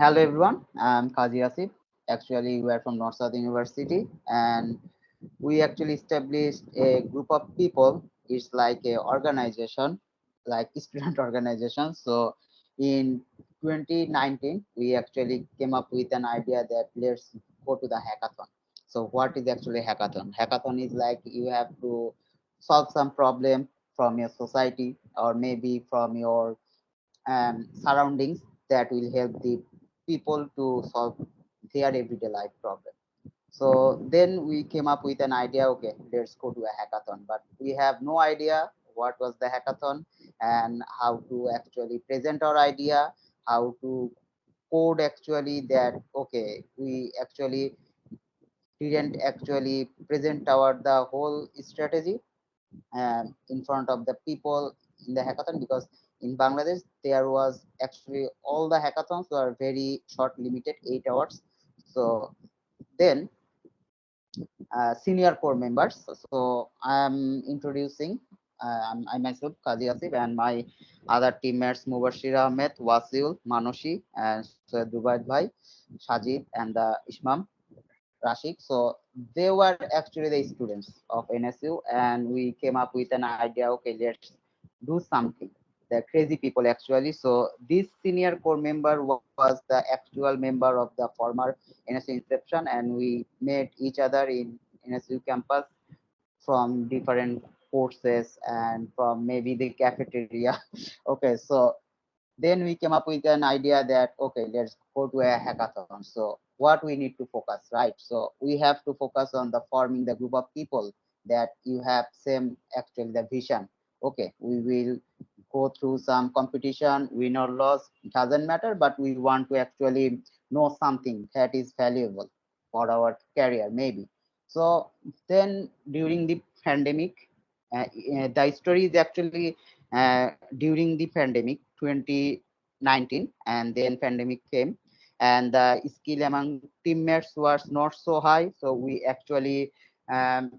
Hello everyone, I'm Kazi Hasib. Actually, we are from North South University, and we actually established a group of people. It's like a organization, like student organization. So in 2019, we actually came up with an idea that let's go to the hackathon. So what is actually hackathon? Hackathon is like you have to solve some problem from your society or maybe from your surroundings that will help the people to solve their everyday life problem. So then we came up with an idea, okay, let's go to a hackathon. But we have no idea what was the hackathon and how to actually present our idea, how to code actually that, okay, we actually didn't actually present our the whole strategy in front of the people in the hackathon because in Bangladesh there was actually all the hackathons were very short limited 8 hours. So then senior core members. So I'm introducing I myself Kazi Hasib and my other teammates Mubashir Ahmed, Wasil, Manoshi, and Syed Dubaid Bhai, Sajid, and Ishmam Rashik. So they were actually the students of NSU, and we came up with an idea. Okay, let's do something. The crazy people actually. So this senior core member was the actual member of the former NSU Inception, and we met each other in NSU campus from different courses and from maybe the cafeteria. Okay, so then we came up with an idea that okay, let's go to a hackathon. So what we need to focus, right? So we have to focus on the forming the group of people that you have same actually the vision. Okay, we will go through some competition, win or loss, it doesn't matter, but we want to actually know something that is valuable for our career maybe. So then during the pandemic, the story is actually during the pandemic 2019, and then pandemic came and the skill among teammates was not so high, so we actually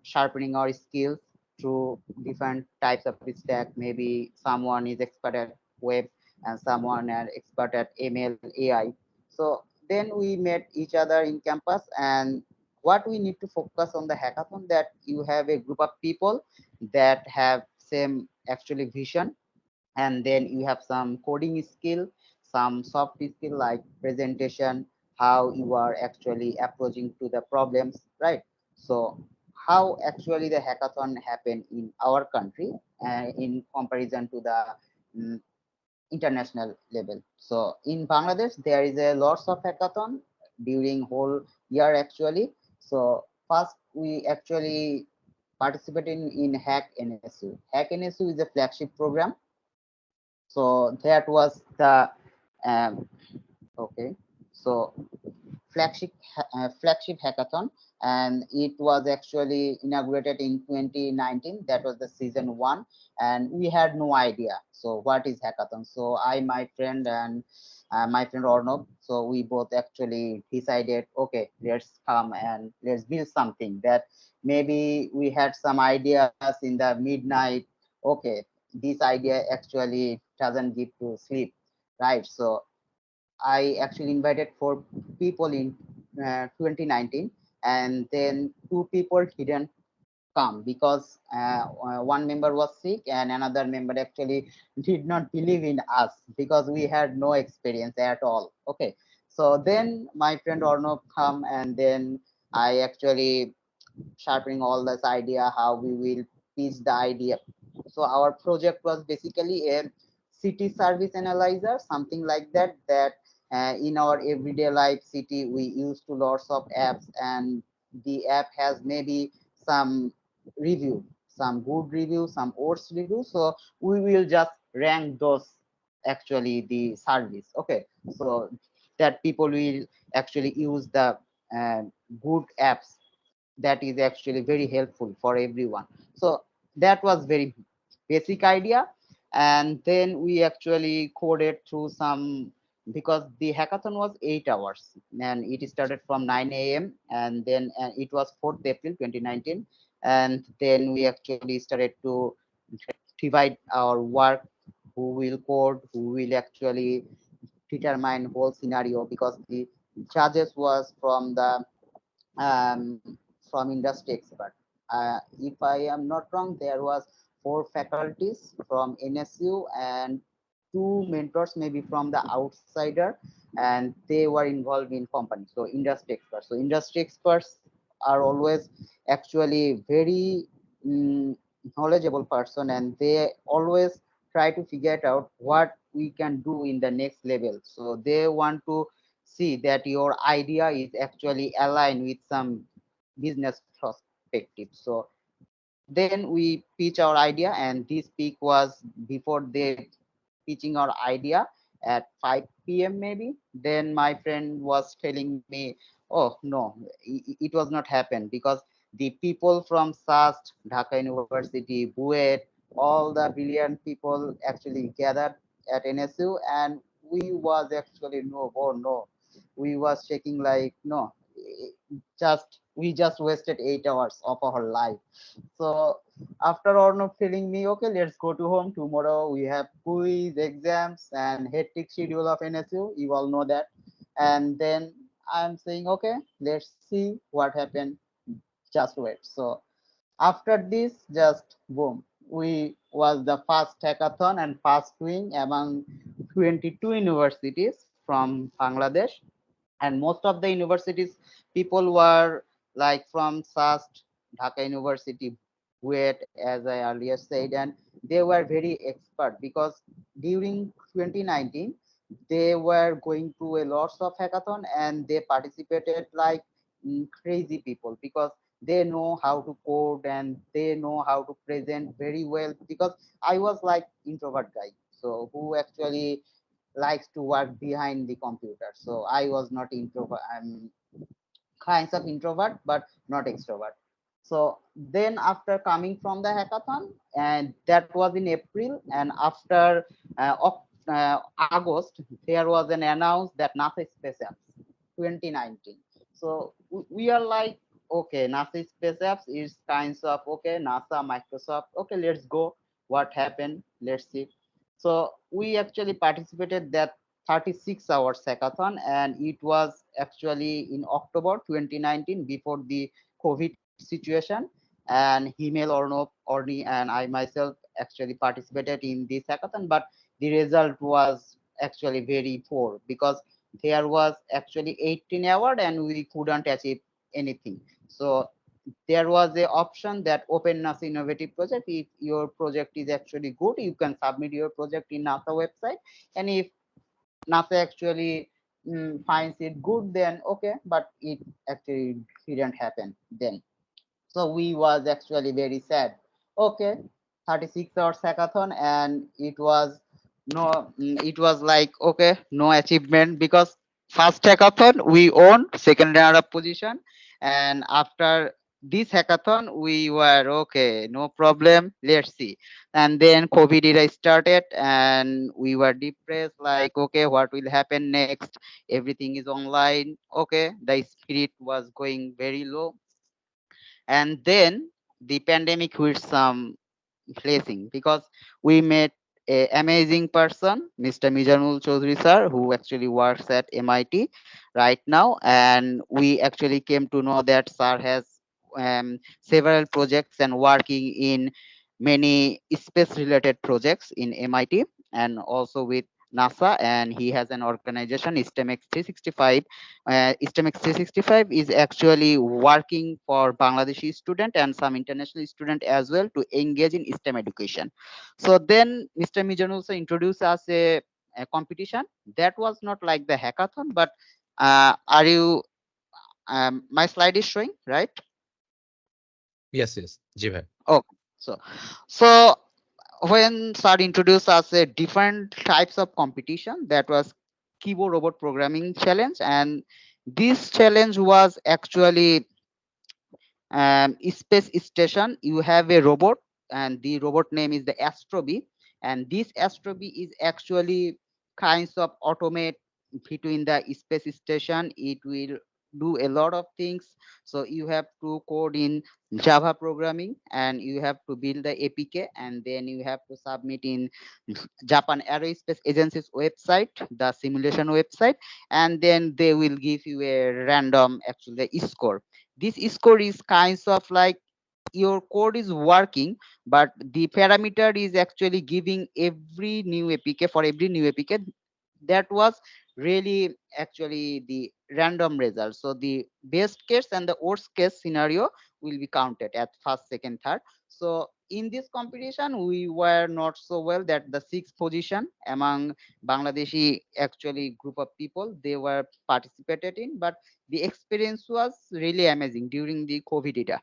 sharpening our skills through different types of stack. Maybe someone is expert at web and someone are expert at ML AI. So then we met each other in campus, and what we need to focus on the hackathon that you have a group of people that have same actually vision, and then you have some coding skill, some soft skill like presentation, how you are actually approaching to the problems, right? So how actually the hackathon happen in our country in comparison to the mm, international level. So in Bangladesh there is a lots of hackathon during whole year actually. So first we actually participate in hack NSU. Hack NSU is a flagship program. So that was the um, okay. So flagship hackathon, and it was actually inaugurated in 2019. That was the season one, and we had no idea. So what is hackathon? So I, my friend, and my friend Ornov. So we both actually decided, okay, let's come and let's build something that maybe we had some ideas in the midnight. Okay, this idea actually doesn't give to sleep, right? So I actually invited four people in 2019, and then two people didn't come because one member was sick and another member actually did not believe in us because we had no experience at all. Okay, so then my friend Orno come, and then I actually sharpening all this idea how we will pitch the idea. So our project was basically a city service analyzer, something like that. That in our everyday life city we use to lots of apps, and the app has maybe some review, some good review, some worst review. So we will just rank those actually the service. Okay, so that people will actually use the uh, good apps that is actually very helpful for everyone. So that was very basic idea, and then we actually coded through some, because the hackathon was 8 hours and it started from 9 a.m. and then it was 4th April 2019, and then we actually started to divide our work, who will code, who will actually determine whole scenario because the judges was um, from industry expert. If I am not wrong, there was four faculties from NSU and two mentors maybe from the outsider, and they were involved in company. So industry experts. So industry experts are always actually very mm, knowledgeable person, and they always try to figure it out what we can do in the next level. So they want to see that your idea is actually aligned with some business perspective. So then we pitch our idea, and this peak was before they pitching our idea at 5 p.m. maybe. Then my friend was telling me, oh no, it was not happen because the people from SAST, Dhaka University, Buet, all the brilliant people actually gathered at NSU, and we was actually no, oh no, we was shaking like no, just we just wasted 8 hours of our life. So after Arnav telling me, okay, let's go to home. Tomorrow we have quiz, exams, and hectic schedule of NSU. You all know that. And then I'm saying, okay, let's see what happened. Just wait. So after this, just boom. We was the first hackathon and first wing among 22 universities from Bangladesh, and most of the universities people were like from SAST, Dhaka University, WET, as I earlier said, and they were very expert because during 2019 they were going to a lots of hackathon and they participated like crazy people because they know how to code and they know how to present very well because I was like introvert guy, so who actually likes to work behind the computer. So I was not introvert. I'm kinds of introvert, but not extrovert. So then after coming from the hackathon, and that was in April, and after August, there was an announce that NASA Space Apps 2019. So we are like, okay, NASA Space Apps is kinds of okay, NASA, Microsoft. Okay, let's go. What happened? Let's see. So we actually participated that 36 hours hackathon, and it was actually in October 2019 before the COVID situation. And Himel, Orni, and I myself actually participated in this hackathon, but the result was actually very poor because there was actually 18 award and we couldn't achieve anything. So there was a option that open NASA innovative project. If your project is actually good, you can submit your project in NASA website, and if NASA actually finds it good, then okay, but it actually didn't happen then. So we was actually very sad. Okay, 36 hours hackathon, and it was no, it was like okay, no achievement because first hackathon we won second runner up position, and after this hackathon we were okay, no problem, let's see. And then COVID era started, and we were depressed, like okay, what will happen next? Everything is online. Okay, the spirit was going very low, and then the pandemic hit some blessing because we met a amazing person, Mr. Mizanul Chaudhry sir, who actually works at MIT right now, and we actually came to know that sir has several projects and working in many space related projects in MIT and also with NASA, and he has an organization STEMX 365. STEMX 365 is actually working for Bangladeshi student and some international student as well to engage in STEM education. So then Mr. Mijan also introduced us a competition that was not like the hackathon, but are you my slide is showing, right? Yes, yes. जी भाई. Oh, so so when sir introduced us a different types of competition, that was keyboard robot programming challenge, and this challenge was actually space station. You have a robot, and the robot name is the Astrobi, and this Astrobi is actually kinds of automate between the space station. It will do a lot of things. So you have to code in Java programming, and you have to build the APK, and then you have to submit in Japan Aerospace Agency's website, the simulation website, and then they will give you a random actually score. This score is kinds of like your code is working, but the parameter is actually giving every new APK for every new APK. That was really actually the random result. So the best case and the worst case scenario will be counted at first, second, third. So in this competition, we were not so well that the sixth position among Bangladeshi actually group of people they were participated in, but the experience was really amazing during the COVID era,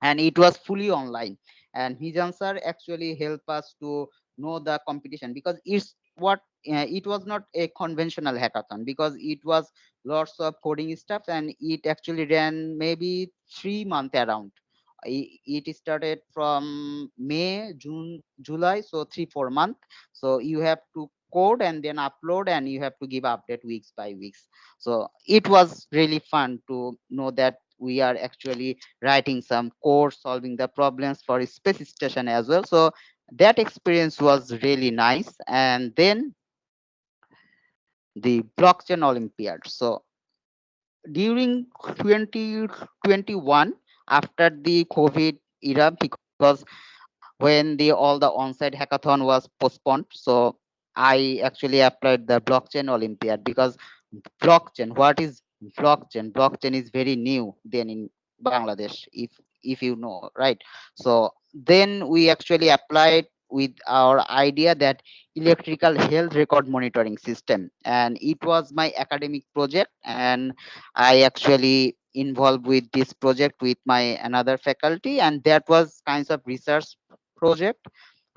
and it was fully online, and his answer actually helped us to know the competition, because it's what it was not a conventional hackathon, because it was lots of coding stuff, and it actually ran maybe 3 months around. It started from May, June, July, so 3 4 months. So you have to code and then upload, and you have to give update weeks by weeks. So it was really fun to know that we are actually writing some code, solving the problems for a space station as well. So that experience was really nice. And then the blockchain Olympiad. So during 2021, after the COVID era, because when the all the on-site hackathon was postponed, so I actually applied the blockchain Olympiad, because blockchain, what is blockchain is very new then in Bangladesh, if you know, right? So then we actually applied with our idea that electrical health record monitoring system, and it was my academic project, and I actually involved with this project with my another faculty, and that was kinds of research project.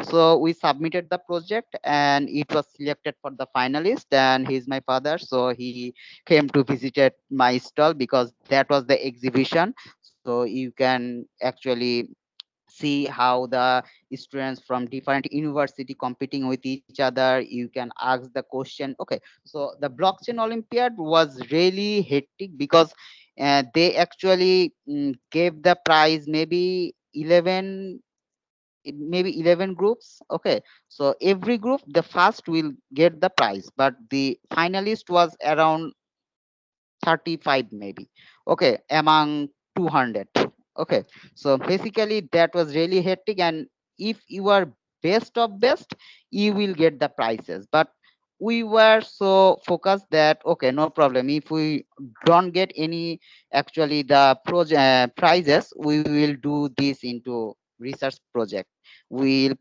So we submitted the project, and it was selected for the finalist, and he's my father, so he came to visit at my stall, because that was the exhibition. So you can actually see how the students from different university competing with each other. You can ask the question. Okay, so the blockchain Olympiad was really hectic, because they actually gave the prize maybe 11 groups. Okay, so every group the first will get the prize, but the finalist was around 35 maybe, okay, among 200. Okay, so basically that was really hectic, and if you are best of best, you will get the prizes. But we were so focused that okay, no problem, if we don't get any actually the project prizes, we will do this into research project. We'll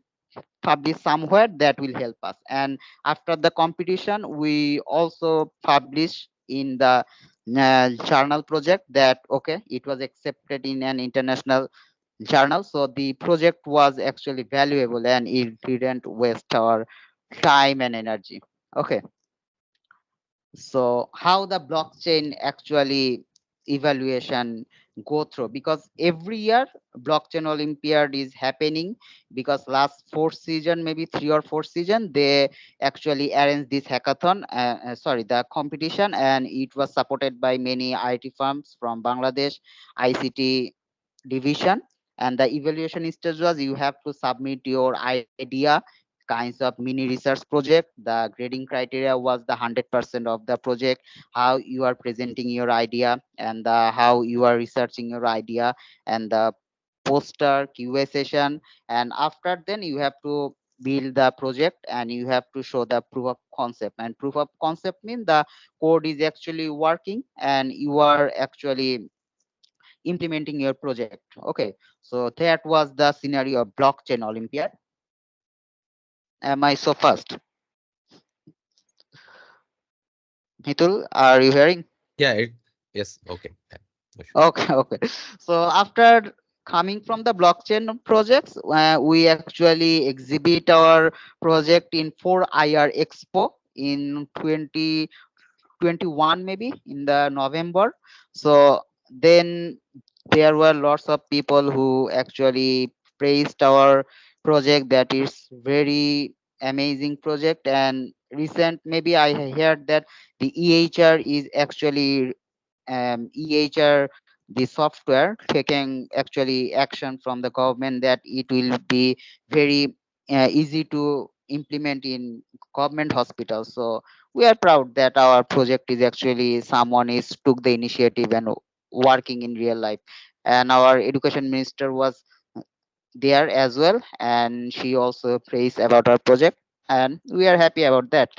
publish somewhere that will help us. And after the competition, we also publish in the journal project that okay, it was accepted in an international journal. So the project was actually valuable, and it didn't waste our time and energy. Okay, so how the blockchain actually evaluation go through, because every year blockchain Olympiad is happening, because last four season, maybe 3 or 4 season, they actually arranged this hackathon, sorry, the competition, and it was supported by many IT firms from Bangladesh ICT division. And the evaluation stage was you have to submit your idea, kinds of mini research project. The grading criteria was the 100% of the project, how you are presenting your idea, and how you are researching your idea, and the poster QA session. And after then you have to build the project, and you have to show the proof of concept. And proof of concept means the code is actually working, and you are actually implementing your project. Okay, so that was the scenario of blockchain Olympiad. Am I so fast? Hitul, are you hearing? Yeah, yes, okay. Yeah, for sure. Okay, okay. So after coming from the blockchain projects, we actually exhibit our project in 4IR Expo in 2021, maybe in the November. So then there were lots of people who actually praised our project, that is very amazing project. And recent maybe I heard that the EHR is actually EHR, the software, taking actually action from the government that it will be very easy to implement in government hospitals. So we are proud that our project is actually someone is took the initiative and working in real life. And our education minister was there as well, and she also praised about our project, and we are happy about that.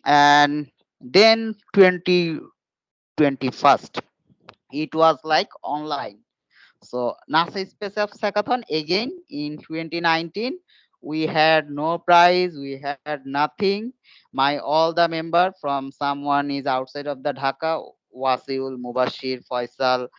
And then 2021st, it was like online. So NASA Space Apps Hackathon again in 2019. We had no prize, we had nothing. My all the member from someone is outside of the Dhaka, Wasiul, Mubashir, Faisal,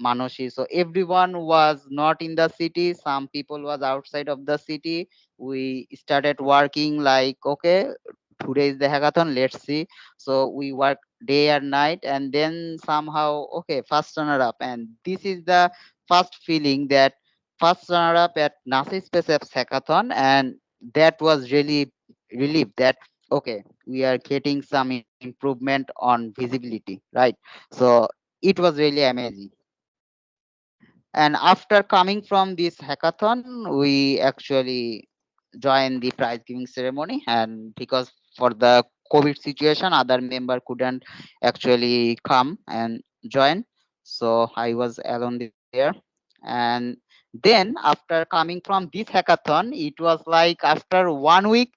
Manoshi. So everyone was not in the city. Some people was outside of the city. We started working like, okay, today is the hackathon. Let's see. So we work day and night, and then somehow, okay, first runner up. And this is the first feeling that first runner up at NASA Space Apps Hackathon, and that was really relief that okay, we are getting some improvement on visibility, right? So it was really amazing. And after coming from this hackathon, we actually joined the prize giving ceremony. And because for the COVID situation, other member couldn't actually come and join. So I was alone there. And then after coming from this hackathon, it was like after 1 week,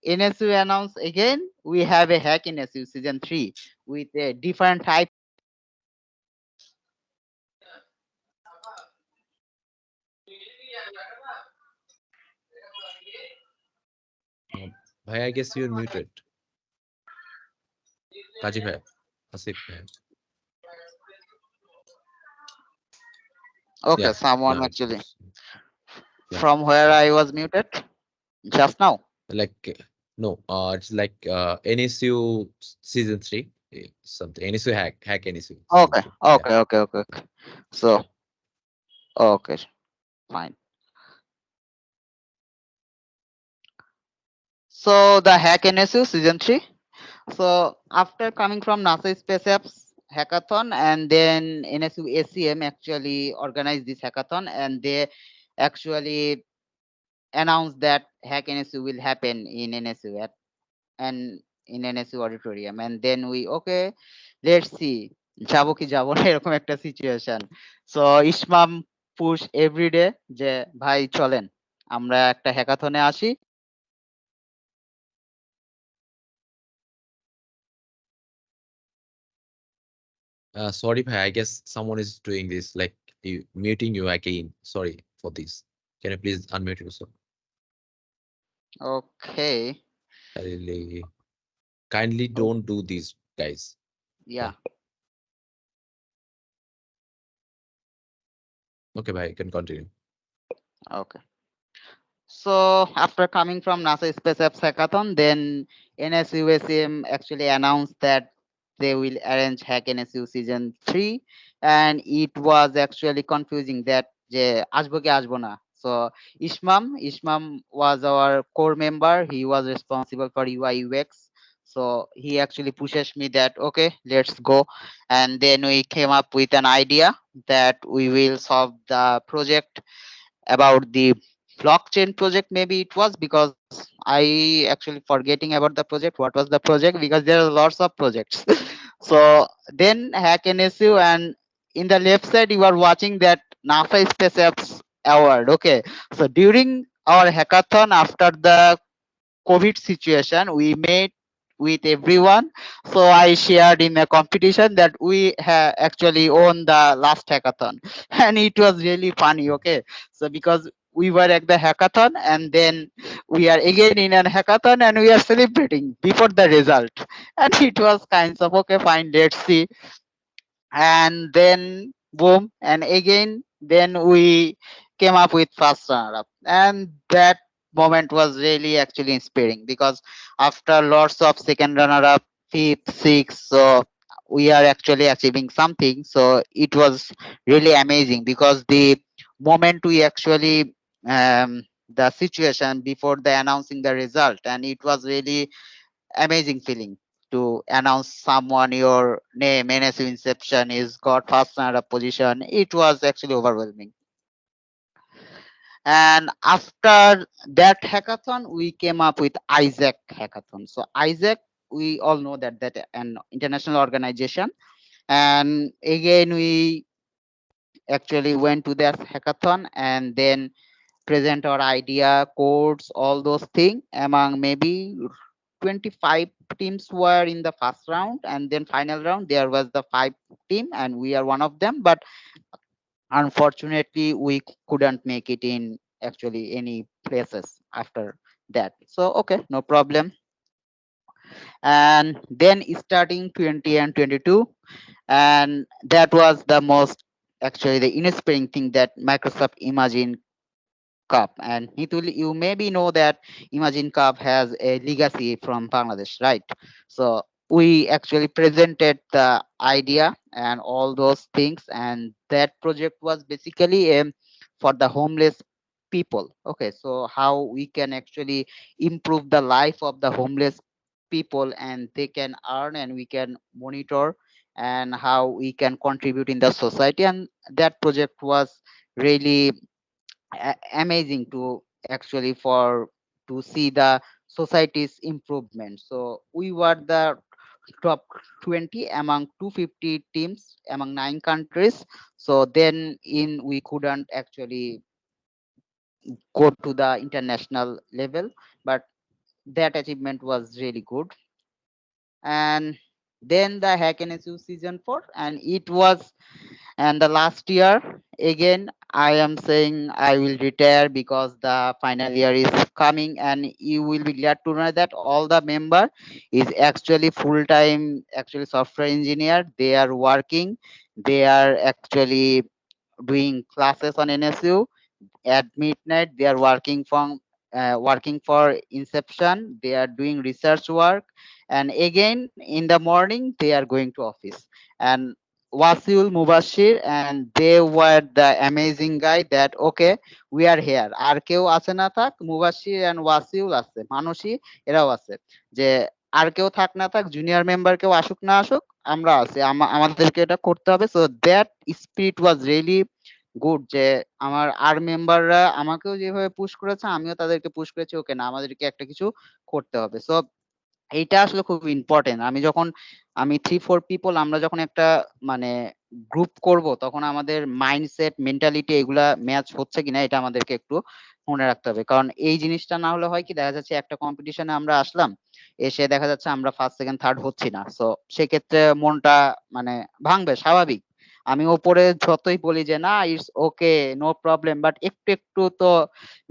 NSU announced again, we have a hack NSU season 3 with a different type. Um, Bhai, I guess you're muted. Kaji Bhai, Hasib Bhai. Okay, Yeah, someone now it actually seems. Yeah, from where yeah. I was muted just now. Like, no, it's like NSU season 3, something. NSU hack NSU season Okay, 3. Yeah, okay, okay, okay, okay. So, yeah. okay, fine. So the Hack NSU season 3. So after coming from NASA Space Apps hackathon, and then NSU ACM actually organized this hackathon, and they actually announced that Hack NSU will happen in NSU at and in NSU auditorium. And then we okay, let's see, যাবো কি যাবো না এরকম একটা situation. So Ismam push everyday যে ভাই চলেন আমরা একটা হ্যাকাথনে আসি। Sorry, Bhai, I guess someone is doing this, like muting you again. Sorry for this. Can you please unmute yourself? Okay, I really kindly oh, don't do these, guys. yeah, Yeah. Okay, bhai, you can continue. okay. So after coming from NASA Space Apps Hackathon, then NSUSM actually announced that they will arrange Hack NSU season 3, and it was actually confusing that যে আসবো কি আসবো না. So Ishmam was our core member. He was responsible for UI UX. So he actually pushes me that okay, let's go. And then we came up with an idea that we will solve the project about the blockchain project. Maybe it was because I actually forgetting about the project, what was the project, because there are lots of projects. So then Hack NSU, and in the left side you are watching that NASA Space Apps award. Okay, so during our hackathon after the COVID situation, we made with everyone. So I shared in a competition that we actually won the last hackathon, and it was really funny. Okay, so because we were at the hackathon, and then we are again in a hackathon, and we are celebrating before the result, and it was kinds of okay, fine, let's see. And then boom, and again then we came up with first runner up, and that moment was really actually inspiring because after lots of second runner up, fifth, sixth, so we are actually achieving something. So it was really amazing because the moment we actually the situation before the announcing the result, and it was really amazing feeling. to announce someone your name, NSU Inception is got first runner-up position. It was actually overwhelming. And after that hackathon, we came up with Isaac hackathon. So Isaac, we all know that an international organization. And again, we actually went to that hackathon and then present our idea, codes, all those things. Among maybe 25 teams were in the first round, and then final round there was the 5 team, and we are one of them. But unfortunately, we couldn't make it in actually any places after that. So okay, no problem. And then starting 20 and 22, and that was the most actually the inspiring thing that Microsoft Imagine Cup. And Hitul, you maybe know that Imagine Cup has a legacy from Bangladesh, right? So we actually presented the idea and all those things, and that project was basically for the homeless people. Okay, so how we can actually improve the life of the homeless people, and they can earn, and we can monitor, and how we can contribute in the society. And that project was really amazing to actually for to see the society's improvement. So we were the top 20 among 250 teams among 9 countries. So then in we couldn't actually go to the international level, but that achievement was really good. And then the Hack NSU season 4, and it was, and the last year again I am saying I will retire because the final year is coming, and you will be glad to know that all the member is actually full time actually software engineer. They are working, they are actually doing classes on NSU. At midnight they are working for Inception, they are doing research work, and again in the morning they are going to office. And Wasil Mubashir, and they were the amazing guy that okay, we are here, আর কেউ আছে না থাক, Mubashir and Wasiul আছে, মানসী এরাও আছে, যে আর কেউ থাক না থাক, জুনিয়র মেম্বার কেউ আসুক না আসুক, আমরা আছি, আমাদেরকে এটা করতে হবে। So that spirit was really good, যে আমার আর মেম্বাররা আমাকেও যেভাবে পুশ করেছে আমিও তাদেরকে পুশ করেছি, ওকে না আমাদেরকে একটা কিছু করতে হবে। সো এইটা আসলে খুব ইম্পর্টেন্ট। আমি 3-4 পিপল আমরা যখন একটা মানে গ্রুপ করব, তখন আমাদের মাইন্ডসেট মেন্টালিটি এগুলা ম্যাচ হচ্ছে কিনা এটা আমাদেরকে একটু মনে রাখতে হবে। কারণ এই জিনিসটা না হলে হয় কি, দেখা যাচ্ছে একটা কম্পিটিশনে আমরা আসলাম, এসে দেখা যাচ্ছে আমরা ফার্স্ট সেকেন্ড থার্ড হচ্ছি না। সো সেক্ষেত্রে মনটা মানে ভাঙবে, স্বাভাবিক। আমি ওপরে যতই বলি যে না it's okay, no problem, but একটু একটু তো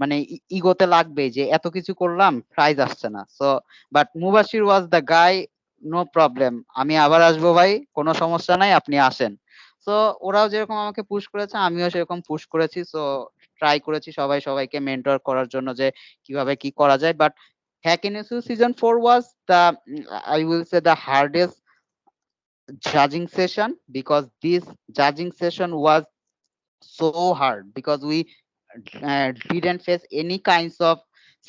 মানে ইগোতে লাগবে যে এত কিছু করলাম, প্রাইজ আসছে না। So but Mubashir was the guy, no problem, আমি আবার আসবো ভাই, কোনো সমস্যা নাই, আপনি আসেন। সো ওরাও যেরকম আমাকে পুশ করেছে আমিও সেরকম পুশ করেছি। সো ট্রাই করেছি সবাই সবাইকে মেন্টর করার জন্য যে কিভাবে কি করা যায়। But hack in season 4 was the, I will say, the hardest judging session, because this judging session was so hard, because we didn't face any kinds of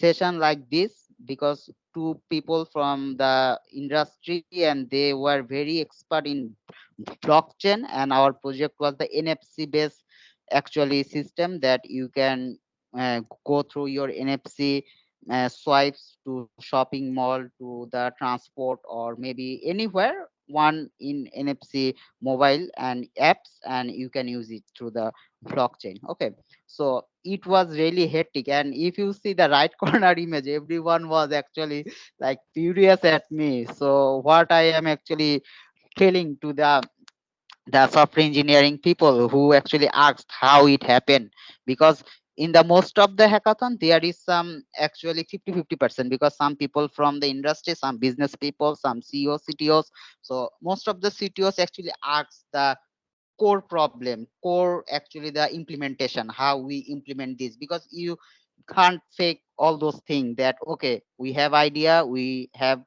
session like this, because two people from the industry and they were very expert in blockchain, and our project was the NFC based actually system that you can go through your NFC swipes to shopping mall, to the transport, or maybe anywhere, one in NFC mobile and apps, and you can use it through the blockchain. Okay, so it was really hectic, and if you see the right corner image, everyone was actually like furious at me. So what I am actually telling to the software engineering people who actually asked how it happened, because in the most of the hackathon there is some actually 50-50%, because some people from the industry, some business people, some CEOs, CTOs. So most of the CTOs actually asked the core problem, core actually the implementation, how we implement this, because you can't fake all those things that okay, we have idea, we have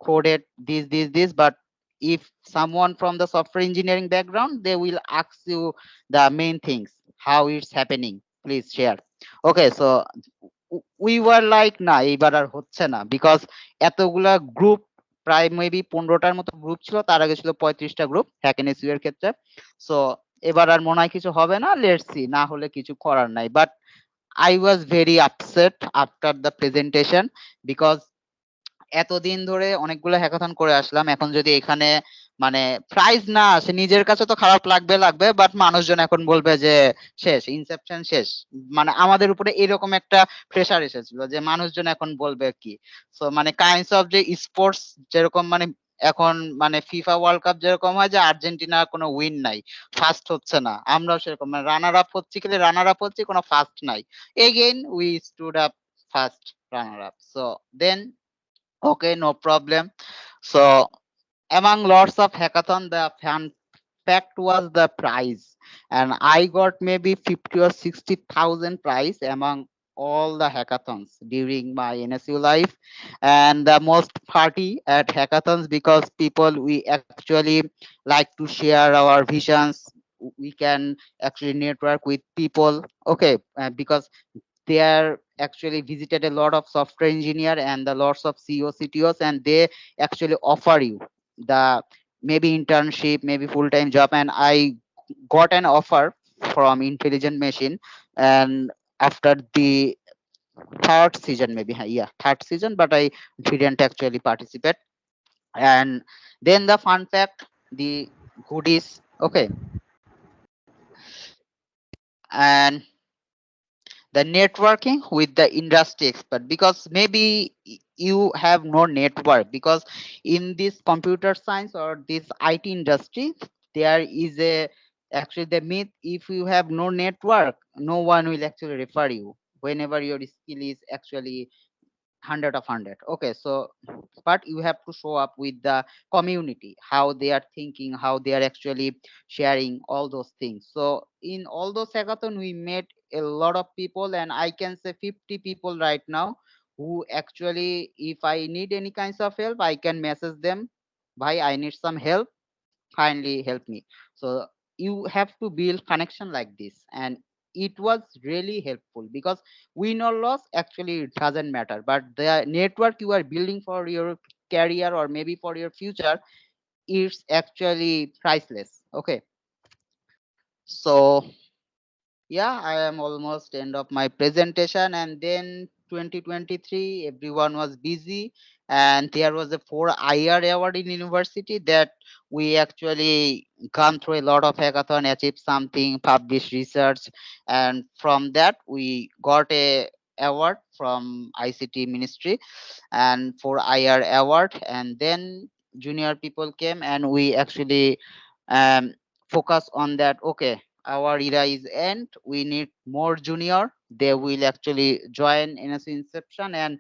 coded this, but if someone from the software engineering background, they will ask you the main things, how it's happening, please share. Okay, so we were like না এইবার আর হচ্ছে না, because এতগুলা group প্রায় maybe 15টার মতো group ছিল, তার আগে ছিল 35টা গ্রুপ হ্যাক এনএসইউ এর ক্ষেত্রে। সো এবার আর মনে হয় কিছু হবে না, লেটস সি, না হলে কিছু করার নাই। But I was very upset after the presentation because এতদিন ধরে অনেকগুলো হ্যাকাথন করে আসলাম, এখন যদি এখানে মানে প্রাইজ না আসে নিজের কাছে তো খারাপ লাগবে লাগবে, বাট মানুষজন এখন বলবে যে শেষ, ইনসেপশন শেষ। মানে আমাদের উপরে এরকম একটা প্রেসার এসেছিল যে মানুষজন এখন বলবে কি। সো মানে কাইন্ডস অফ যে স্পোর্টস যেরকম মানে এখন মানে ফিফা ওয়ার্ল্ড কাপ যেরকম হয় যে আর্জেন্টিনা কোনো উইন নাই, ফার্স্ট হচ্ছে না, আমরাও সেরকম মানে রানার আপ হচ্ছি, কিন্তু রানার আপ হচ্ছি, কোনো ফার্স্ট নাই। Again we stood up first runner up. So then okay, no problem. So among lots of hackathon, the fun fact was the prize, and I got maybe 50 or 60,000 prize among all the hackathons during my NSU life. And the most party at hackathons because people we actually like to share our visions. We can actually network with people. Okay, because they are actually visited a lot of software engineer and the lots of CEO CTOs, and they actually offer you the maybe internship, maybe full-time job. And I got an offer from Intelligent Machine, and after the third season, maybe yeah, third season, but I didn't actually participate. And then the fun fact, the goodies, okay, and the networking with the industry expert, because maybe you have no network, because in this computer science or this IT industry there is a actually the myth, if you have no network no one will actually refer you whenever your skill is actually 100 of 100. Okay, so but you have to show up with the community, how they are thinking, how they are actually sharing all those things. So in all those hackathon we met a lot of people, and I can say 50 people right now who actually, if I need any kinds of help, I can message them, bhai I need some help, kindly help me. So you have to build connection like this, and it was really helpful because win or loss actually it doesn't matter, but the network you are building for your career or maybe for your future is actually priceless. Okay, so yeah, I am almost end of my presentation. And then 2023 everyone was busy, and there was a 4 IR award in university that we actually gone through a lot of hackathon, achieved something, published research, and from that we got a award from ICT ministry and for IR award. And then junior people came and we actually um, focus on that. Okay, our era is end. We need more junior. They will actually join NSU Inception and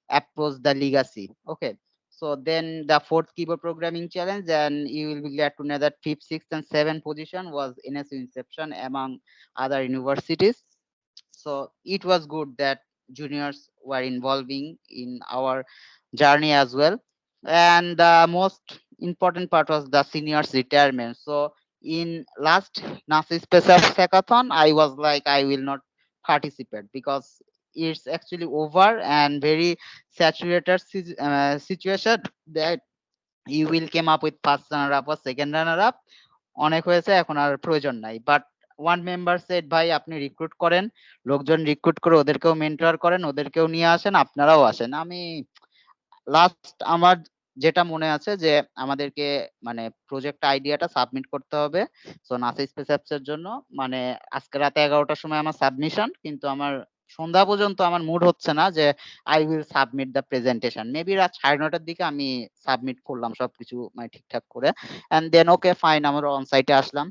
approach the legacy. Okay. So then the fourth keyboard programming challenge, and you will be glad to know that fifth, sixth, and seventh position was NSU Inception among other universities. So it was good that juniors were involving in our journey as well. And the most important part was the seniors retirement. So in last NASA Special Hackathon, I was like, I will not participate because it's actually over and very saturated situation that you will came up with first runner up or second runner up, অনেক হয়েছে এখন আর প্রয়োজন নাই। But one member shed, ভাই আপনি recruit করেন, লোকজন recruit করে ওদেরকেও মেন্টর করেন, ওদেরকেও নিয়ে আসেন, আপনারাও আসেন। আমি লাস্ট আমার যেটা মনে আছে যে আমাদেরকে মানে প্রজেক্ট আইডিয়াটা সাবমিট করতে হবে। সো নাসা স্পেস অ্যাপস এর জন্য মানে আজকে রাতে 11টার সময় আমার সাবমিশন, কিন্তু আমার সন্ধ্যা পর্যন্ত আমার মুড হচ্ছে না যে I will submit the presentation. Maybe রাত 9:30টার দিকে আমি সাবমিট করলাম সবকিছু মানে ঠিকঠাক করে। এন্ড দেন ওকে ফাইন, আমরা অন সাইটে আসলাম।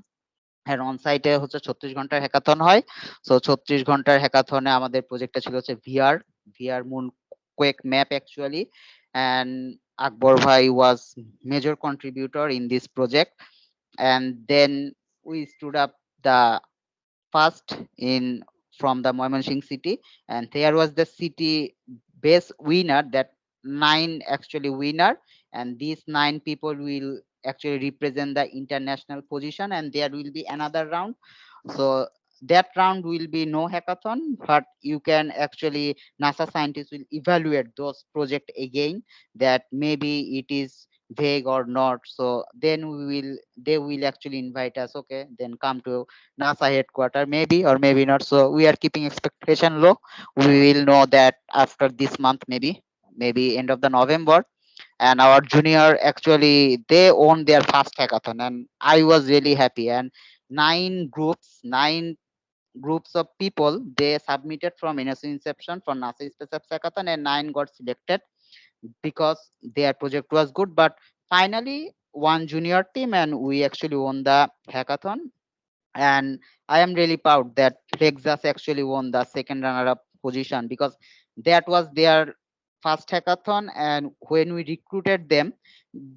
হ্যাঁ, অন সাইটে হচ্ছে 36 ঘন্টার হ্যাকাথন হয়। সো 36 ঘন্টার হ্যাকাথনে আমাদের প্রজেক্টটা ছিল হচ্ছে VR moon quake map actually. And Akbar ভাই was major contributor in this project. And then we stood up the first in from the Moimansingh city, and there was the city base winner, that 9 actually winner, and these 9 people will actually represent the international position, and there will be another round. So that round will be no hackathon, but you can actually, NASA scientists will evaluate those project again, that maybe it is vague or not. So then they will actually invite us, okay, then come to NASA headquarters, maybe or maybe not. So we are keeping expectation low. We will know that after this month, maybe end of the November. And our junior actually, they own their first hackathon, and I was really happy. And nine groups of people, they submitted from NSU Inception for NASA Space Apps Hackathon, and 9 got selected because their project was good. But finally, one junior team, and we actually won the hackathon. And I am really proud that Texas actually won the second runner-up position, because that was their first hackathon, and when we recruited them,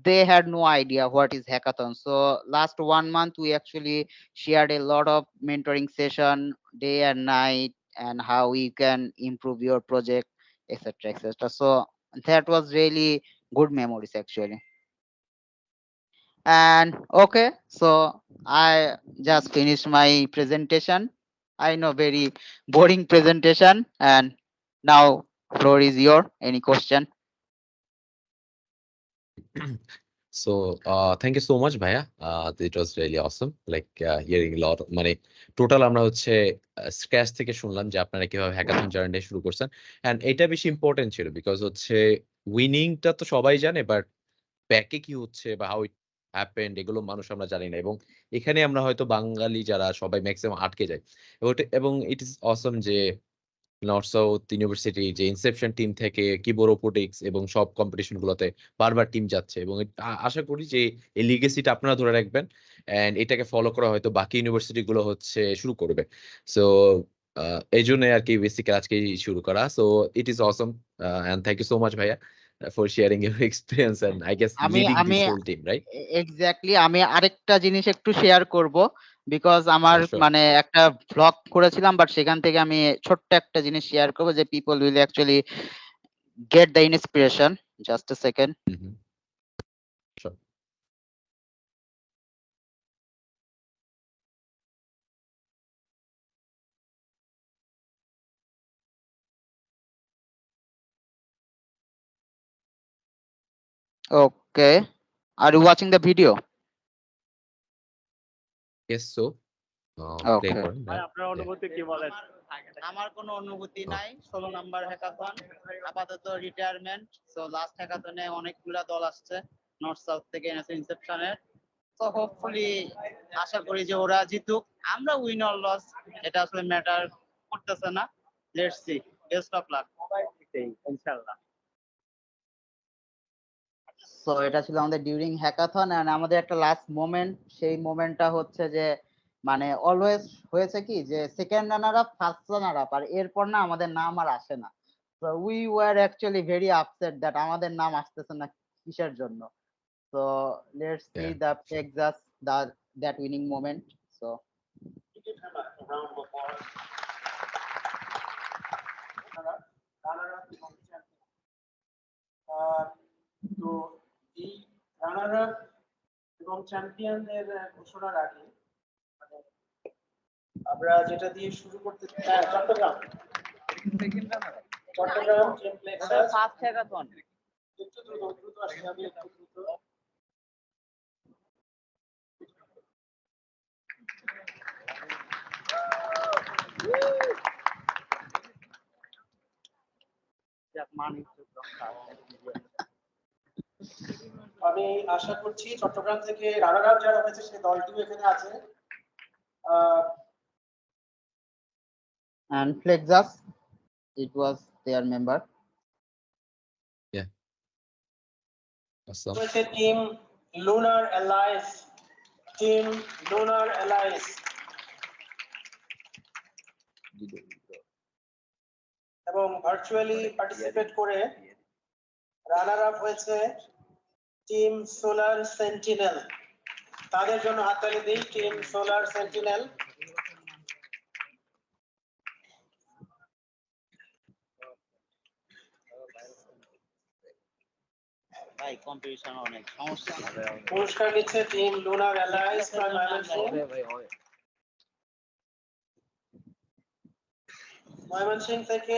they had no idea what is hackathon. So last 1 month we actually shared a lot of mentoring session day and night, and how we can improve your project, etc., etc. So that was really good memories actually. And okay, so I just finished my presentation. I know, very boring presentation. And now floor is your, any question? So thank you so much ভাইয়া, it was really awesome, like hearing a lot, মানে total আমরা হচ্ছে scratch থেকে শুনলাম যে আপনারা কিভাবে hackathon journey শুরু করছেন। এন্ড এটা বেশি ইম্পর্টেন্ট ছিল বিকজ হচ্ছে উইনিংটা তো সবাই জানে, বাট ব্যাকে কি হচ্ছে বা হাউ ইট হ্যাপেন্ড এগুলো মানুষ আমরা জানি না। এবং এখানে আমরা হয়তো বাঙালি যারা সবাই ম্যাক্সিমাম আটকে যায়। এবং ইট ইজ অসম যে নর্থ সাউথ ইউনিভার্সিটি যে ইনসেপশন টিম থেকে কিবো রোবোটিক্স এবং সব কম্পিটিশন গুলোতে বারবার টিম যাচ্ছে, এবং আশা করি যে এই লিগেসিটা আপনারা ধরে রাখবেন এন্ড এটাকে ফলো করা হয়তো বাকি ইউনিভার্সিটি গুলো হচ্ছে শুরু করবে। সো এই জন্য আর কি বেসিক্যালি আজকে শুরু করা। So it is awesome and thank you so much ভাইয়া for sharing your experience and I guess আমি লিডিং আমি this whole team, right? Exactly, আমি আরেকটা জিনিস একটু শেয়ার করব, বিকজ আমার শিওর। মানে একটা ভ্লগ করেছিলাম, বাট সেখান থেকে আমি ছোট্ট একটা জিনিস শেয়ার করব, যে people will actually get the inspiration. Just a second. Hmm, sure. Okay, are you watching the video? Yes, so play okay, করেন ভাই ভাইয়া। আপনার অনুভূতি কি বলেন? আমার কোনো অনুভূতি নাই। 16 নাম্বার হ্যাকাথন, আপাতত রিটায়ারমেন্ট। সো লাস্ট হ্যাকাথনে অনেকগুলা দল আসছে নর্থ সাউথ থেকে, এনএসইউ ইনসেপশনের। তো হোপফুলি আশা করি যে ওরা জিতুক। আমরা উইন অর লস এটা আসলে ম্যাটার করতেছে না। Let's see, best of luck. ইনশাআল্লাহ। সো এটা ছিল আমাদের ডিউরিং হ্যাকাথন, এন্ড আমাদের একটা লাস্ট মোমেন্ট। সেই মোমেন্টটা হচ্ছে যে, মানে অলওয়েজ হয়েছে কি, যে second runner up, first runner up, আর এরপর না আমাদের নাম আর আসে না। তো we were actually very upset that আমাদের নাম আসতেছে না কিসের জন্য। So let's see Yeah. The Texas, the that winning moment. So তো এই রানার আপ এবং চ্যাম্পিয়নের ঘোষণার আগে মানে আমরা যেটা দিয়ে শুরু করতে চাই, চট্টগ্রাম চট্টগ্রাম টেমপ্লেক্সাস ফার্স্ট হ্যাকাথন। একটু দ্রুত দ্রুত আসতে হবে, একটু দ্রুত। আমি আশা করছি চট্টগ্রাম থেকে রানার আপ যারা হয়েছে সেই দলটিও এখানে আছে। And Flexus, it was their member. Yeah. Awesome. হয়েছে team lunar alliance, team lunar alliance. এবং ভার্চুয়ালি পার্টিসিপেট করে রানার আপ হয়েছে টিম সোলার সেন্টিনেল। তাদের জন্য হাততালি দিই, টিম সোলার সেন্টিনেল। ভাই কম্পিটিশন অনেক সমস্যা। পুরস্কার নিচ্ছে team lunar alliance from Mymensingh. Mymensingh থেকে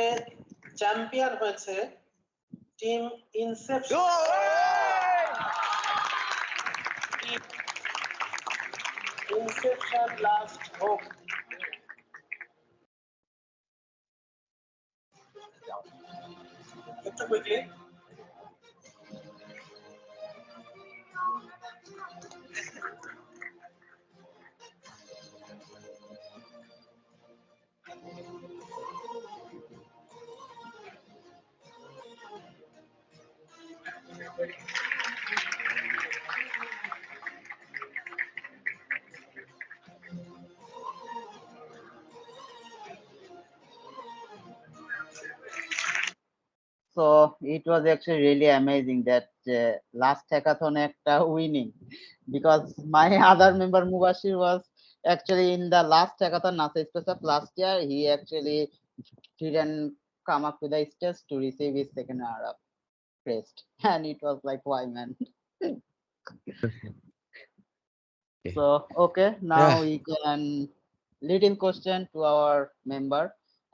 চ্যাম্পিয়ন হয়েছে team Inception. Inception last hope. একটু quickly. So it was actually really amazing that last hackathon একটা winning, because my other member Mubashir was actually in the last hackathon NASA Space of last year. He actually didn't come up to the stage to receive his second runner-up crest, and it was like, why, man? So okay, now we can lead in question to our member,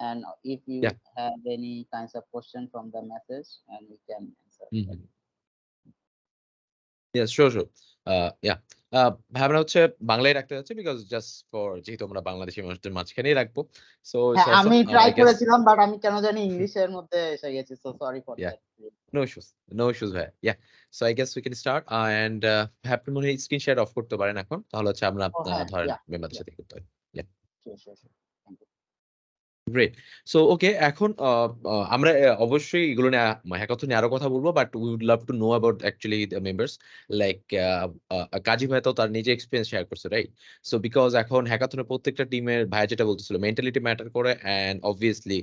and if you have any kinds of question from the message, and we can answer. Yes, sure. ভাই আমরা হচ্ছে বাংলায় রাখতে যাচ্ছি because just for যেহেতু আমরা বাংলাদেশি মানুষদের মাঝখানেই রাখবো। সো হ্যাঁ, আমি ট্রাই করেছিলাম বাট আমি কেন জানি ইংলিশের মধ্যে এসে গেছি, so sorry for that. No issues ভাই। So I guess we can start and আপনি মনে হয় স্ক্রিন শেয়ার অফ করতে পারেন এখন, তাহলে হচ্ছে আমরা ধরেন মেম্বারদের সাথে করতে পারি। গ্রেট। সো ওকে, এখন আমরা অবশ্যই এগুলো নিয়ে হ্যাকাথন নিয়ে আরো কথা বলবো, but we would love to know about actually the members, like Kazi ভাই তো তার নিজে এক্সপিরিয়েন্স শেয়ার করছে, রাইট? সো বিকজ এখন হ্যাকাথনের প্রত্যেকটা টিমের ভাই যেটা বলতেছিল মেন্টালিটি ম্যাটার করে, and obviously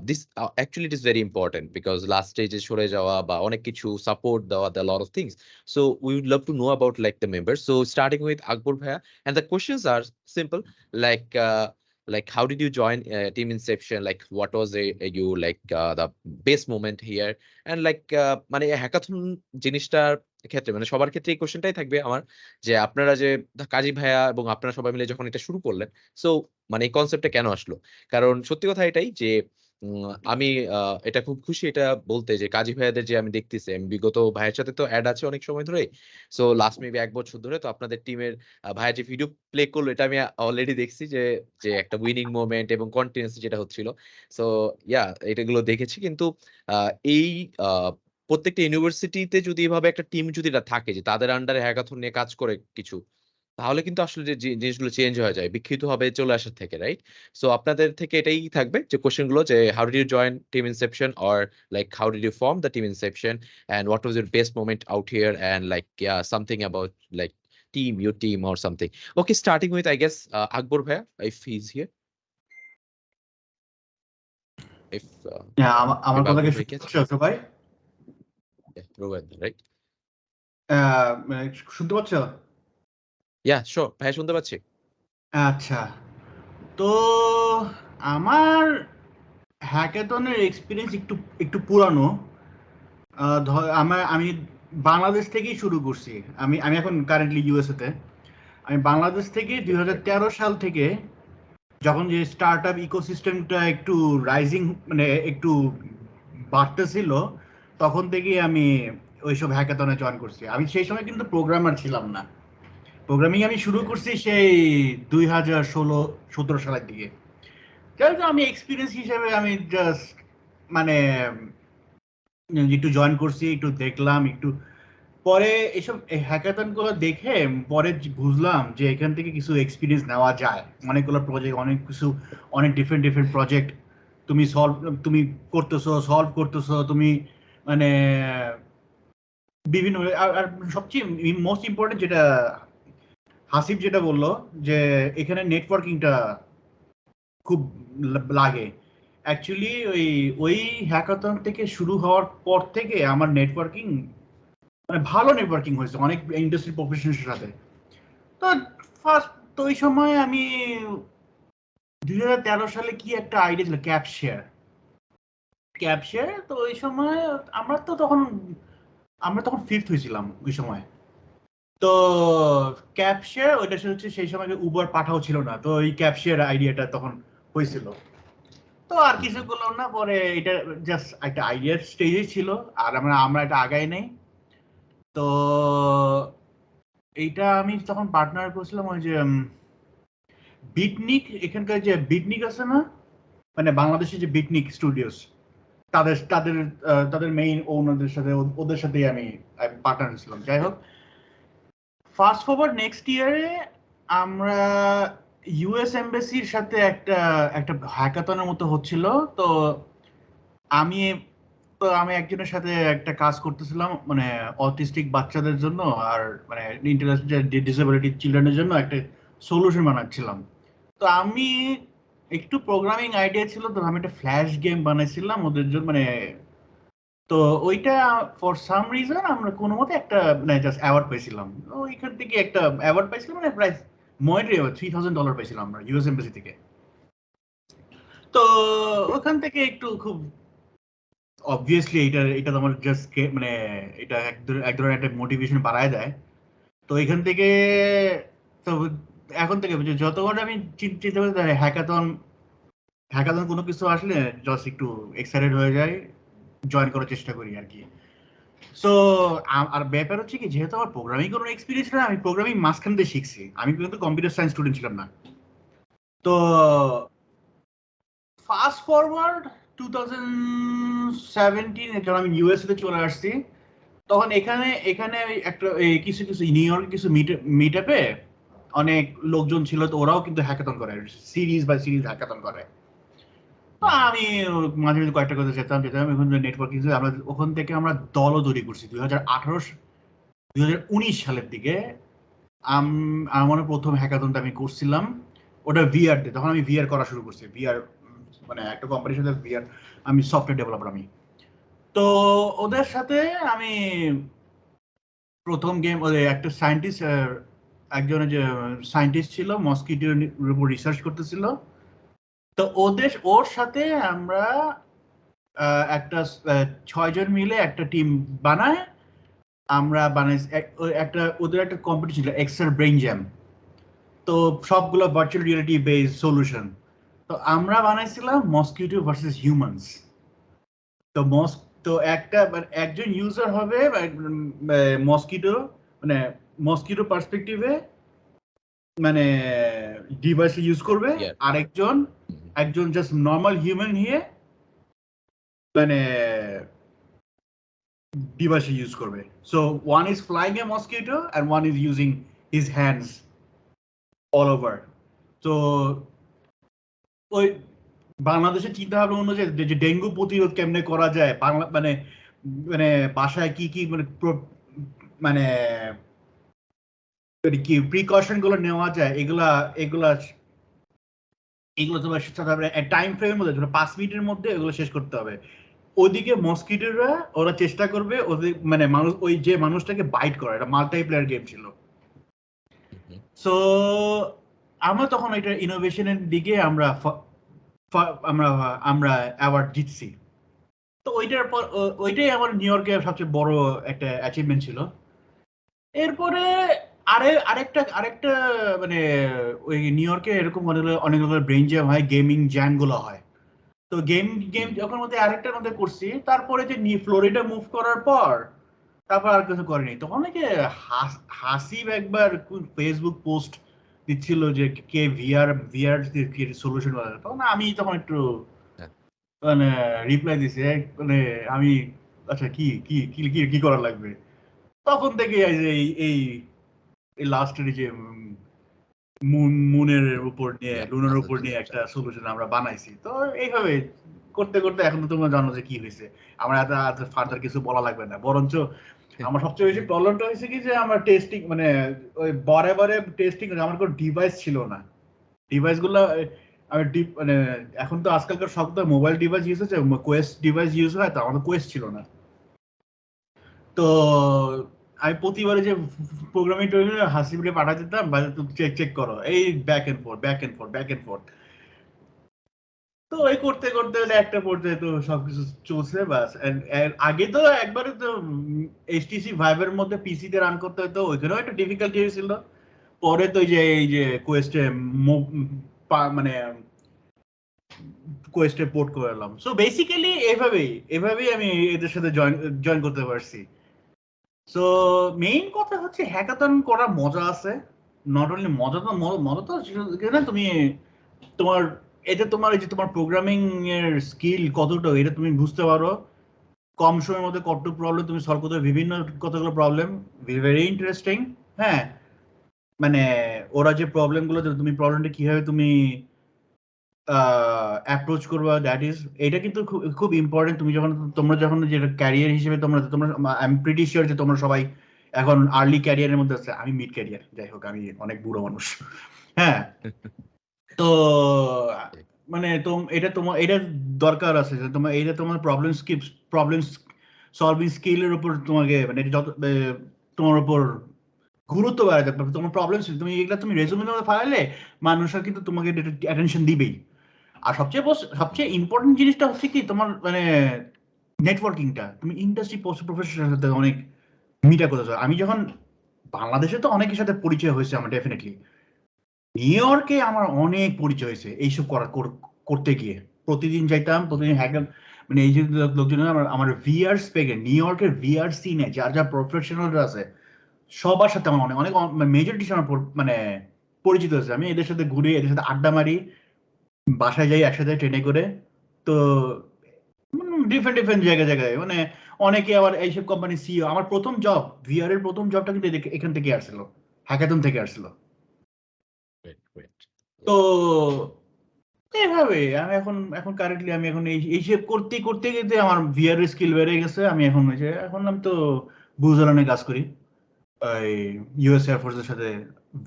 this actually it is very important because last স্টেজে সরে যাওয়া বা অনেক কিছু সাপোর্ট দেওয়া, the lot of things. So we would love to know about like the members. So starting with Akbar ভাইয়া, and the questions are simple, like how did you join team Inception, like what was you like the best moment here, and like মানে hackathon জিনিসটার ক্ষেত্রে মানে সবার ক্ষেত্রে এই কোশ্চেনটাই থাকবে আমার, যে আপনারা যে কাজী ভাইয়া এবং আপনারা সবাই মিলে যখন এটা শুরু করলেন, সো মানে এই কনসেপ্টটা কেন আসলো? কারণ সত্যি কথা এটাই যে আমি এটা খুব খুশি এটা বলতে যে কাজী ভাইয়াদের যে আমি দেখতেছি, আমি বিগত ভাইয়ের সাথে তো অ্যাড আছে অনেক সময় ধরে, সো লাস্ট মেবি 1 বছর ধরে তো আপনাদের টিমের ভাইয়া যে ভিডিও প্লে করলো এটা আমি অলরেডি দেখছি যে যে একটা উইনিং মোমেন্ট এবং কন্টিনিউয়াসলি যেটা হচ্ছিল। সো এটাগুলো দেখেছি, কিন্তু এই প্রত্যেকটা ইউনিভার্সিটিতে যদি এভাবে একটা টিম যদি থাকে যে তাদের আন্ডারে হ্যাকাথন নিয়ে কাজ করে কিছু, তাহলে কিন্তু আসলে যে জিনিসগুলো চেঞ্জ হয়ে যায় বিক্ষিপ্ত ভাবে চলে আসার থেকে, রাইট? সো আপনাদের থেকে এটাই থাকবে যে কোশ্চেন গুলো, যে how did you join team inception, or like how did you form the team inception, and what was your best moment out here, and like something about like your team or something. Okay, starting with I guess Akbar bhaiya, if he's here. If আমার কথা কি শুনতে ভাই? Rowan, right? শুনতে পাচ্ছ? Yeah, sure. ভাই শুনতে পাচ্ছি। আচ্ছা, তো আমার হ্যাকাথনের এক্সপিরিয়েন্স একটু পুরানো। আমি বাংলাদেশ থেকেই শুরু করছি। আমি এখন কারেন্টলি ইউএসএ তে। আমি বাংলাদেশ থেকে 2013 সাল থেকে, যখন যে স্টার্টআপ ইকোসিস্টেমটা একটু রাইজিং মানে একটু বাড়তেছিল, তখন থেকেই আমি ওইসব হ্যাকাথনে জয়েন করছি। আমি সেই সময় কিন্তু প্রোগ্রামার ছিলাম না। প্রোগ্রামিং আমি শুরু করছি সেই 2016-17 সালের দিকে। যাই আমি এক্সপিরিয়েন্স হিসেবে আমি জাস্ট মানে একটু জয়েন করছি, একটু দেখলাম, একটু পরে এসব হ্যাকাথনগুলো দেখে পরে বুঝলাম যে এখান থেকে কিছু এক্সপিরিয়েন্স নেওয়া যায়। অনেকগুলো প্রজেক্ট, অনেক কিছু, অনেক ডিফারেন্ট প্রজেক্ট তুমি সলভ করতেছো তুমি, মানে বিভিন্ন। আর সবচেয়ে মোস্ট ইম্পর্টেন্ট যেটা হাসিব যেটা বললো, যে এখানে নেটওয়ার্কিংটা খুব লাগে। অ্যাকচুয়ালি ওই হ্যাকাথন থেকে শুরু হওয়ার পর থেকে আমার নেটওয়ার্কিং মানে ভালো নেটওয়ার্কিং হয়েছে অনেক ইন্ডাস্ট্রি প্রফেশনালের সাথে। তো ফার্স্ট তো ওই সময় আমি 2013 সালে কি একটা আইডিয়া ছিল, ক্যাপশেয়ার। তো ওই সময় আমরা তখন ফিফথ হয়েছিলাম ওই সময়। তো ক্যাপশেয়ার ওইটা হচ্ছে সেই সময় উবার পাঠাও ছিল না, তো ওই ক্যাপশেয়ার আইডিয়াটা তখন হয়েছিল। তো আর কিছু করলাম না, পরে এটা জাস্ট একটা আইডিয়ার স্টেজে ছিল, আর আমরা এটা আগাই নাই। তো এইটা আমি তখন পার্টনার করছিলাম ওই যে বিটনিক, এখানকার যে বিটনিক আছে না, মানে বাংলাদেশের যে বিটনিক স্টুডিওস, তাদের তাদের তাদের মেইন ওনারদের সাথে, ওদের সাথেই আমি পার্টনার ছিলাম। যাই হোক, ফাস্ট ফরওয়ার্ড নেক্সট ইয়ারে আমরা ইউএস এমবাসির সাথে একটা একটা হ্যাকাথনের মতো হচ্ছিল। তো আমি আমি একজনের সাথে একটা কাজ করতেছিলাম, মানে অটিস্টিক বাচ্চাদের জন্য আর মানে ইন্টারন্যাশনাল ডিসেবিলিটি চিলড্রেনের জন্য একটা সলিউশন বানাচ্ছিলাম। তো আমি একটু প্রোগ্রামিং আইডিয়া ছিল, তো আমি একটা ফ্ল্যাশ গেম বানাইছিলাম ওদের জন্য, মানে তো ওইটা ফর সাম রিজন আমরা কোনো মতে একটা মানে জাস্ট অ্যাওয়ার্ড পেয়েছিলাম। ওইখান থেকে একটা অ্যাওয়ার্ড পাইছিলাম, মানে প্রায় মনিটারি $3000 পেয়েছিলাম আমরা ইউএস এমবাসি থেকে। তো ওখান থেকে একটু খুব অবভিয়াসলি এটা তো আমার জাস্ট মানে এটা এক ধরনের একটা মোটিভেশন বাড়ায় দেয়। তো এখান থেকে তো এখন থেকে যতবার আমি চিন্তা করি হ্যাকাথন কোনো কিছু আসলে জাস্ট একটু এক্সাইটেড হয়ে যায়, জয়েন করার চেষ্টা করি আর কি। সো আর ব্যাপার হচ্ছে কি, যেহেতু আমার প্রোগ্রামিং কোনো এক্সপিরিয়েন্স না, আমি প্রোগ্রামিং মাঝখান দিয়ে শিখছি, আমি কিন্তু কম্পিউটার সায়েন্স স্টুডেন্ট ছিলাম না। তো ফাস্ট ফরওয়ার্ড 2017 যখন আমি ইউএসএ চলে আসছি, তখন এখানে এখানে একটা কিছু নিউ ইয়র্ক কিছু মিট আপে অনেক লোকজন ছিল, তো ওরাও কিন্তু হ্যাকাথন করে, সিরিজ হ্যাকাথন করে। তো আমি মাঝে মাঝে কয়েকটা কথা যেতাম এখন নেটওয়ার্কিং, আমরা ওখান থেকে আমরা দলও তৈরি করছি 2019 সালের দিকে। আমার প্রথম হ্যাকাথনটা আমি করছিলাম, ওটা ভিআর দিয়ে, তখন আমি ভিআর করা শুরু করছি। ভিআর মানে একটা কোম্পানির সাথে ভিআর, আমি সফটওয়্যার ডেভেলপার আমি। তো ওদের সাথে আমি প্রথম গেম, ওদের একটা সায়েন্টিস্ট, একজনের যে সায়েন্টিস্ট ছিল মসকিটোর উপর রিসার্চ করতেছিল, তো ওর সাথে আমরা একটা 6 জন মিলে একটা টিম বানায়, আমরা বানাইছি একটা, ওদের একটা কম্পিটিশন ছিল এক্সেল ব্রেইন জ্যাম, তো সবগুলো ভার্চুয়াল রিয়েলিটি বেসড সলিউশন। তো আমরা বানাইছিলাম মসকিটো ভার্সেস হিউম্যানস। তো তো একটা মানে একজন ইউজার হবে মসকিটো, মানে মসকিটো পার্সপেক্টিভে মানে ডিভাইস ইউজ করবে, একজন জাস্ট নর্মাল হিউম্যান নিয়ে মানে ডিভাইস ইউজ করবে। So one is flying a mosquito and one is using his hands all over. তো ওই বাংলাদেশের চিন্তা ভাবনা অনুযায়ী যে ডেঙ্গু প্রতিরোধ কেমনে করা যায়, বাংলা মানে মানে বাসায় কি কি মানে মানে কি প্রিকশন গুলো নেওয়া যায়, এগুলা এগুলা এগুলো তোমার টাইম ফ্রেমের মধ্যে 5 মিনিটের মধ্যে এগুলো শেষ করতে হবে। ওদিকে মসকিটোরা ওরা চেষ্টা করবে ওদের মানে মানুষ, ওই যে মানুষটাকে বাইট করা, এটা মাল্টিপ্লেয়ার গেম ছিল। সো আমরা তখন এটা ইনোভেশনের দিকে আমরা আমরা আমরা অ্যাওয়ার্ড জিতছি। তো ওইটার পর ওইটাই আমার নিউ ইয়র্কের সবচেয়ে বড় একটা অ্যাচিভমেন্ট ছিল। এরপরে আরেকটা মানে ওই নিউ ইয়র্কে এরকম অনেকগুলো ব্রেইন জ্যাম হয়, গেমিং জ্যাম গুলো হয়। তো গেম যখন মধ্যে আরেকটার মধ্যে করছি, তারপরে যে ফ্লোরিডা মুভ করার পর তারপর আর কিছু করেনি। তখন নাকি হাসিব একবার ফেসবুক পোস্ট দিচ্ছিল যে কে ভিআর সলিউশন, তখন আমি তখন একটু মানে রিপ্লাই দিছি, মানে আমি আচ্ছা কি কি কি কি করা লাগবে। তখন থেকে এই লাস্টের যে মুনের উপর নিয়ে, লুনার উপর নিয়ে একটা সলিউশন আমরা বানাইছি। তো এইভাবে করতে করতে এখন তো তোমরা জানো যে কি হয়েছে, আমরা এত ফার্দার কিছু বলা লাগবে না। বরঞ্চ আমার সবচেয়ে বেশি প্রবলেমটা হয়েছে কি, যে আমার টেস্টিং মানে ওই বারে টেস্টিং, আমার কোনো ডিভাইস ছিল না। ডিভাইস গুলো আমি মানে এখন তো আজকালকার সব তো মোবাইল ডিভাইস ইউজ হচ্ছে, কোয়েস্ট ডিভাইস ইউজ হয়, তো আমাদের কোয়েস্ট ছিল না। তো আমি প্রতিবারে যে প্রোগ্রামিং হাসিবলে পাঠা দিতাম, চেক করো, এই ব্যাক এন্ড ফোর্থ। তো এই করতে করতে একটা পর্যায়ে তো সবকিছু চলছে বাস। আগে তো একবারে তো এইচটিসি ভাইবের মধ্যে পিসিতে রান করতে হতো, ওইখানেও একটা ডিফিকাল্টি হয়েছিল। পরে তো এই যে কোয়েস্টে মানে কোয়েস্টে পোর্ট করলাম। সো বেসিক্যালি এভাবেই আমি এদের সাথে জয়েন করতে পারছি। সো মেইন কথা হচ্ছে হ্যাকাথন করা মজা আছে, নট অনলি মজা তো না, তুমি তোমার তোমার এই যে তোমার প্রোগ্রামিং এর স্কিল কতটা এটা তুমি বুঝতে পারো, কম সময়ের মধ্যে কত প্রবলেম তুমি সলভ করতে, বিভিন্ন কতগুলো প্রবলেম, ভেরি ইন্টারেস্টিং। হ্যাঁ, মানে ওরা যে প্রবলেমগুলো, তুমি প্রবলেমটা কিভাবে তুমি অ্যাপ্রোচ করবা, দ্যাট ইজ, এটা কিন্তু খুব ইম্পর্টেন্ট। তোমরা যখন যেটা ক্যারিয়ার হিসেবে তোমরা আই এম প্রিটি শিওর যে তোমরা সবাই এখন আর্লি ক্যারিয়ারের মধ্যে আছে, আমি মিড ক্যারিয়ার, যাই হোক আমি অনেক বুড়ো মানুষ। হ্যাঁ, তো মানে এটা দরকার আছে যে তোমার প্রবলেম সলভিং স্কিলের উপর তোমাকে মানে যত তোমার উপর গুরুত্ব বাড়াতে পারবে। তোমার প্রবলেম তুমি রেজুমের মধ্যে ফালাইলে মানুষরা কিন্তু তোমাকে অ্যাটেনশন দিবেই। আর সবচেয়ে ইম্পর্টেন্ট জিনিসটা হচ্ছে কি তোমার মানে নেটওয়ার্কিংটা, তুমি ইন্ডাস্ট্রি প্রফেশনালের সাথে অনেক মিটা করতে চাও। আমি যখন বাংলাদেশে তো অনেকের সাথে পরিচয় হয়েছে আমার, ডেফিনেটলি নিউ ইয়র্কে আমার অনেক পরিচয় হয়েছে এইসব করতে গিয়ে। প্রতিদিন যাইতাম, প্রতিদিন হ্যাকার মানে এই যে লোকজন আমার ভিআর স্পেকে নিউ ইয়র্কের ভিআর সিনে যা প্রফেশনালরা আছে সবার সাথে আমার অনেক অনেক মেজরিটি আমার মানে পরিচিত আছে। আমি এদের সাথে ঘুরি, এদের সাথে আড্ডা মারি, বাসায় যাই একসাথে ট্রেনে করে। তো ডিফারেন্ট জায়গায় মানে অনেকে আবার এইসব কোম্পানি সিইও। আমার প্রথম জব, ভিআর এর প্রথম জবটা কিন্তু এখান থেকে আসছিল, হ্যাকাথন থেকে আসছিল। তো এইভাবে আমি এখন কারেন্টলি আমি এখন এইসব করতে গেতে আমার ভিআর স্কিল বেড়ে গেছে। আমি এখন আমি তো বুজালানে কাজ করি, ইউএস এয়ারফোর্সের সাথে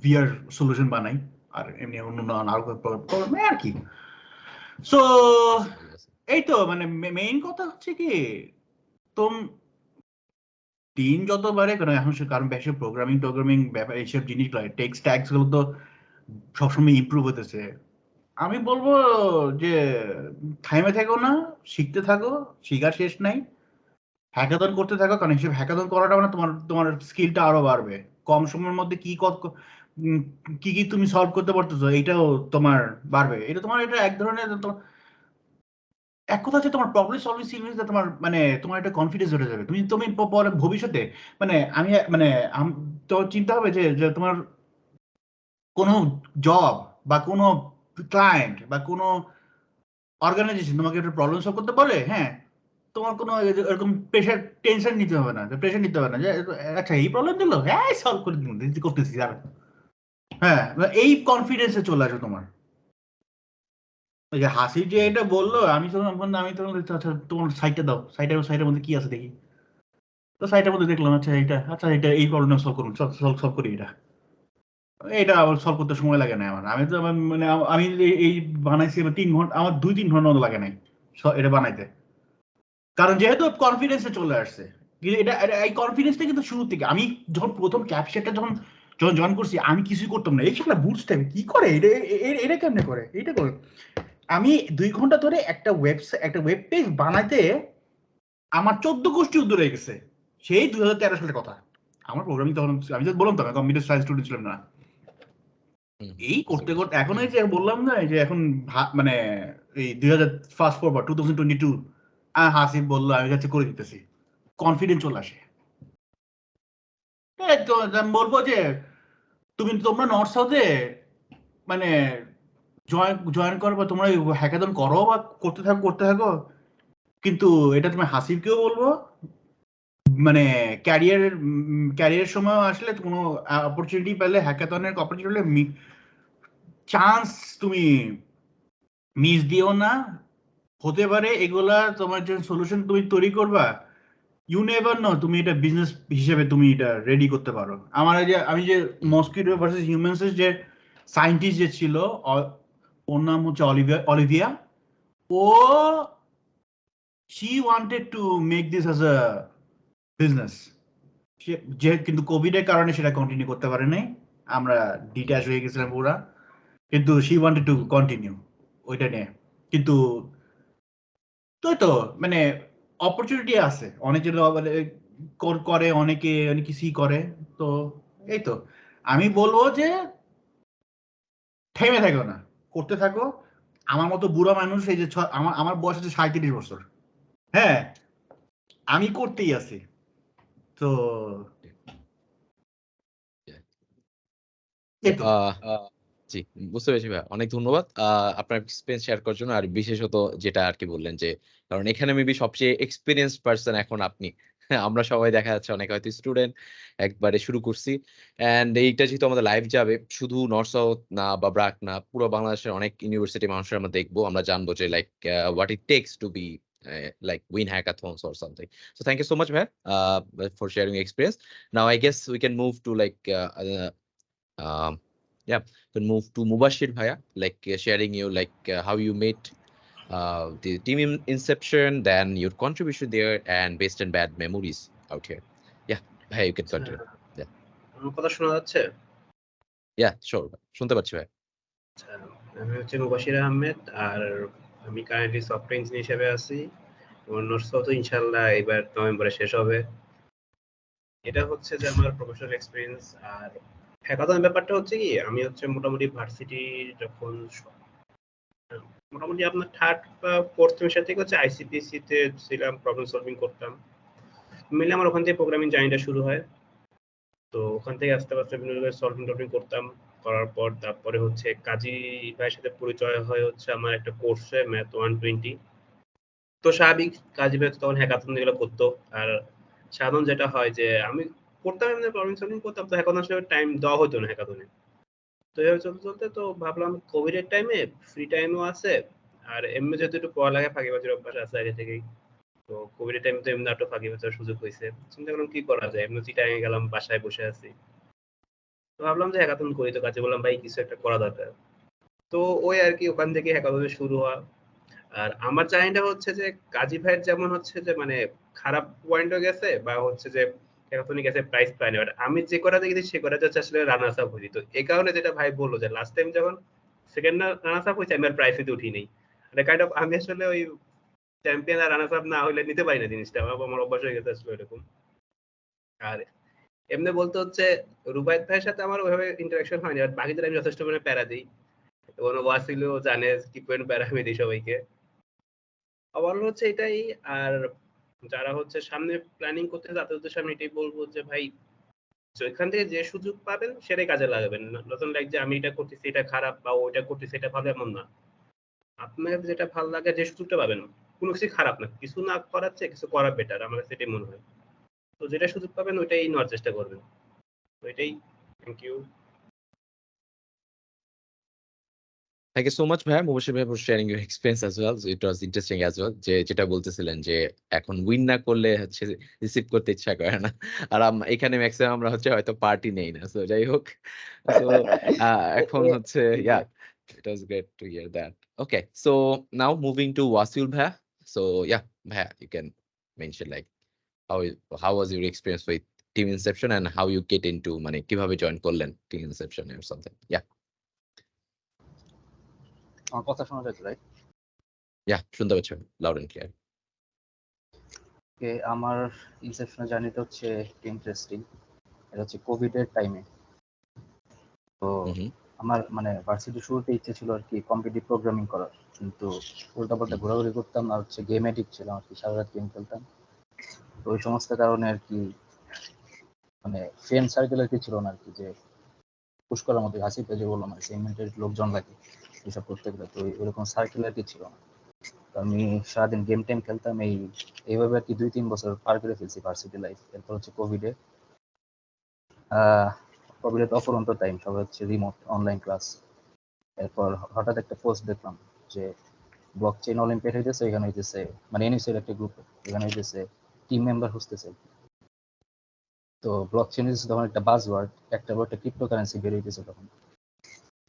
ভিআর সলিউশন বানাই, আর এমনি অন্য আর কি। সো এই তো মানে মেইন কথা হচ্ছে কি, তোম দিন যত বাড়ে এখন কারণ বেশি প্রোগ্রামিং ব্যাপার এইসব জিনিসগুলো টেক্সট ট্যাক্স গুলো তো সবসময় ইমপ্রুভ হতেছে। আমি বলবো যে থাইমে থাকো না, শিখতে থাকো, শিখার শেষ নাই, হ্যাকাথন করতে থাকো। কারণ হিসেবে হ্যাকাথন করাটা মানে তোমার স্কিলটা আরো বাড়বে। কম সময়ের মধ্যে কি তুমি সলভ করতে পারতেছো এইটাও তোমার বাড়বে। এটা এক ধরনের এক কথা হচ্ছে তোমার প্রবলেম সলভিং স্কিল, তোমার একটা কনফিডেন্স হয়ে যাবে। তুমি পরে ভবিষ্যতে মানে তো চিন্তা হবে যে তোমার কোনো জব বা কোনো ক্লায়েন্ট বা কোনো অর্গানাইজেশন তোমাকে একটা প্রবলেম সলভ করতে বলে, হ্যাঁ, তোমার কোনো এরকম টেনশন নিতে হবে না, প্রেশার নিতে হবে না যে আচ্ছা এই প্রবলেম দিল, হ্যাঁ সলভ করে দিন, করতেছি আর হ্যাঁ, এই কনফিডেন্সে চলে আসো তোমার। ওই যে হাসি যে এটা বললো, আমি তখন আচ্ছা তোমার সাইটটা দাও, সাইটের মধ্যে কি আছে দেখি। তো সাইটের মধ্যে দেখলাম এটা এই প্রবলেম সলভ করুন, সলভ করি এটা আবার সলভ করতে সময় লাগে না আমার। আমি তো মানে আমি এই বানাইছি 3 ঘন্টা, আমার 2-3 ঘন্টার মতো লাগে নাই এটা বানাইতে, কারণ যেহেতু কনফিডেন্সে চলে আসছে। কিন্তু এই কনফিডেন্সটা কিন্তু শুরু থেকে, আমি যখন প্রথম ক্যাপচারটা যখন জয়েন করছি আমি কিছুই করতাম না, এই সেটা বুঝতে হবে কি করে এটা কেমনে করে এইটা করে। আমি 2 ঘন্টা ধরে একটা ওয়েব পেজ বানাইতে আমার 14 গোষ্ঠী উদ্ধার হয়ে গেছে, সেই 2013 সালের কথা। আমার প্রোগ্রামিং তখন, আমি তো বললাম তো আমি কম্পিউটার সায়েন্স স্টুডেন্ট ছিলাম না। এই করতে এখন এই যে বললাম না যে এখন মানে এই 2000 ফাস্ট ফরওয়ার্ড 2022 হাসিব বললো আমি যাচ্ছে করে দিতেছি, কনফিডেন্স চলে আসে। তো আমি বলবো যে তোমরা নর্থ সাউথে মানে জয়েন করো বা তোমরা হ্যাকাথন করো বা করতে থাকো, কিন্তু এটা তুমি হাসিবকেও বলবো, মানে ক্যারিয়ারের সময় আসলে কোনো অপরচুনিটি পেলে, হ্যাকাথনের অপরচুনিটি চান্স তুমি মিস দিও না। হতে পারে এগুলা তোমার যে সলিউশন তুমি তৈরি করবা, ইউ নেভার নো, তুমি এটা বিজনেস হিসেবে তুমি এটা রেডি করতে পারো। আমি যে মস্কিটো ভার্সেস হিউম্যানস যে সায়েন্টিস্ট যে ছিল, ওর নাম হচ্ছে অলিভিয়া। ও she wanted to make this as a business, কিন্তু কোভিড এর কারণে সেটা কন্টিনিউ করতে পারে নাই, আমরা ডিট্যাচ হয়ে গেছিলাম পুরা। কিন্তু শি ওয়ান্টেড টু কন্টিনিউ ওইটা নিয়ে। কিন্তু তো মানে অপরচুনিটি আছে অনেক যেটা করে, অনেকে অনেক কিছুই করে। তো এই তো আমি বলবো যে থেমে থাকো না, করতে থাকো। আমার মতো বুড়া মানুষ, এই যে আমার আমার বয়স হচ্ছে 37 বছর, হ্যাঁ আমি করতেই আছি। তো এই তো জি, বুঝতে পেরেছি ভাই। অনেক ধন্যবাদ আপনার এক্সপেরিয়েন্স শেয়ার করার জন্য। আর বিশেষত যেটা আরকি বললেন যে, কারণ এখানে মেবি সবচেয়ে এক্সপেরিয়েন্সড পারসন এখন আপনি। হ্যাঁ, আমরা সবাই দেখা যাচ্ছে অনেকে হয়তো স্টুডেন্ট, একবারে শুরু করছি। অ্যান্ড এইটা যেহেতু আমাদের লাইভ যাবে, শুধু নর্থ সাউথ না বা ব্রাক না, পুরো বাংলাদেশের অনেক ইউনিভার্সিটি মানুষের আমরা দেখবো। আমরা জানবো যে like what it takes to be like win hackathons or something. So thank you so much, Bhai, for sharing your experience. Now I guess we can move to like um, yeah, can move to Mubashir Bhaiya, like sharing you like how you made the team inception, then your contribution there, and best and bad memories out here. Yeah, Bhaiya, you can continue. Yeah, আমার কথা শোনা যাচ্ছে? yeah, sure. শুনতে পাচ্ছি ভাই। আচ্ছা, আমি হচ্ছে মুবাশির আহমেদ, আর আমি কারেন্টলি সফটওয়্যার ইঞ্জিনিয়ার হিসেবে আছি। অনার্স তো ইনশাআল্লাহ এবার নভেম্বরে শেষ হবে। এটা হচ্ছে যে আমার প্রফেশনাল এক্সপেরিয়েন্স। আর হ্যাকাথন ব্যাপারটা হচ্ছে কি, আমি হচ্ছে মোটামুটি ভার্সিটি যখন মোটামুটি আপনার থার্ড বা ফোর্থ সেমিস্টার থেকে হচ্ছে আইসিপিসি তে ছিলাম, প্রবলেম সলভিং করতাম। মিলে আমার ওখান থেকে প্রোগ্রামিং জার্নিটা শুরু হয়। তো ওখান থেকে আস্তে আস্তে বিভিন্ন সলভিং টলভিং করতাম, করার পর তারপরে হচ্ছে কাজী ভাইয়ের সাথে পরিচয় হয় হচ্ছে আমার একটা কোর্সে ম্যাথ 120। তো স্বাভাবিক কাজী ভাই তখন হ্যাকাথন এগুলো করতো। আর সাধারণ যেটা হয় যে আমি করতাম এমনি প্রবলেম সলভিং করতাম, তো হ্যাকাথন আসলে টাইম দেওয়া হতো না হ্যাকাথনে। তো এভাবে চলতে চলতে তো ভাবলাম কোভিড এর টাইমে ফ্রি টাইমও আছে, আর এমনি যেহেতু একটু পড়ালেখা ফাঁকিবাজির অভ্যাস আছে আগে থেকেই, তো কোভিড এর টাইমে তো এমনি একটু ফাঁকিবাজির সুযোগ হয়েছে। চিন্তা করলাম কি করা যায়, এমনি চিটাগাং গেলাম, বাসায় বসে আছি। তো ভাবলাম যে হ্যাকাথন করি, তো কাছে বললাম ভাই কিছু একটা করা দরকার। তো ওই আর কি ওখান থেকে হ্যাকাথনের শুরু হওয়া। আর আমার জার্নিটা হচ্ছে যে কাজী ভাইয়ের যেমন হচ্ছে যে মানে খারাপ পয়েন্টও গেছে, বা হচ্ছে যে হ্যাকাথনে গেছে প্রাইজ পায়নি, বাট আমি যে কটা দেখেছি সে কটা হচ্ছে আসলে রানার্স আপ হয়েছি। তো এই কারণে যেটা ভাই বললো যে লাস্ট টাইম যখন সেকেন্ড রানার্স আপ হয়েছে আমি আর প্রাইজে উঠি নেই, মানে কাইন্ড অফ আমি আসলে ওই চ্যাম্পিয়ন আর রানার্স আপ না হইলে নিতে পারি না জিনিসটা, আমার অভ্যাস হয়ে গেছে আসলে এরকম। আর এমনি বলতে হচ্ছে রুবায়েত ভাইয়ের সাথে আমার ওইভাবে ইন্টারাকশন হয়নি, বাট বাকিদের আমি যথেষ্ট মানে প্যারা দিই, এবং ওয়াসিলও জানে কি পয়েন্ট প্যারা আমি দিই সবাইকে। ওভারঅল হচ্ছে এটাই। আর যারা হচ্ছে সামনে প্ল্যানিং করতে তাদের উদ্দেশ্যে আমি এটাই বলবো যে ভাই এখান থেকে যে সুযোগ পাবেন সেটাই কাজে লাগাবেন। নতুন লাইক যে আমি এটা করতেছি এটা খারাপ বা ওইটা করতেছি এটা ভালো, এমন না। আপনার যেটা ভালো লাগে যে সুযোগটা পাবেন, কোনো কিছু খারাপ না, কিছু না করার চেয়ে কিছু করা বেটার, আমার কাছে এটাই মনে হয়। তো যেটা সুযোগ পাবেন ওইটাই নেওয়ার চেষ্টা করবেন। তো এটাই। Thank you. Thank you so much, Bhaiya, Mubashir Bhai, for sharing your experience as well. So it was interesting as well. যে যেটা বলতেছিলেন যে এখন উইন না করলে হচ্ছে রিসিভ করতে ইচ্ছা করে না। আর এখানে ম্যাক্সিমাম আমরা হচ্ছে হয়তো পার্টি নেই না। সো যাই হোক। সো এখন হচ্ছে yeah, it was great to hear that. Okay, so now moving to Wasil Bhaiya. So yeah, Bhaiya, you can mention like how was your experience with Team Inception and how you get into মানে কিভাবে join করলেন Team Inception or something. Yeah. আমার কথা শোনা যাচ্ছে right? Yeah, শুনতে পাচ্ছি loud and clear. আমার ইনসেপশনের জার্নিটা হচ্ছে ইন্টারেস্টিং। এটা হচ্ছে কোভিড এর টাইমে। তো আমার মানে ভার্সিটি শুরুতে ইচ্ছে ছিল আর কি কম্পিটিটিভ প্রোগ্রামিং করার, কিন্তু উল্টাপাল্টা ঘোরাঘুরি করতাম আর হচ্ছে গেম এডিক্ট ছিলাম আর কি, সারা রাত গেম খেলতাম। তো ওই সমস্ত কারণে আর কি মানে ফ্রেন্ড সার্কেল আর কি ছিল না আর কি, যে পুশ করার মধ্যে হাসি পেজে বললাম আর সেগমেন্টের লোকজন লাগে এসব করতে গেলে, তো ওইরকম সার্কেল আর কি ছিল না। তো আমি সারাদিন গেম টেম খেলতাম, এইভাবে আর কি 2-3 বছর পার করে ফেলছি ভার্সিটি লাইফ। এরপর হচ্ছে কোভিডে তো অফুরন্ত টাইম, সবাই হচ্ছে রিমোট অনলাইন ক্লাস। এরপর হঠাৎ একটা পোস্ট দেখলাম যে ব্লকচেইন অলিম্পিয়াড হইতেছে, এখানে হইতেছে মানে এনএসইউ একটা গ্রুপ, এখানে হইতেছে টিম মেম্বার খুঁজতেছে। তো ব্লকচেইন হইতেছে তখন একটা বাজওয়ার্ড, একটা বড় একটা ক্রিপ্টোকারেন্সি বের হইতেছে তখন,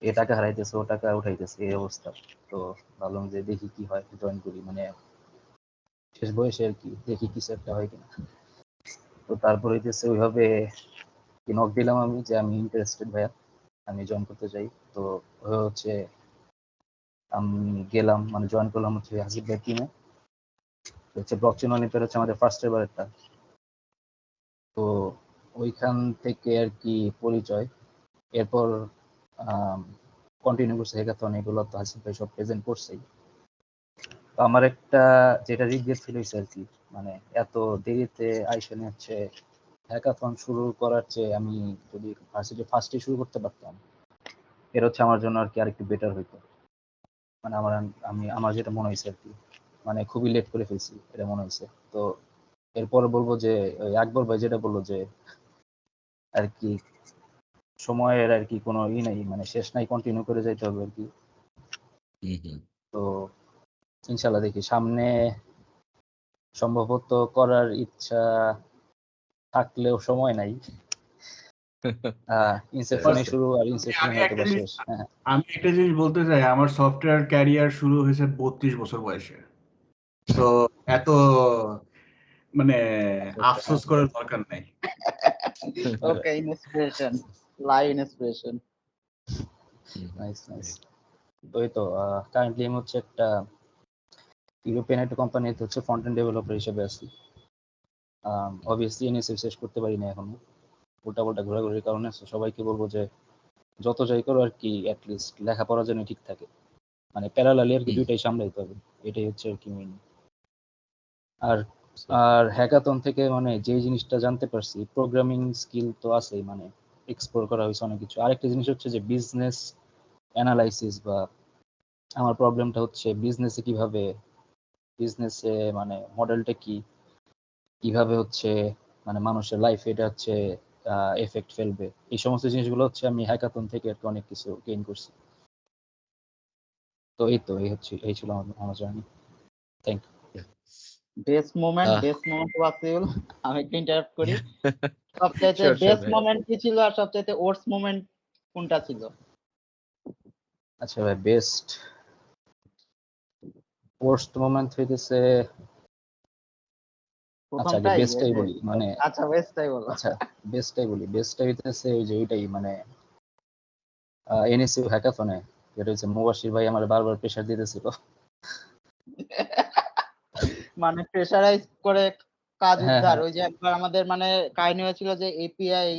এ টাকা হারাইতেছে ও টাকা উঠাইতেছে এই অবস্থা। তো ভাবলাম যে দেখি কি হয়, জয়েন করি, মানে শেষ বয়সে আর কি, দেখি কিছু একটা হয় কিনা। তো তারপর হইতেছে ওইভাবে নক দিলাম আমি যে আমি ইন্টারেস্টেড ভাইয়া, আমি জয়েন করতে চাই। তো হচ্ছে আমি গেলাম, মানে জয়েন করলাম হচ্ছে হাসিব ভাই টিমে। হচ্ছে ব্লকচেইন অলিম্পিয়াড হচ্ছে আমাদের ফার্স্ট এবার একটা। তো ওইখান থেকে আর কি পরিচয়। এরপর কন্টিনিউ করছে হ্যাকাথন, এগুলো তো হাসিফ ভাই সব প্রেজেন্ট করছেই। তো আমার একটা যেটা রিগ্রেট ফিল হয়েছে আর কি, মানে এত দেরিতে আইসেন হচ্ছে হ্যাকাথন শুরু করার চেয়ে আমি যদি ভার্সিটি ফার্স্টে শুরু করতে পারতাম, এটা হচ্ছে আমার জন্য আর কি আরেকটু বেটার হইতো। মানে আমার যেটা মনে হয়েছে আর কি, মানে খুবই লেট করে ফেলছি এটা মনে হয়েছে। তো এরপরে বলবো যে ওই আকবর ভাই যেটা বললো যে আর কি সময়ের আর কি কোনো নেই, মানে শেষ নাই, কন্টিনিউ করে যাইতে হবে আর কি। তো ইনশাল্লাহ দেখি সামনে সম্ভবত করার ইচ্ছা থাকলেও সময় নাই। ইনসেপশনে শুরু আর ইনসেপশনে হয়তো বা শেষ। আমি একটা জিনিস বলতে চাই, আমার সফটওয়্যার ক্যারিয়ার শুরু হয়েছে 32 বছর বয়সে। তো এত মানে আফসোস করার দরকার নাই। Okay, inspiration, live inspiration. Nice nice. তো এই তো কারেন্টলি আমি হচ্ছে একটা ইউরোপিয়ান একটা কোম্পানিতে হচ্ছে ফ্রন্ট এন্ড ডেভেলপার হিসেবে আছি। অবভিয়াসলি এনএসইউ শেষ করতে পারি না এখনো, উল্টাপাল্টা ঘোরাঘুরির কারণে। সবাইকে বলবো যে যত যাই করো আর কি অ্যাটলিস্ট লেখাপড়া যেন ঠিক থাকে, মানে প্যারালালি আর কি দুইটাই সামলাইতে হবে, এটাই হচ্ছে আর কি মেইন। আর আর হ্যাকাথন থেকে মানে যে জিনিসটা জানতে পারছি, প্রোগ্রামিং স্কিল তো আছেই, মানে এক্সপ্লোর করা হয়েছে অনেক কিছু। আরেকটা জিনিস হচ্ছে যে বিজনেস অ্যানালাইসিস, বা আমার প্রবলেমটা হচ্ছে বিজনেসে কিভাবে, বিজনেসে মানে মডেলটা কি, কিভাবে হচ্ছে মানে মানুষের লাইফ এটা হচ্ছে এফেক্ট ফেলবে, এই সমস্ত জিনিসগুলো হচ্ছে আমি হ্যাকাথন থেকে আর কি অনেক কিছু গেইন করছি। তো এই ছিল আমার journey. Thank you. Best moment Wasiul, আমি একটু ইন্টারাপ্ট করি। সবচাইতে বেস্ট মোমেন্ট কি ছিল আর সবচাইতে ওয়ার্স্ট মোমেন্ট কোনটা ছিল? আচ্ছা ভাই, বেস্ট ওয়ার্স্ট মোমেন্ট হইতেছে, আচ্ছা আগে বেস্টটাই বলি, মানে আচ্ছা বেস্টটাই বলো। আচ্ছা বেস্টটাই বলি। বেস্টটা হইতেছে ওই যে ওইটাই, মানে এনএসইউ হ্যাকাথনে যেটা হচ্ছে মুবাশির ভাই আমার বারবার প্রেশার দিতেছিল। মানে প্রেসারাইজ করে কাজ হ্যাঁ, উদ্ধার। হ্যাঁ। ওই যে একবার আমাদের মানে কাহিনী হয়েছিল যে এপিআই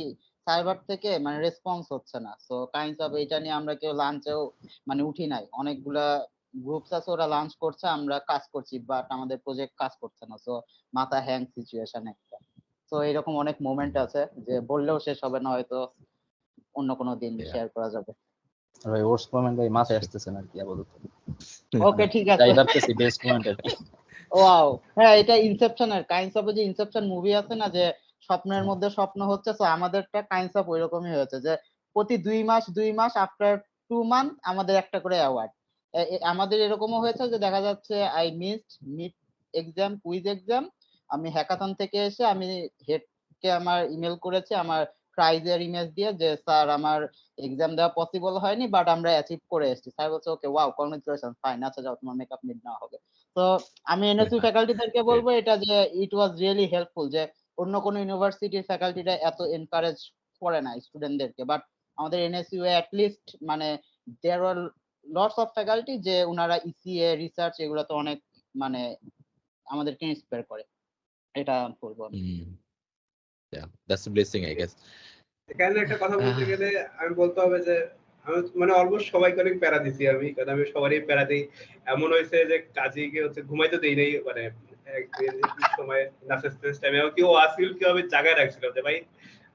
সার্ভার থেকে মানে রেসপন্স হচ্ছে না, সো কাইন্ড অফ এটা নিয়ে আমরা কেউ লাঞ্চেও মানে উঠি নাই। অনেকগুলা গ্রুপস আছে, ওরা লাঞ্চ করছে, আমরা কাজ করছি, বাট আমাদের প্রজেক্ট কাজ করছে না, সো মাথা হ্যাং সিচুয়েশন একটা। তো এরকম অনেক মোমেন্ট আছে যে বললেও শেষ হবে না, হয়তো অন্য কোনো দিন শেয়ার করা যাবে। ভাই ওয়ার্স্ট মোমেন্ট ভাই মাথায় আসতেছে না আর কি আপাতত। ওকে ঠিক আছে, তাই ভাবতেছি বেস্ট মোমেন্ট আর কি। ওয়াও, হ্যাঁ এটা ইনসেপশনের কাইন্ডস অফ, যে ইনসেপশন মুভি আছে না, যে স্বপ্নের মধ্যে স্বপ্ন হচ্ছে, তো আমাদেরটা কাইন্ডস অফ ওইরকমই হয়েছে, যে প্রতি 2 মাস আফটার 2 মান্থ আমাদের একটা করে অ্যাওয়ার্ড। আমাদের এরকমও হয়েছে যে দেখা যাচ্ছে I mid exam, quiz exam, আমি হ্যাকাথন থেকে এসে আমি হেডকে আমার ইমেল করেছি আমার প্রাইজের ইমেজ দিয়ে, যে স্যার আমার এক্সাম দেওয়া পসিবল হয়নি, বাট আমরা অ্যাচিভ করে এসেছি। স্যার বলছে ওকে ওয়াও কংগ্রেচুলেশন, ফাইন, আচ্ছা যাও তোমার মেকআপ নিড নেওয়া হবে। তো আমি এনএসইউ ফ্যাকাল্টিদেরকে বলবো এটা, যে ইট ওয়াজ রিয়েলি হেল্পফুল, যে অন্য কোনো ইউনিভার্সিটির ফ্যাকাল্টিরা এত এনকারেজ করে না স্টুডেন্টদেরকে, বাট আমাদের এনএসইউ এ অ্যাটলিস্ট মানে দেয়ার আর লটস অফ ফ্যাকাল্টি যে ওনারা ইসিএ রিসার্চ এগুলোতে অনেক মানে আমাদেরকে ইন্সপায়ার করে, এটা বলবো আমি। Yeah, that's a blessing, I guess. এখানে একটা কথা বলতে গেলে আমি বলতে হবে যে আমি মানে অলমোস্ট সবাইকে অনেক প্যারা দিছি আমি, কারণ আমি সবারই প্যারা দিই। এমন হয়েছে যে কাজীকে হচ্ছে ঘুমাইতে দেই নাই, মানে কি সময় নাসেস টাইমে কেউ আসিল কেউ আমি জায়গায় রাখছিলাম যে ভাই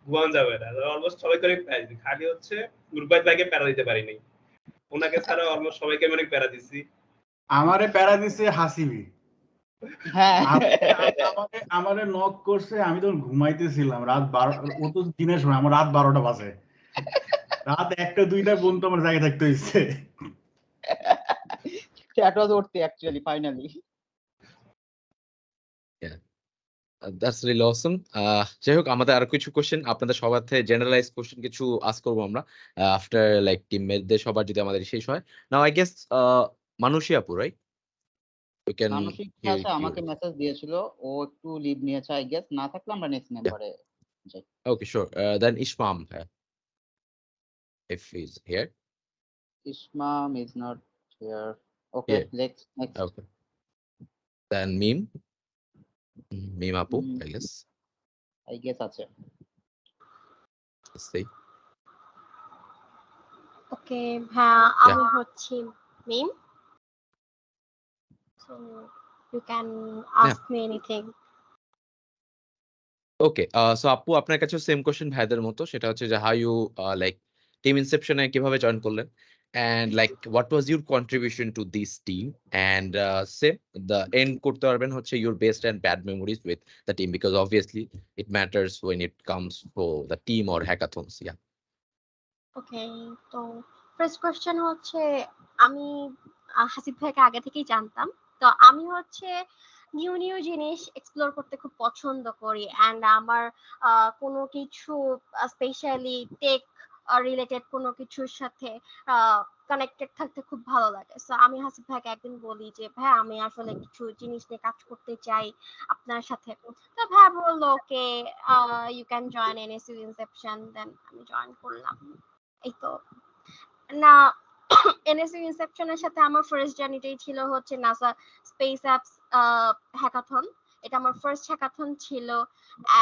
ঘুমানো যাবে না। অলমোস্ট সবাইকে অনেক প্যারা দিছি, খালি হচ্ছে গুরবাজ ভাইকে প্যারা দিতে পারি নাই, ওনাকে ছাড়া অলমোস্ট সবাইকে আমি অনেক প্যারা দিছি। আমারে প্যারা দিছে হাসিবি। হ্যাঁ আমারে নক করছে, আমি তখন ঘুমাইতেছিলাম রাত 12, ও তো দিনের সময়, আমার রাত 12টা বাজে, রাত 1টা 2টা পর্যন্ত আমার জায়গায় থাকতে হয়েছে। That was worthy actually finally. That's really awesome. যাই হোক, আমাদের আরো কিছু কোশ্চেন আপনাদের সবার থেকে জেনারেলাইজ কোশ্চেন কিছু আস্ক করবো আমরা আফটার লাইক টিমমেটদের সবার যদি আমাদের শেষ হয়। নাও আই গেস মানুষী আপু, রাইট? We can মানসিক hear ভাষা you. আমাকে মেসেজ দিয়েছিল, ও একটু লিভ নিয়েছে আই গেস, না থাকলে আমরা নেক্সট মেম্বারে যাই। Okay, sure. Then Ishmam, if he's here. Ishmam is not here. Okay next Okay. Then Meme. Meme Apu, I guess. I guess আছে। Let's see. ওকে হ্যাঁ আমি হচ্ছি Mim so you can ask me anything okay so আপু আপনার কাছে same question ভাইদের মতো, সেটা হচ্ছে যে হাউ ইউ লাইক টিম ইনসেপশনে কিভাবে জয়েন করলেন, and like what was your contribution to this team, and say the end করতে পারবেন হচ্ছে your best and bad memories with the team, because obviously it matters when it comes for the team or hackathons. Yeah. ওকে তো first question হচ্ছে আমি হাসিব ভাইকে আগে থেকেই জানতাম তো আমি হচ্ছে নিউ নিউ জিনিস এক্সপ্লোর করতে খুব পছন্দ করি এন্ড আমার কোনো কিছু স্পেশালি টেক রিলেটেড কোনো কিছুর সাথে কানেক্টেড থাকতে খুব ভালো লাগে সো আমি হাসিব ভাইকে একদিন বলি যে ভাই আমি আসলে কিছু জিনিস নিয়ে কাজ করতে চাই আপনার সাথে তো ভাই বললো okay you can join NSU inception then আমি জয়েন করলাম এই তো না এনএসইউ ইনসেপশনের সাথে আমার ফার্স্ট জার্নিটাই ছিল হচ্ছে নাসা স্পেস অ্যাপস হ্যাকাথন এটা আমার ফার্স্ট হ্যাকাথন ছিল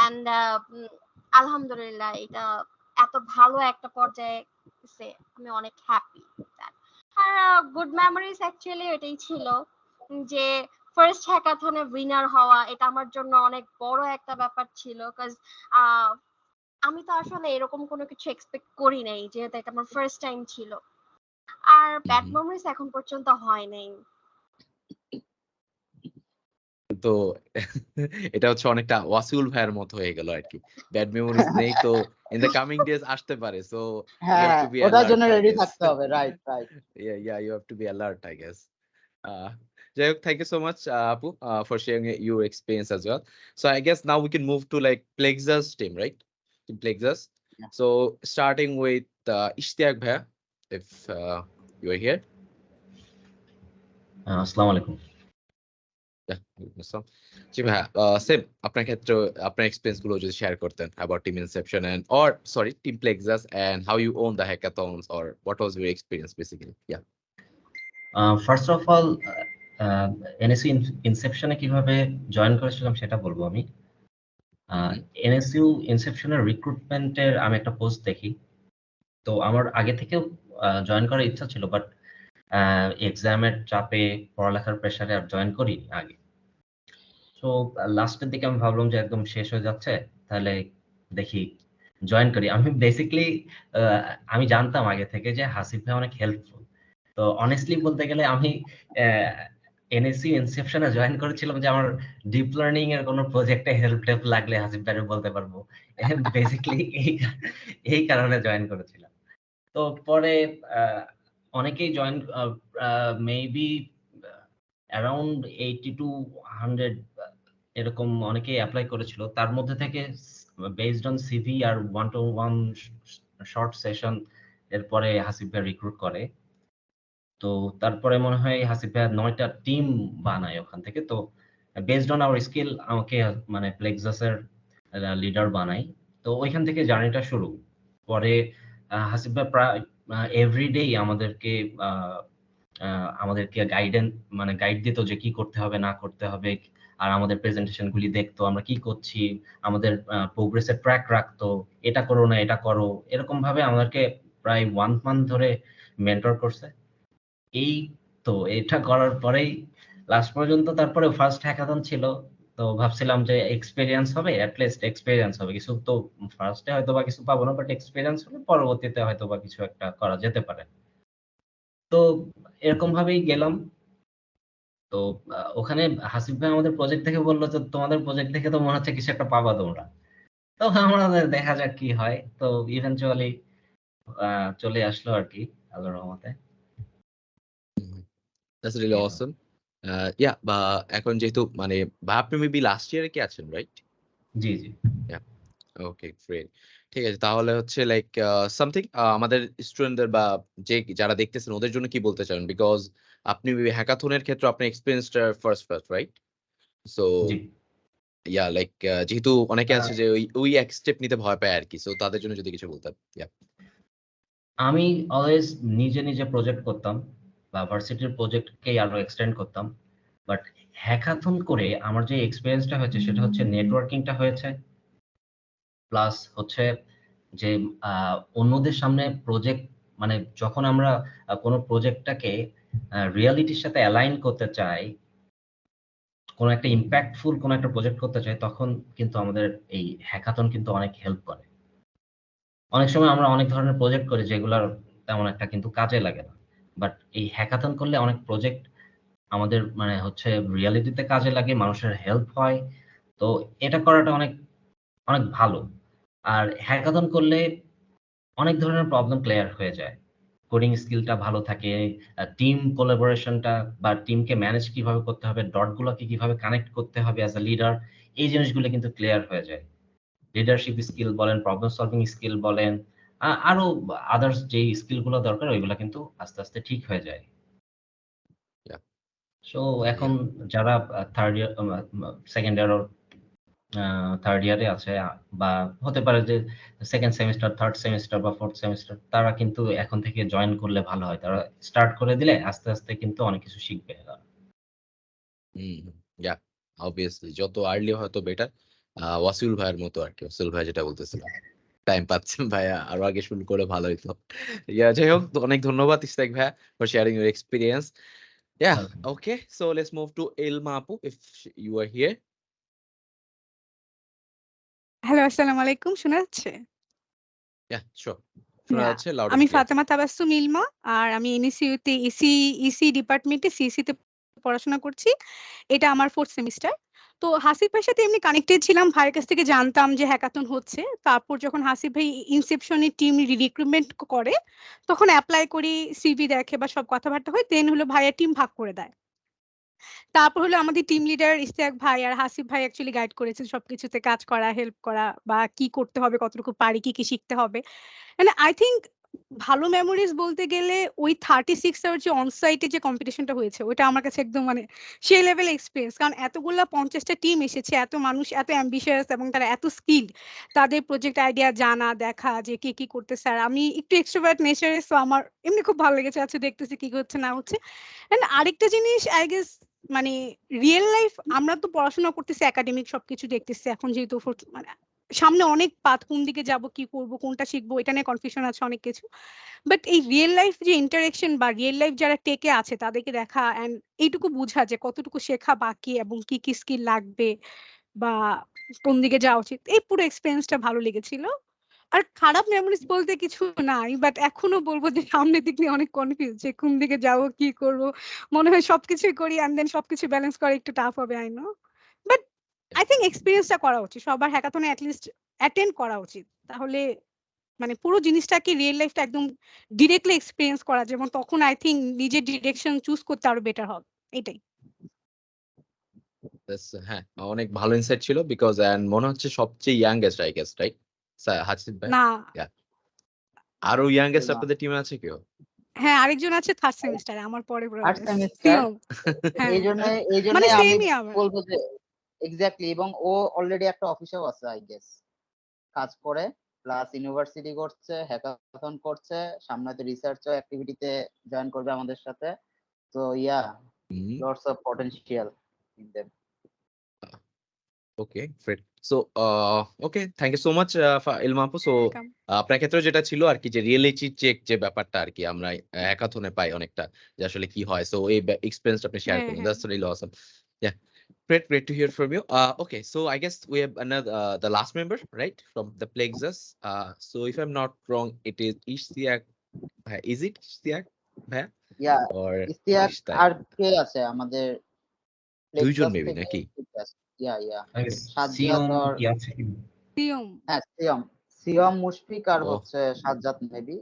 এন্ড আলহামদুলিল্লাহ এটা এত ভালো একটা পর্যায়ে গেছে আমি অনেক হ্যাপি আর গুড মেমোরিজ অ্যাকচুয়ালি এটাই ছিল যে ফার্স্ট হ্যাকাথনে উইনার হওয়া এটা আমার জন্য অনেক বড় একটা ব্যাপার ছিল কজ আমি তো আসলে এরকম কোনো কিছু এক্সপেক্ট করি নাই যেহেতু এটা আমার ফার্স্ট টাইম ছিল আর ব্যাড মেমোরিজ এখন পর্যন্ত হয় নাই তো এটা হচ্ছে অনেকটা ওয়াসিউল ভাইয়ের মতো হয়ে গেল আর কি, ব্যাড মেমোরিজ নেই তো ইন দ্য কামিং ডেজ আসতে পারে, so you have to be ওটার অ্যালার্ট জন্য আই রেডি গেস। থাকতে হবে, right right. Yeah, you have to be alert, I guess. Jai Hock, thank you so much, Apu, for sharing your experience as well. So I guess now we can move to like Plexus team, right? Team Plexus. Yeah. So starting with Ishtiaq Bhaiya, if you are here. আসসালামু আলাইকুম। Yeah, জি ভাইয়া, same আপনার ক্ষেত্রে আপনার experience গুলো যদি share করতেন about team inception and or sorry team Plexus and how you own the hackathons or what was your experience basically. Yeah. First of all NSU ইনসেপশনে কিভাবে জয়েন করেছিলাম সেটা বলবো আমি। এনএসইউ ইনসেপশনের রিক্রুটমেন্টের আমি একটা পোস্ট দেখি, তো আমার আগে থেকেও জয়েন করার ইচ্ছা ছিল, বাট এক্সামের চাপে পড়ালেখার প্রেশারে আর জয়েন করি আগে। তো লাস্টের দিকে আমি ভাবলাম যে একদম শেষ হয়ে যাচ্ছে, তাহলে দেখি জয়েন করি। আমি বেসিক্যালি আমি জানতাম আগে থেকে যে হাসিব ভাই অনেক হেল্পফুল, তো অনেস্টলি বলতে গেলে আমি এনএসইউ ইনসেপশনে জয়েন করেছিলাম যে আমার ডিপ লার্নিং এর কোনো প্রজেক্টে হেল্প লাগলে হাসিব ভাইকে বলতে পারবো, বেসিক্যালি এই কারণে জয়েন করেছিলাম। তো পরে অনেকেই জয়েন মেবি অ্যারাউন্ড 80 to 100 এরকম অনেকেই অ্যাপ্লাই করেছিল, তার মধ্যে থেকে বেসড অন সিভি আর 1-to-1 শর্ট সেশন এরপরে হাসিব ভাই রিক্রুট করে। তো তারপরে মনে হয় হাসিব ভাই 9টা টিম বানায় ওখান থেকে। তো বেসড অন আওয়ার স্কিল আমাকে মানে প্লেক্সাসের লিডার বানাই। তো ওইখান থেকে জার্নিটা শুরু। পরে হাসিব ভাই প্রায় এভরিডে আমাদেরকে গাইড দিত যে কি করতে হবে না করতে হবে, আর আমাদের প্রেজেন্টেশন গুলি দেখতো আমরা কি করছি, আমাদের প্রোগ্রেসের ট্র্যাক রাখতো, এটা করো না এটা করো, এরকম ভাবে আমাদেরকে প্রায় 1 মান্থ ধরে মেন্টর করছে। এই তো এটা করার পরেই লাস্ট পর্যন্ত তারপরে ফার্স্ট হ্যাকাথন ছিল, তো ভাবছিলাম যে এক্সপেরিয়েন্স হবে, অ্যাটলিস্ট এক্সপেরিয়েন্স হবে, কিছু তো ফার্স্টে হয়তো বা কিছু পাবো না, বাট এক্সপেরিয়েন্স হলে পরবর্তীতে হয়তো বা কিছু একটা করা যেতে পারে। তো এরকম ভাবেই গেলাম। তো ওখানে হাসিব ভাই আমাদের প্রজেক্ট থেকে বললো যে তোমাদের প্রজেক্ট থেকে তো মনে হচ্ছে কিছু একটা পাবা তোমরা, তো আমাদের দেখা যাক কি হয়। তো ইভেনচুয়ালি চলে আসলো আর কি আল্লাহর রহমতে। That's really awesome. Yeah, বা এখন যেহেতু মানে আপনি মেবি লাস্ট ইয়ারে কি আছেন, রাইট? জি জি। ওকে গ্রেট, ঠিক আছে। তাহলে হচ্ছে লাইক সামথিং আমাদের স্টুডেন্টদের বা যারা দেখতেছেন ওদের জন্য কি বলতে চান, বিকজ আপনি হ্যাকাথনের ক্ষেত্রে আপনার এক্সপেরিয়েন্সটা ফার্স্ট রাইট? সো জি ইয়া লাইক যেহেতু অনেকে আছে যে ওই এক স্টেপ নিতে ভয় পায় আর কি, সো তাদের জন্য যদি কিছু বলতেন। আমি অলওয়েজ নিজে প্রজেক্ট করতাম বা ভার্সিটির প্রজেক্টকে আরো এক্সটেন্ড করতাম, বাট হ্যাকাথন করে আমার যে এক্সপেরিয়েন্সটা হয়েছে সেটা হচ্ছে নেটওয়ার্কিংটা হয়েছে, প্লাস হচ্ছে যে অন্যদের সামনে প্রজেক্ট মানে যখন আমরা কোনো প্রজেক্টটাকে রিয়ালিটির সাথে অ্যালাইন করতে চাই, কোনো একটা ইম্প্যাক্টফুল কোনো একটা প্রজেক্ট করতে চাই, তখন কিন্তু আমাদের এই হ্যাকাথন কিন্তু অনেক হেল্প করে। অনেক সময় আমরা অনেক ধরনের প্রজেক্ট করি যেগুলোর তেমন একটা কিন্তু কাজে লাগে না, বাট এই হ্যাকাথন করলে অনেক প্রজেক্ট আমাদের মানে হচ্ছে রিয়ালিটিতে কাজে লাগে, মানুষের হেল্প হয়। তো এটা করাটা অনেক অনেক ভালো। আর হ্যাকাথন করলে অনেক ধরনের প্রবলেম ক্লিয়ার হয়ে যায়, কোডিং স্কিলটা ভালো থাকে, টিম কোলাবোরেশনটা বা টিমকে ম্যানেজ কিভাবে করতে হবে, ডটগুলোকে কিভাবে কানেক্ট করতে হবে অ্যাজ আ লিডার, এই জিনিসগুলো কিন্তু ক্লিয়ার হয়ে যায়। লিডারশিপ স্কিল বলেন, প্রবলেম সলভিং স্কিল বলেন, আরো আদার্স যে স্কিলগুলো দরকার ওইগুলো কিন্তু আস্তে আস্তে ঠিক হয়ে যায়। Yeah. সো এখন যারা third year, second year third ইয়ারে আছে, বা হতে পারে যে সেকেন্ড সেমিস্টার, থার্ড সেমিস্টার বা ফোর্থ সেমিস্টার, তারা কিন্তু এখন থেকে জয়েন করলে ভালো হয়। তারা স্টার্ট করে দিলে আস্তে আস্তে কিন্তু অনেক কিছু শিখবে এরা। ইয়া অবভিয়াসলি যত আর্লি হয়তো বেটার। ওয়াসিউল ভাইয়ের মতো আর কি, ওয়াসিউল ভাই যেটা বলতেছিলাম, টাইম পাচ্ছেন ভাইয়া, আরো আগে শুরু করে ভালো হইতো। ইয়া যাই হোক, অনেক ধন্যবাদ ইস্তাক ভাইয়া for sharing your experience. Yeah, okay, so let's move to Ilma Apu if you are here. Hello, আসসালামু আলাইকুম, শোনা যাচ্ছে? Yeah, sure. শোনা যাচ্ছে loud and আমি clear. ফাতেমা তাবাসসুম ইলমা, আর আমি এনএসইউ তে ইসি ডিপার্টমেন্টে সিসি তে পড়াশোনা করছি। এটা আমার 4th সেমিস্টার। তো হাসিব ভাইয়ের সাথে এমনি কানেক্টেড ছিলাম, ভাইয়ের কাছ থেকে জানতাম যে হ্যাকাথন হচ্ছে। তারপর যখন হাসিব ভাই ইনসেপশনের টিম রিক্রুটমেন্ট করে, তখন অ্যাপ্লাই করি, সিভি দেখে বা সব কথাবার্তা হয়, দেন হলো ভাইয়ের টিম ভাগ করে দেয়। তারপর হলো আমাদের টিম লিডার ইশতিয়াক ভাই আর হাসিব ভাই অ্যাকচুয়ালি গাইড করেছেন সবকিছুতে কাজ করা, হেল্প করা, বা কি করতে হবে, কতটুকু পারি, কি কি শিখতে হবে। মানে আই থিঙ্ক ভালো মেমোরিজ বলতে গেলে ওই 36 আওয়ার যে অনসাইটে যে কম্পিটিশনটা হয়েছে, ওটা আমার কাছে একদম মানে সেই লেভেল এক্সপিরিয়েন্স। কারণ এতগুলা 50টা টিম এসেছে, এত মানুষ এত অ্যাম্বিশিয়াস এবং তারা এত স্কিল, তাদের প্রজেক্ট আইডিয়া জানা, দেখা যে কে কি করতে। স্যার আমি একটু এক্সট্রোভার্ট নেচারে, সো আমার এমনি খুব ভালো লেগেছে, আচ্ছা দেখতেছি কি হচ্ছে না হচ্ছে। এন্ড আরেকটা জিনিস আই গেস, মানে রিয়েল লাইফ আমরা তো পড়াশোনা করতেছি, একাডেমিক সবকিছু দেখতেছি, এখন যেহেতু মানে সামনে অনেক পাথ, কোন দিকে যাব, কি করব, কোনটা শিখবো, এটা নিয়ে কনফিউশন আছে অনেক কিছু। বাট এই রিয়েল লাইফ যে ইন্টারেকশন বা রিয়েল লাইফ যারা টেকে আছে তাদেরকে দেখা এন্ড এইটুকু বোঝা যে কতটুকু শেখা বাকি এবং কি কি স্কিল লাগবে বা কোন দিকে যাওয়া উচিত, এই পুরো এক্সপিরিয়েন্সটা ভালো লেগেছিল। আর খারাপ মেমোরিজ বলতে কিছু নাই, বাট এখনো বলবো যে সামনের দিক নিয়ে অনেক কনফিউজ, যে কোন দিকে যাবো, কি করব। মনে হয় সবকিছুই করি এন্ড দেন সবকিছু ব্যালেন্স করা একটু টাফ হবে, I know. But I think এক্সপিরিয়েন্সটা করা উচিত, সবার হ্যাকাথনে অ্যাটলিস্ট অ্যাটেন্ড করা উচিত। তাহলে মানে পুরো জিনিসটাকে রিয়েল লাইফটা একদম ডিরেক্টলি এক্সপিরিয়েন্স করা, যেমন তখন আই থিঙ্ক নিজের ডিরেকশন চুজ করতে আরো বেটার হবে। এটাই। হ্যাঁ, অনেক ভালো ইনসাইট ছিল বিকজ এন্ড মনে হচ্ছে সবচেয়ে youngest I guess, right Hasib ভাই? না, আরো ইয়াংগেস্ট আপনাদের টিমে আছে কেউ? হ্যাঁ আরেকজন আছে থার্ড সেমিস্টারে, আমার পরে থার্ড সেমিস্টার, হ্যাঁ এই জন্য মানে আমি সেমই আমার। বলবো যে এক্স্যাক্টলি, এবং ও অলরেডি একটা অফিসেও আছে আই গেস, কাজ করে, প্লাস ইউনিভার্সিটি করছে, হ্যাকাথন করছে, সামনে তো রিসার্চ অ্যাক্টিভিটিতে জয়েন করবে আমাদের সাথে। তো yeah, lots of potential in them. Okay great. So okay, thank you so much Ilma আপু। সো আপনার ক্ষেত্রে যেটা ছিল আর কি, যে রিয়েলিটি চেক যে ব্যাপারটা আর কি আমরা হ্যাকাথনে পাই অনেকটা, যে আসলে কি হয়, সো এই এক্সপেরিয়েন্সটা আপনি শেয়ার করলেন, that's really awesome. Yeah, great to hear from you. Okay, so I guess we have another the last member, right, from the Plexus. So if I'm not wrong, it is Ishtiak. Is it Ishtiak? Yeah, Or Ishtiaq Ishtiak? আর কে আছে আমাদের দুইজন plexus maybe থেকে? নাকি? ইয়া সাজ্জাদ সিয়ম আর কি আছে কি? হ্যাঁ সিয়ম মুশফিক আর Oh. হচ্ছে Sajjad, maybe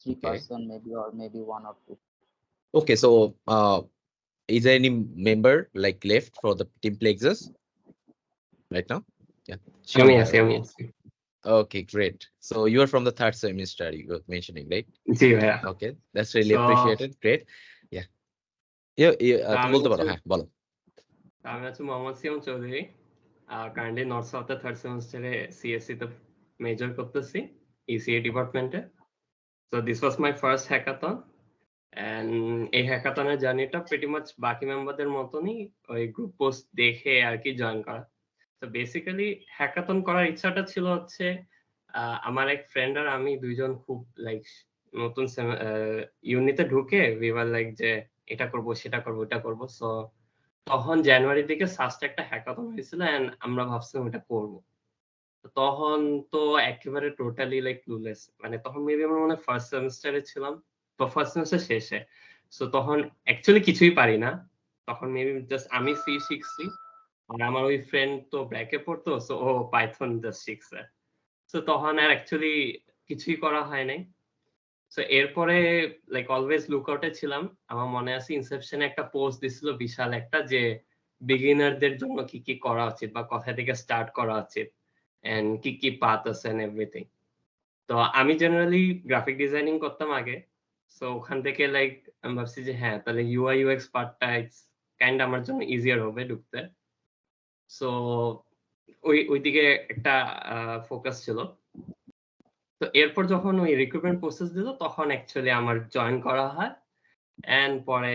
3 Okay. person maybe, or maybe 1 or 2. Okay, so is there any member like left for the team Plexus right now? Yeah. Yes. Okay, great. So you are from the third semester, you were mentioning, right? Yeah. Okay, that's really So- appreciated. Great. Yeah. তুমি বলতে পারো, হ্যাঁ বলো। আমি হচ্ছে Mohammad Siam Chowdhury, currently north সাউথের third সেমিস্টারে CSE তে মেজর করতেছি, ইসিএ ডিপার্টমেন্টে। So this was my first hackathon, and এই হ্যাকাথনের জার্নিটা প্রিটি মাচ বাকি মেম্বারদের মতনই, ওই গ্রুপ পোস্ট দেখে আর কি জয়েন করা। তো বেসিক্যালি হ্যাকাথন করার ইচ্ছাটা ছিল হচ্ছে আমার এক ফ্রেন্ড আর আমি দুইজন খুব লাইক নতুন ইউনিটে ঢুকে উই ওয়ার লাইক যে এটা করব সেটা করব এটা করব। সো তখন জানুয়ারির দিকে ফার্স্ট একটা হ্যাকাথন হয়েছিল এন্ড আমরা ভাবছিলাম এটা করব। তখন তো একেবারে টোটালি লাইক ক্লুলেস, মানে তখন মেবি আমরা মনে ফার্স্ট সেমিস্টারে ছিলাম বা ফার্স্ট সেমিস্টার শেষে। সো তখন অ্যাকচুয়ালি কিছুই পারি না, তখন মেবি জাস্ট আমি সি শিখছি আর আমার ওই ফ্রেন্ড তো ব্র্যাকে পড়তো, সো ও পাইথন জাস্ট শিখছে। সো তখন আর অ্যাকচুয়ালি কিছুই করা হয় নাই। সো এরপরে লাইক অলওয়েজ লুকআউটে ছিলাম। আমার মনে আছে ইনসেপশনে একটা পোস্ট দিছিল বিশাল একটা, যে বিগিনারদের জন্য কি কি করা উচিত বা কোথা থেকে স্টার্ট করা উচিত এন্ড কি কি পাথ আছে এন্ড এভরিথিং। তো আমি জেনারেলি গ্রাফিক ডিজাইনিং করতাম আগে। সো ওখান থেকে লাইক আমি ভাবছি যে হ্যাঁ তাহলে ইউআই ইউএক্স পার্টটা কাইন্ড আমার জন্য ইজিয়ার হবে ঢুকতে। সো ওইদিকে একটা ফোকাস ছিল। তো এরপর যখন ওই রিক্রুটমেন্ট প্রসেস দিল তখন অ্যাকচুয়ালি আমার জয়েন করা হয় এন্ড পরে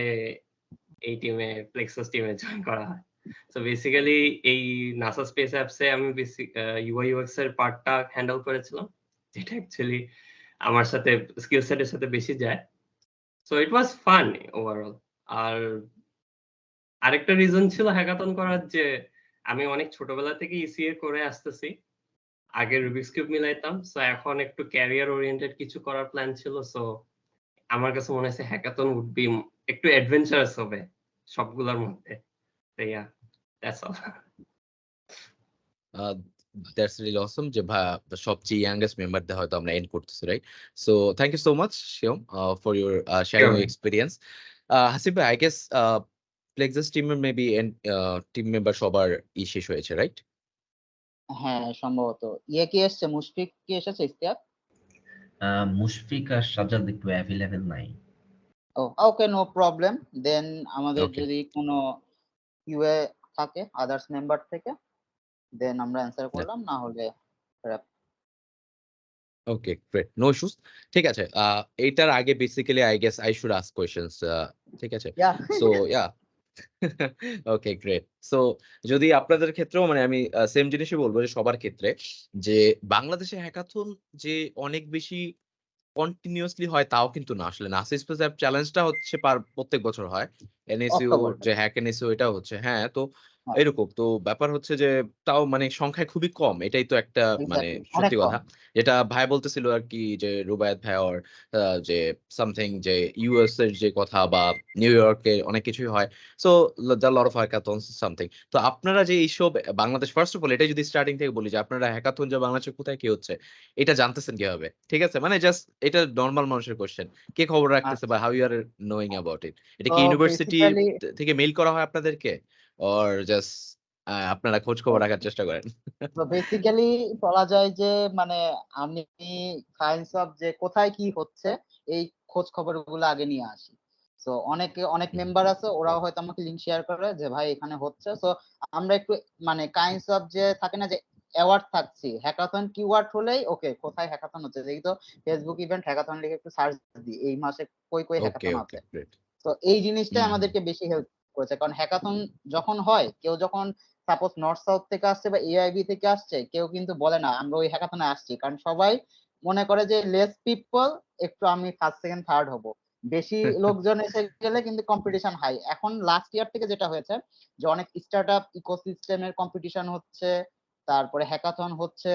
এই টিমে প্লেক্সাস টিমে জয়েন করা হয়। সো বেসিক্যালি এই নাসা স্পেস অ্যাপসে আমি বেসিক ইউআই ইউএক্স এর পার্টটা হ্যান্ডেল করেছিলাম, যেটা অ্যাকচুয়ালি আমার সাথে স্কিল সেটের সাথে বেশি যায়। So it was fun overall. আর আরেকটা রিজন ছিল হ্যাকাথন করার, যে আমি অনেক ছোটবেলা থেকে ইসিএ করে আসতেছি, আগে রুবিক্স কিউব মিলাইতাম। সো এখন একটু ক্যারিয়ার ওরিয়েন্টেড কিছু করার প্ল্যান ছিল। সো আমার কাছে মনে হয়েছে হ্যাকাথন উড বি একটু অ্যাডভেঞ্চারাস হবে সবগুলোর মধ্যে। তো yeah, that's all. That's really awesome যে সবচেয়ে ইয়াংগেস্ট মেম্বারদের হয়তো আমরা এন্ড করতেছি, right? So thank you so much Shiom for your sharing your experience. Hasib ভাই, আই গেস প্লেক্সাস টিমের মেবি টিম মেম্বার সবার শেষ হয়েছে, রাইট? হ্যাঁ সম্ভবত। ইয়ে কি এসছে, মুশফিক কি এসেছে ইফতিয়ার? মুশফিক আর সাজ্জাদ একটু অ্যাভেলেবেল নাই। ও ওকে, নো প্রবলেম। দেন আমাদের ওকে যদি কোনো কিউএ থাকে আদার্স মেম্বার থেকে, দেন আমরা অ্যান্সার করলাম, না হলে ওকে, গ্রেট, নো ইস্যুস। ঠিক আছে, এইটার আগে basically I guess I should ask questions, ঠিক আছে? ইয়া সো ইয়া, ওকে, গ্রেট। সো যদি আপনাদের ক্ষেত্রেও মানে আমি সেম জিনিসই বলবো যে সবার ক্ষেত্রে, যে বাংলাদেশে হ্যাকাথন যে অনেক বেশি কন্টিনিউয়াসলি হয় তাও কিন্তু না। আসলে নাসা স্পেস অ্যাপ চ্যালেঞ্জটা হচ্ছে প্রত্যেক বছর হয়। NSU October. যে হ্যাক এনএসইউ এটাও হচ্ছে, হ্যাঁ। তো হ্যাঁ এরকম তো ব্যাপার হচ্ছে যে তাও মানে সংখ্যায় খুবই কম, এটাই তো একটা মানে এক্স্যাক্টলি, অনেক সত্যি কম। কথা। যেটা ভাই বলতেছিল আর কি, যে রুবায়েত ভাই ওর যে সামথিং যে ইউএস এর যে কথা বা নিউ ইয়র্কে অনেক কিছুই হয়। So the lot of hackathons something. তো আপনারা যে এইসব বাংলাদেশ, ফার্স্ট অফ অল এটা যদি স্টার্টিং থেকে বলি যে আপনারা হ্যাকাথন যে বাংলাদেশে কোথায় কি হচ্ছে এটা জানতেছেন কিভাবে? ঠিক আছে, মানে জাস্ট এটা নরমাল মানুষের কোশ্চেন, কে খবর রাখতেছে বা আচ্ছা, how you are knowing about it? এটা তো কি ইউনিভার্সিটি বেসিক্যালি থেকে মেইল করা হয় আপনাদেরকে, অর জাস্ট আপনারা খোঁজ খবর রাখার চেষ্টা করেন? তো বেসিক্যালি বলা যায় যে মানে আমি কাইন্ডস অফ যে কোথায় কি হচ্ছে এই খোঁজ খবর গুলো আগে নিয়ে আসি। তো অনেক মেম্বার আছে, ওরাও হয়তো আমাকে লিংক শেয়ার করে যে ভাই এখানে হচ্ছে। তো আমরা একটু মানে কাইন্ডস অফ যে থাকে না যে অ্যাওয়ার্ড থাকছি, হ্যাকাথন কিওয়ার্ড হলেই ওকে কোথায় হ্যাকাথন হচ্ছে, দেখি তো ফেসবুক ইভেন্ট হ্যাকাথন লিখে একটু সার্চ দিই এই মাসে কই কই ওকে, হ্যাকাথন ওকে, আছে। গ্রেট। তো এই জিনিসটা হুম, হুম। আমাদেরকে বেশি হেল্প করেছে, কারণ হ্যাকাথন যখন হয়, কেউ যখন সাপোজ নর্থ সাউথ থেকে আসছে বা এআইবি থেকে আসছে, কেউ কিন্তু বলে না আমরা ওই হ্যাকাথনে আসছি, কারণ সবাই মনে করে যে লেস পিপল, একটু আমি ফার্স্ট সেকেন্ড থার্ড হব। বেশি লোকজন এসে গেলে কিন্তু কম্পিটিশন হাই। এখন লাস্ট ইয়ার থেকে যেটা হয়েছে যে অনেক স্টার্ট আপ ইকোসিস্টেমের কম্পিটিশন হচ্ছে, তারপরে হ্যাকাথন হচ্ছে।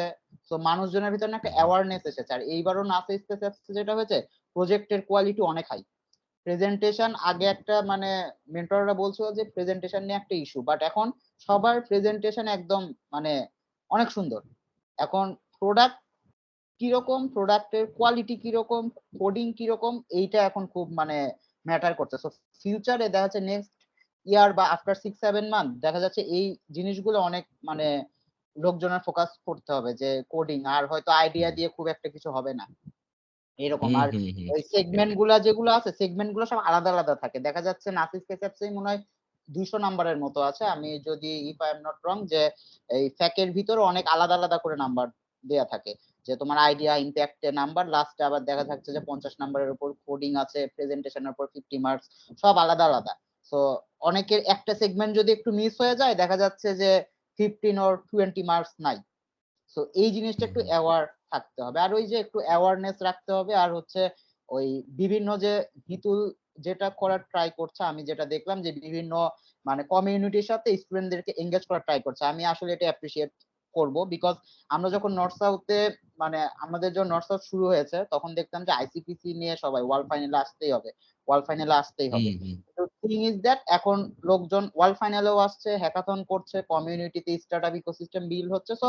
তো মানুষজনের ভিতরে একটা অ্যাওয়ারনেস এসেছে। আর এইবারও নাসা স্পেস যেটা হয়েছে, প্রজেক্টের কোয়ালিটি অনেক হাই। প্রেজেন্টেশন আগে একটা মানে মেন্টররা বলছিল যে প্রেজেন্টেশন নিয়ে একটা ইস্যু, বাট এখন সবার প্রেজেন্টেশন একদম মানে অনেক সুন্দর। এখন প্রোডাক্ট কিরকম, প্রোডাক্টের কোয়ালিটি কিরকম, কোডিং কিরকম, এইটা এখন খুব মানে ম্যাটার করছে। সো ফিউচারে দেখা যাচ্ছে নেক্সট ইয়ার বা আফটার 6-7 মান্থ দেখা যাচ্ছে এই জিনিসগুলো অনেক মানে লোকজনের ফোকাস করতে হবে, যে কোডিং আর হয়তো আইডিয়া দিয়ে খুব একটা কিছু হবে না এরকম। হুম, আর হুম, হুম। ওই সেগমেন্ট গুলা যেগুলো আছে, সেগমেন্ট গুলো সব আলাদা আলাদা থাকে। দেখা যাচ্ছে নাসিস কেসেপসেই মনে হয় 200 নাম্বারের মতো আছে, আমি যদি ইফ আই এম নট রং, যে এই ফ্যাকের ভিতরে অনেক আলাদা আলাদা করে নাম্বার দেয়া থাকে, যে তোমার আইডিয়া ইম্প্যাক্টে নাম্বার, লাস্টে আবার দেখা যাচ্ছে যে 50 নাম্বারের উপর কোডিং আছে, প্রেজেন্টেশনের উপর 50 মার্কস, সব আলাদা আলাদা। সো অনেকের একটা সেগমেন্ট যদি একটু মিস হয়ে যায়, দেখা যাচ্ছে যে 15 or 20 মার্কস নাই। সো এই জিনিসটা একটু অ্যাওয়ার থাকতে হবে, আর ওই যে একটু অ্যাওয়ারনেস রাখতে হবে। আর হচ্ছে ওই বিভিন্ন যে হিতুল যেটা করার ট্রাই করছে, আমি যেটা দেখলাম যে বিভিন্ন মানে কমিউনিটির সাথে স্টুডেন্টদেরকে এঙ্গেজ করার ট্রাই করছে, আমি আসলে এটা অ্যাপ্রিসিয়েট করব। বিকজ আমরা যখন নর্থ সাউথে মানে আমাদের যখন নর্থ সাউথ শুরু হয়েছে তখন দেখতাম যে আইসিপিসি নিয়ে সবাই ওয়ার্ল্ড ফাইনালে আসতেই হবে, ওয়ার্ল্ড ফাইনালে আসতেই হবে। তো থিং ইজ দ্যাট এখন লোকজন ওয়ার্ল্ড ফাইনালেও আসছে, হ্যাকাথন করছে, কমিউনিটিতে স্টার্টআপ ইকোসিস্টেম বিল্ড হচ্ছে। সো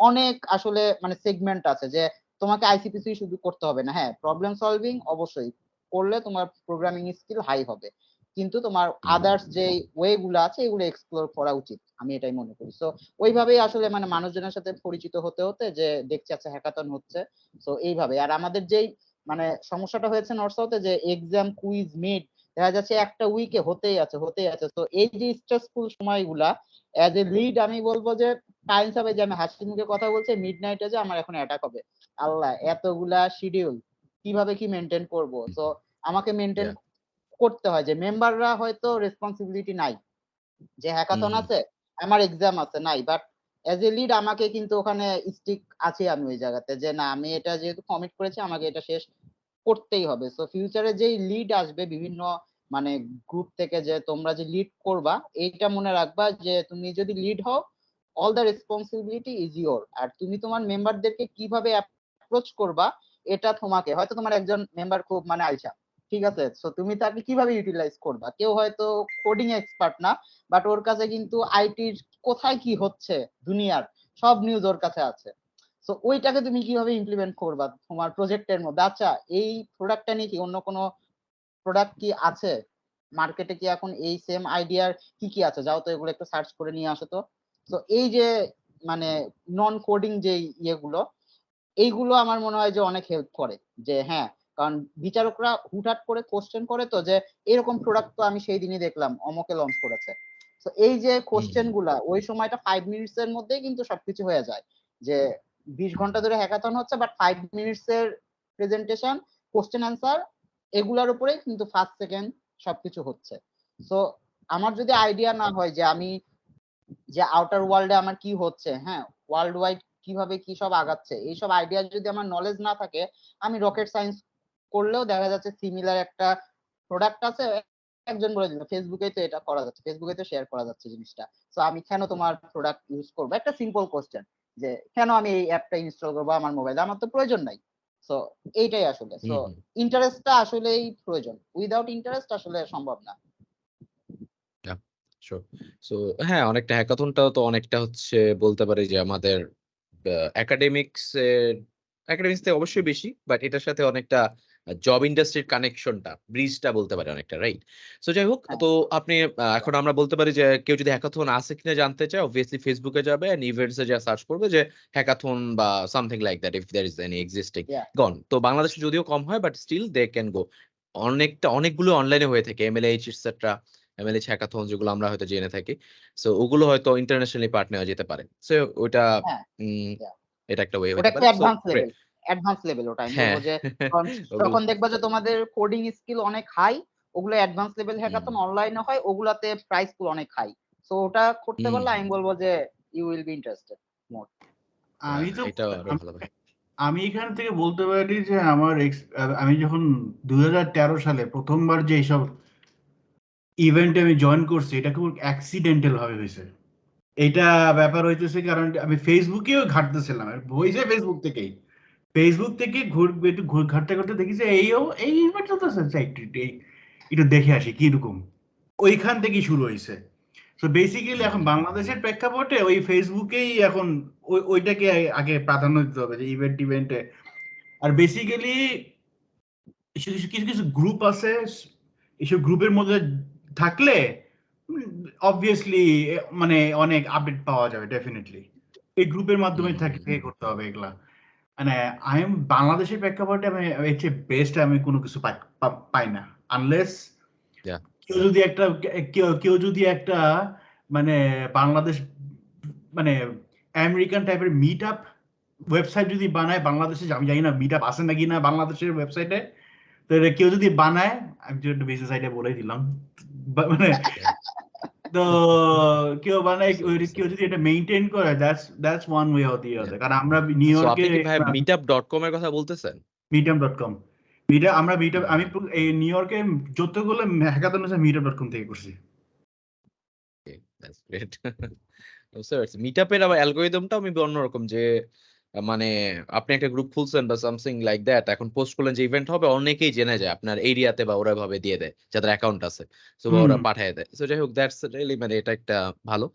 অনেক আসলে মানে সেগমেন্ট আছে যে তোমাকে আইসিপিসি শুধু করতে হবে না। হ্যাঁ, প্রবলেম সলভিং অবশ্যই করলে তোমার প্রোগ্রামিং স্কিল হাই হবে, কিন্তু তোমার আদার্স যে ওয়ে গুলো আছে এগুলো এক্সপ্লোর করা উচিত, আমি এটাই মনে করি। সো ওইভাবেই আসলে মানে মানুষজনের সাথে পরিচিত হতে হতে যে দেখছি আচ্ছা হ্যাকাথন হচ্ছে, সো এইভাবে। আর আমাদের যেই মানে সমস্যাটা হয়েছে নর্থ সাউথে যে এক্সাম কুইজ মিড দেখা যাচ্ছে একটা উইকে হতেই আছে হতেই আছে। তো এই যে স্ট্রেসফুল সময়গুলা অ্যাজ এ লিড আমি বলবো যে টাইম হিসাবে যে আমি হাসি মুখে কথা বলছি মিড নাইটে যে আমার এখন অ্যাটাক হবে, আল্লাহ এতগুলা শিডিউল কিভাবে কি মেনটেন করব। সো আমাকে মেনটেন করতে হয় যে মেম্বাররা হয়তো রেসপন্সিবিলিটি নাই যে হ্যাকাথন আছে আমার এক্সাম আছে নাই, বাট এজ এ লিড আমাকে কিন্তু ওখানে স্টিক আছে আমি ওই জায়গাতে যে না আমি এটা যেহেতু কমিট করেছি আমাকে এটা শেষ করতেই হবে। সো ফিউচারে যেই লিড আসবে বিভিন্ন মানে গ্রুপ থেকে যে তোমরা যে লিড করবা এইটা মনে রাখবা যে তুমি যদি লিড হও all the responsibility is your. আর তুমি তোমার মেম্বারদেরকে কিভাবে অ্যাপ্রোচ করবা এটা তোমাকে, হয়তো তোমার একজন মেম্বার খুব মানে আলসা, ঠিক আছে, সো তুমি তাকে কিভাবে ইউটিলাইজ করবা। কেউ হয়তো কোডিং এক্সপার্ট না, বাট ওর কাছে কিন্তু আইটির কোথায় কি হচ্ছে দুনিয়ার সব নিউজ ওর কাছে আছে। সো ওইটাকে তুমি কিভাবে ইমপ্লিমেন্ট করবা তোমার প্রজেক্টের মধ্যে। আচ্ছা এই প্রোডাক্টটা নিয়ে কি অন্য কোনো প্রোডাক্ট কি আছে মার্কেটে, কি এখন এই সেম আইডিয়ার কি কি আছে, যাও তো এগুলো একটু সার্চ করে নিয়ে আসো তো। তো এই যে মানে নন কোডিং যে ইয়েগুলো এইগুলো আমার মনে হয় যে অনেক হেল্প করে যে হ্যাঁ, কারণ বিচারকরা হুটহাট করে কোশ্চেন করে তো যে এরকম প্রোডাক্ট তো আমি সেই দিনই দেখলাম অমকে লঞ্চ করেছে। তো এই যে কোশ্চেন গুলা ওই সময়টা 5 মিনিটস এর মধ্যেই কিন্তু সবকিছু হয়ে যায় যে 20 ঘন্টা ধরে হ্যাকাথন হচ্ছে বাট 5 মিনিটস এর প্রেজেন্টেশন কোশ্চেন অ্যান্সার এগুলার উপরেই কিন্তু 5 সেকেন্ড সবকিছু হচ্ছে। সো আমার যদি আইডিয়া না হয় যে আমি যে আউটার ওয়ার্ল্ডে আমার কি হচ্ছে, হ্যাঁ ওয়ার্ল্ড ওয়াইড কিভাবে কি সব আগাচ্ছে, এইসব আইডিয়া যদি আমার নলেজ না থাকে আমি রকেট সায়েন্স করলেও দেখা যাচ্ছে সিমিলার একটা প্রোডাক্ট আছে একজন বলে দিল ফেসবুকে তো এটা করা যাচ্ছে, ফেসবুকে তো শেয়ার করা যাচ্ছে জিনিসটা, তো আমি কেন তোমার প্রোডাক্ট ইউজ করবো। একটা সিম্পল কোশ্চেন যে কেন আমি এই অ্যাপটা ইনস্টল করবো আমার মোবাইলে, আমার তো প্রয়োজন নাই। সো এইটাই আসলে, সো ইন্টারেস্টটা আসলেই প্রয়োজন, উইদাউট ইন্টারেস্ট আসলে সম্ভব না। সো হ্যাঁ, অনেকটা হ্যাকাথনটাও তো অনেকটা হচ্ছে বলতে পারি যে আমাদের একাডেমিক্স থেকে অবশ্যই বেশি, বাট এটার সাথে অনেকটা জব ইন্ডাস্ট্রির কানেকশনটা ব্রিজটা বলতে পারি অনেকটা, রাইট? সো যাই হোক, তো আপনি এখন আমরা বলতে পারি যে কেউ যদি হ্যাকাথন আছে কিনা জানতে চায় অবভিয়াসলি ফেসবুকে যাবে এন্ড ইভেন্টসে যা সার্চ করবে যে হ্যাকাথন বা something like that if there is any existing gone. তো বাংলাদেশে যদিও কম হয় but still they can go. অনেকগুলো অনলাইনে হয়ে থাকে এমএলএইচ এটসেট্রা, এমএলএইচ হ্যাকাথন যেগুলো আমরা হয়তো জেনে থাকি। সো ওগুলো হয়তো ইন্টারন্যাশনালি পার্ট নেওয়া যেতে পারে। সো ওটা এটা একটা ওয়ে ওটা হতে একটা পারে। সো অ্যাডভান্স লেভেল ওটা আমি হ্যাঁ বলবো যে যখন দেখবা যে তোমাদের কোডিং স্কিল অনেক হাই ওগুলো অ্যাডভান্স লেভেল হ্যাকাথন অনলাইনে হয় ওগুলাতে প্রাইস পুল অনেক হাই। সো ওটা করতে পারলে আমি বলবো যে ইউ উইল বি ইন্টারেস্টেড মোর। আমি এখান থেকে বলতে পারি যে আমি যখন 2013 সালে প্রথমবার যে এইসব ইভেন্টে আমি জয়েন করছি এটা খুব অ্যাক্সিডেন্টাল ভাবে হয়েছে। এটা ব্যাপার হইতেছে কারণ আমি ফেসবুকেও ঘাটতেছিলাম, হয়েছে ফেসবুক থেকে একটু ঘাটতে ঘাটতে দেখি যে এই ইভেন্ট চলতেছে, একটু দেখে আসি কিরকম, ওইখান থেকেই শুরু হয়েছে। তো বেসিক্যালি এখন বাংলাদেশের প্রেক্ষাপটে ওই ফেসবুকেই এখন ওইটাকে আগে প্রাধান্য দিতে হবে যে ইভেন্টে। আর বেসিক্যালি কিছু কিছু গ্রুপ আছে, এইসব গ্রুপের মধ্যে থাকলে অবভিয়াসলি মানে অনেক আপডেট পাওয়া যাবে ডেফিনেটলি। এই গ্রুপের মাধ্যমে করতে হবে এগুলা। মানে আমি বাংলাদেশের প্রেক্ষাপটে আমি এর চেয়ে বেস্ট আমি কোনো কিছু পাই না, আনলেস কেউ যদি একটা মানে বাংলাদেশ মানে আমেরিকান টাইপের মিট আপ ওয়েবসাইট যদি বানায় বাংলাদেশে, আমি জানি না মিট আপ আছে নাকি না বাংলাদেশের ওয়েবসাইটে, তো কেউ যদি বানায়, আমি একটু বিজনেস আইডিয়া বলে দিলাম, মানে তো কেউ বানায় কেউ যদি এটা মেইনটেইন করে that's one way or the other. কারণ আমরা নিউ ইয়র্কে meetup.com এর কথা বলতেছেন? meetup.com আমরা মিটআপ আমি এই নিউ ইয়র্কে যতগুলো হ্যাকাথন আছে meetup.com থেকে করছি। That's great. বুঝতে পারছি। মিটআপের আবার অ্যালগরিদমটাও মেবি অন্যরকম যে মানে আপনি একটা গ্রুপ খুলছেন বা সামথিং লাইক দ্যাট, এখন পোস্ট করলেন যে ইভেন্ট হবে, অনেকেই জেনে যায় আপনার এরিয়াতে বা ওরা ভাবে দিয়ে দেয় যাদের অ্যাকাউন্ট আছে, সো ওরা পাঠিয়ে দেয়। সো যাই হোক, দ্যাটস রিয়েলি মানে এটা একটা ভালো,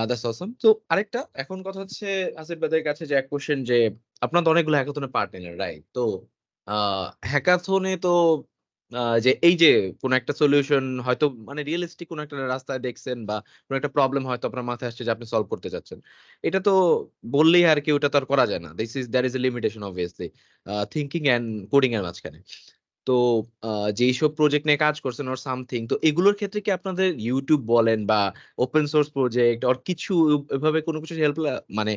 দ্যাটস অসম। তো আরেকটা এখন কথা হচ্ছে আসিফ ভাইদের কাছে যে এক কোশ্চেন, যে আপনার তো অনেকগুলো হ্যাকাথনে পার্ট নিলেন, রাইট? তো হ্যাকাথনে তো যে এই যে কোন একটা সলিউশন হয়তো মানে রিয়েলিস্টিক কোন একটা রাস্তায় দেখছেন বা কোন একটা প্রবলেম হয়তো আপনার মাথায় আসছে যে আপনি সলভ করতে চাচ্ছেন, এটা তো বললেই আর কি ওটা তো আর করা যায় না। There is a limitation obviously thinking and coding এর মাঝখানে। তো যেইসব প্রজেক্ট নিয়ে কাজ করছেন অর সামথিং, তো এগুলোর ক্ষেত্রে কি আপনাদের ইউটিউব বলেন বা ওপেন সোর্স প্রজেক্ট অর কিছু এভাবে কোনো কিছু হেল্প, মানে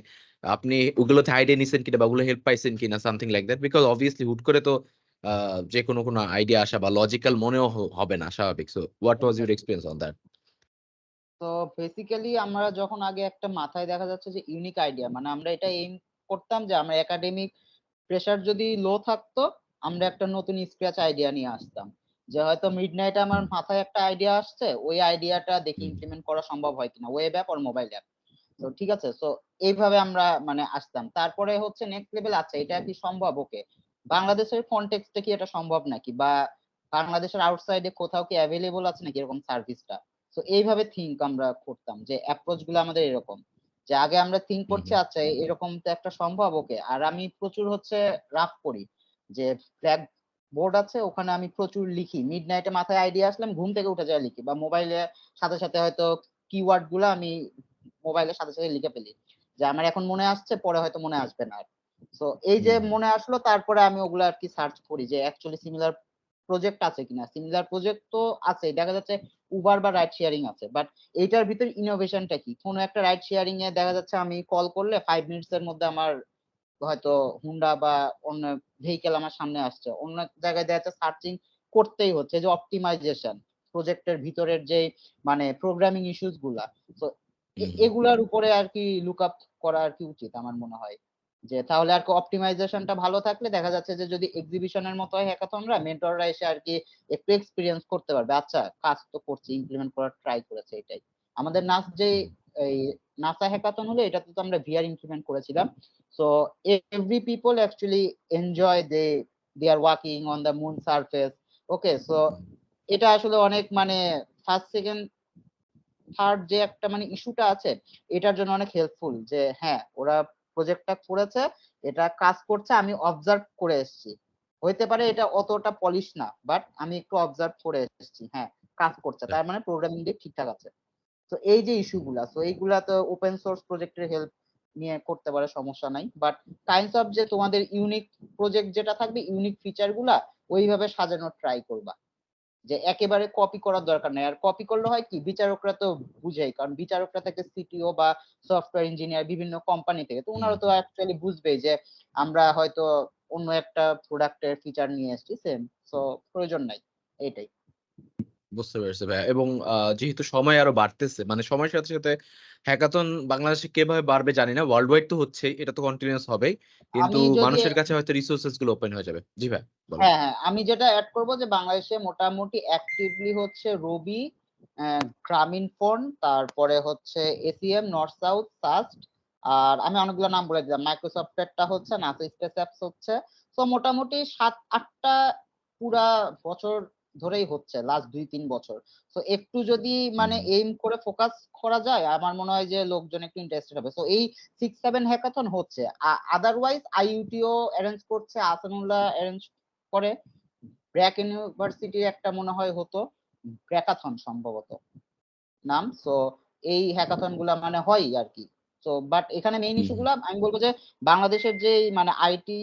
আপনি ওগুলোতে আইডিয়া নিছেন কিনা বা ওগুলো হেল্প পাইছেন কিনা, something like that? Because obviously হুট করে তো যে কোনো আইডিয়া আসা বা লজিক্যাল মনেও হবে না, স্বাভাবিক। So what was your experience on that? তো বেসিক্যালি আমরা যখন আগে একটা মাথায় দেখা যাচ্ছে যে ইউনিক আইডিয়া, মানে আমরা এটা এইম করতাম যে আমরা একাডেমিক প্রেশার যদি লো থাকতো, আমরা একটা নতুন স্ক্র্যাচ আইডিয়া নিয়ে আসতাম, যে হয়তো মিডনাইটে আমার মাথায় একটা আইডিয়া আসছে, ওই আইডিয়াটা দেখি ইমপ্লিমেন্ট করা সম্ভব হয় কিনা, ওয়েব অ্যাপ আর মোবাইল অ্যাপ। তো ঠিক আছে, তো এইভাবে আমরা মানে আসতাম। তারপরে হচ্ছে নেক্সট লেভেল, আচ্ছা এটা কি সম্ভব, ওকে বাংলাদেশের কনটেক্সটে কি এটা সম্ভব নাকি, বা বাংলাদেশের আউটসাইডে কোথাও কি অ্যাভেলেবল আছে নাকি এরকম সার্ভিসটা। তো এইভাবে থিঙ্ক আমরা করতাম, যে অ্যাপ্রোচ গুলো আমাদের এরকম, যে আগে আমরা থিঙ্ক করছি আচ্ছা এরকম তো একটা সম্ভব, ওকে। আর আমি প্রচুর হচ্ছে রাফ করি, যে ব্ল্যাক বোর্ড আছে ওখানে আমি প্রচুর লিখি, মিড নাইটে মাথায় আইডিয়া আসলাম ঘুম থেকে উঠে যায় লিখি, বা মোবাইলে সাথে সাথে হয়তো কিওয়ার্ড গুলো আমি মোবাইলের সাথে সাথে লিখে ফেলি, যে আমার এখন মনে আসছে পরে হয়তো মনে আসবে না। তো এই যে মনে আসলো, তারপরে আমি ওগুলো আর কি সার্চ করি যে অ্যাকচুয়ালি সিমিলার প্রজেক্ট আছে কিনা। সিমিলার প্রজেক্ট তো আছে, দেখা যাচ্ছে উবার বা রাইড শেয়ারিং আছে, বাট এইটার ভিতর ইনোভেশনটা কি? কোনো একটা রাইড শেয়ারিং এ দেখা যাচ্ছে আমি কল করলে 5 মিনিটস এর মধ্যে আমার হয়তো হুন্ডা বা অন্য ভেহিকেল আমার সামনে আসছে, অন্য জায়গায় দেখা যাচ্ছে সার্চিং করতেই হচ্ছে, যে অপটিমাইজেশন প্রজেক্টের ভিতরের যে মানে প্রোগ্রামিং ইস্যুস গুলা। তো এগুলার উপরে আর কি লুক আপ করা আর কি উচিত আমার মনে হয়, যে তাহলে আর কি অপটিমাইজেশনটা ভালো থাকলে দেখা যাচ্ছে যে যদি এক্সিবিশনের মতো হয় হ্যাকাথনরা, মেন্টররা এসে আর কি একটু এক্সপিরিয়েন্স করতে পারবে, আচ্ছা কাজ তো করছে, ইমপ্লিমেন্ট করার ট্রাই করেছে। এটাই আমাদের যে এই নাসা হ্যাকাথন হলো, এটাতে তো আমরা ভিআর ইমপ্লিমেন্ট করেছিলাম। So every people actually enjoy they are walking on the moon surface. Okay, so এটা আসলে অনেক মানে ফার্স্ট সেকেন্ড থার্ড যে একটা মানে ইস্যুটা আছে, এটার জন্য অনেক হেল্পফুল, যে হ্যাঁ ওরা প্রজেক্টটা করেছে, এটা কাজ করছে, আমি অবজার্ভ করে এসেছি, হইতে পারে এটা অতটা পলিশ না, বাট আমি একটু অবজার্ভ করে এসেছি, হ্যাঁ কাজ করছে, তার মানে প্রোগ্রামিং দিয়ে ঠিকঠাক আছে। তো এই যে ইস্যুগুলা, তো এইগুলা তো ওপেন সোর্স প্রজেক্টের হেল্প নিয়ে করতে পারে, সমস্যা নাই। বাট কাইন্ডস অফ যে তোমাদের ইউনিক প্রজেক্ট যেটা থাকবে, ইউনিক ফিচার গুলা ওইভাবে সাজানোর ট্রাই করবা, যে একেবারে কপি করার দরকার নেই। আর কপি করলে হয় কি, বিচারকরা তো বুঝেই, কারণ বিচারকরা থেকে সিটিও বা সফটওয়্যার ইঞ্জিনিয়ার বিভিন্ন কোম্পানি থেকে, তো ওনারা তো অ্যাকচুয়ালি বুঝবেই যে আমরা হয়তো অন্য একটা প্রোডাক্টের ফিচার নিয়ে এসেছি সেম, সো প্রয়োজন নাই। এটাই। বুঝতে পেরেছি ভাইয়া। এবং যেহেতু সময় আরো বাড়তেছে, মানে সময়ের সাথে সাথে হ্যাকাথন বাংলাদেশে কিভাবে বাড়বে জানি না, ওয়ার্ল্ড ওয়াইড তো হচ্ছেই, এটা তো কন্টিনিউয়াস হবেই, কিন্তু আমি যদি মানুষের কাছে হয়তো রিসোর্সেস গুলো ওপেন হয়ে যাবে। জি ভাই বলেন। হ্যাঁ হ্যাঁ, আমি যেটা অ্যাড করবো যে বাংলাদেশে মোটামুটি অ্যাক্টিভলি হচ্ছে রবি, গ্রামীণ ফোন, তারপরে হচ্ছে এসিএম, নর্থ সাউথ, সাস্ট, আর আমি অনেকগুলো নাম বলে দিলাম, মাইক্রোসফটেরটা হচ্ছে, নাসা স্পেস অ্যাপস হচ্ছে। তো মোটামুটি 7-8টা পুরা বছর ধরেই হচ্ছে, লাস্ট 2-3 বছর। তো একটু যদি মানে এইম করে ফোকাস করা যায়, আমার মনে হয় যে লোকজন একটু ইন্টারেস্টেড হবে। তো এই 6-7 হ্যাকাথন হচ্ছে, আদারওয়াইজ আইইউটিও অ্যারেঞ্জ করছে, আসানুল্লাহ অ্যারেঞ্জ করে, ব্র্যাক ইউনিভার্সিটির একটা মনে হয় হতো, ব্র্যাকাথন সম্ভবত নাম। সো এই হ্যাকাথন গুলা মানে হয় আর কি। তো বাট এখানে মেইন ইস্যু গুলা আমি বলবো যে বাংলাদেশের যে মানে আইটি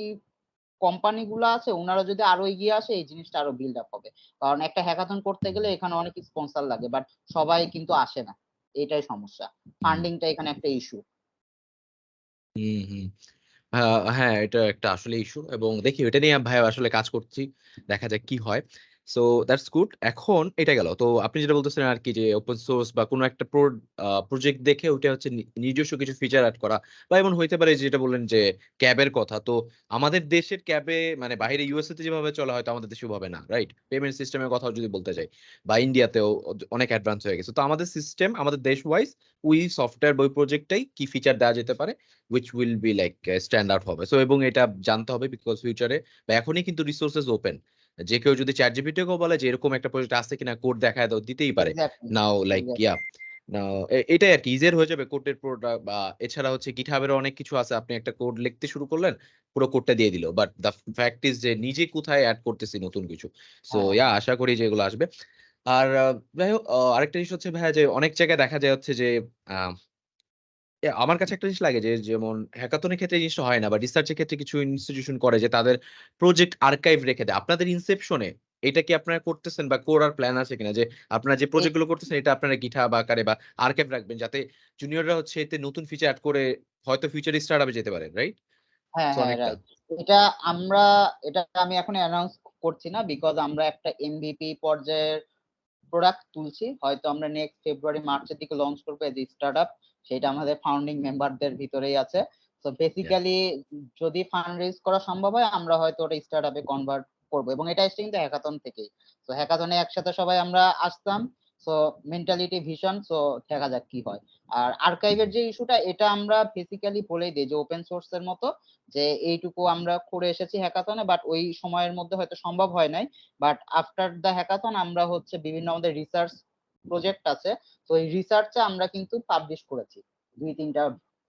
কোম্পানি গুলো আছে, ওনারা যদি আরো এগিয়ে আসে, এই জিনিসটা আরো বিল্ড আপ হবে। কারণ একটা হ্যাকাথন করতে গেলে এখানে অনেক স্পন্সর লাগে, বাট সবাই কিন্তু আসে না, এটাই সমস্যা। ফান্ডিংটা এখানে একটা ইস্যু। হুম হুম হ্যাঁ, এটা একটা আসলে ইস্যু, এবং দেখি এটা নিয়ে ভাই আসলে কাজ করছি, দেখা যাক কি হয়। So that's good. এখন এটা গেল, তো আপনি যেটা বলতেছেন আর কি যে ওপেন সোর্স বা কোনো একটা প্রজেক্ট দেখে ওটা হচ্ছে নিজস্ব কিছু ফিচার অ্যাড করা, বা এমন হইতে পারে যেটা বললেন যে ক্যাবের কথা। তো আমাদের দেশের ক্যাবে মানে বাইরে ইউএসএ তে যেভাবে চলা হয়তো আমাদের দেশে ভাবে না, রাইট? পেমেন্ট সিস্টেমের কথা যদি বলতে যাই, বা ইন্ডিয়াতেও অনেক অ্যাডভান্স হয়ে গেছে। তো আমাদের সিস্টেম, আমাদের দেশ ওয়াইজ ওই সফটওয়্যার বই প্রজেক্টটাই কি ফিচার দেওয়া যেতে পারে which will be like standard হবে। সো এবং এটা জানতে হবে বিকজ ফিউচারে বা এখনই কিন্তু রিসোর্সেস ওপেন, যে কেউ যদি চ্যাট জিপিটিকেও বলে যে এরকম একটা প্রজেক্ট আছে কিনা কোড দেখায় দাও, দিতেই পারে। এক্স্যাক্টলি নাও লাইক ইয়া নাও এটাই আর কি, ইজিয়ার হয়ে যাবে কোডের প্রোডাক্ট। বা এছাড়া হচ্ছে গিটহাবের অনেক কিছু আছে, আপনি একটা কোড লিখতে শুরু করলেন, পুরো কোডটা দিয়ে দিল, বাট দ্য ফ্যাক্ট ইজ যে নিজে কোথায় অ্যাড করতেছি নতুন কিছু। সো ইয়া আশা করি যে এগুলো আসবে। আর যাই হোক, আরেকটা জিনিস হচ্ছে ভাইয়া যে অনেক জায়গায় দেখা যায় হচ্ছে যে আমার কাছে একটা জিনিস লাগে যে যেমন হ্যাকাথনের ক্ষেত্রে এই জিনিসটা হয় না, বা রিসার্চের ক্ষেত্রে কিছু ইনস্টিটিউশন করে যে তাদের প্রজেক্ট আর্কাইভ রেখে দেয়। আপনাদের ইনসেপশনে এটা কি আপনারা করতেছেন বা করার প্ল্যান আছে কিনা, যে আপনারা যে প্রজেক্ট গুলো করতেছেন এটা আপনারা গিটহাব আকারে বা আর্কাইভ রাখবেন, যাতে জুনিয়ররা হচ্ছে এতে নতুন ফিচার অ্যাড করে হয়তো ফিউচার স্টার্টআপে যেতে পারে, রাইট? হ্যাঁ সো হ্যাঁ অনেকটা রাইট। এটা আমরা এটা আমি এখন অ্যানাউন্স করছি না, বিকজ আমরা একটা এমভিপি পর্যায়ের প্রোডাক্ট তুলছি, হয়তো আমরা নেক্সট ফেব্রুয়ারি মার্চের দিকে লঞ্চ করবো এজ স্টার্টআপ। সেটা আমাদের ফাউন্ডিং মেম্বারদের ভিতরেই আছে। তো বেসিক্যালি যদি ফান্ড রেজ করা সম্ভব হয় আমরা হয়তো ওটা স্টার্টআপে কনভার্ট করবো, এবং এটা এসছে কিন্তু হ্যাকাথন থেকেই। তো হ্যাকাথনে একসাথে সবাই আমরা আসতাম, সো মেন্টালিটি ভিশন, সো দেখা যাক কি হয়। আর আর্কাইভের যে ইস্যুটা, এটা আমরা বেসিক্যালি বলেই দিই যে ওপেন সোর্স এর মতো, যে এইটুকু আমরা করে এসেছি হ্যাকাথনে, বাট ওই সময়ের মধ্যে হয়তো সম্ভব হয় নাই, বাট আফটার দ্য হ্যাকাথন আমরা হচ্ছে বিভিন্ন আমাদের রিসার্চ প্রজেক্ট আছে, তো এই রিসার্চে আমরা কিন্তু পাবলিশ করেছি 2-3টা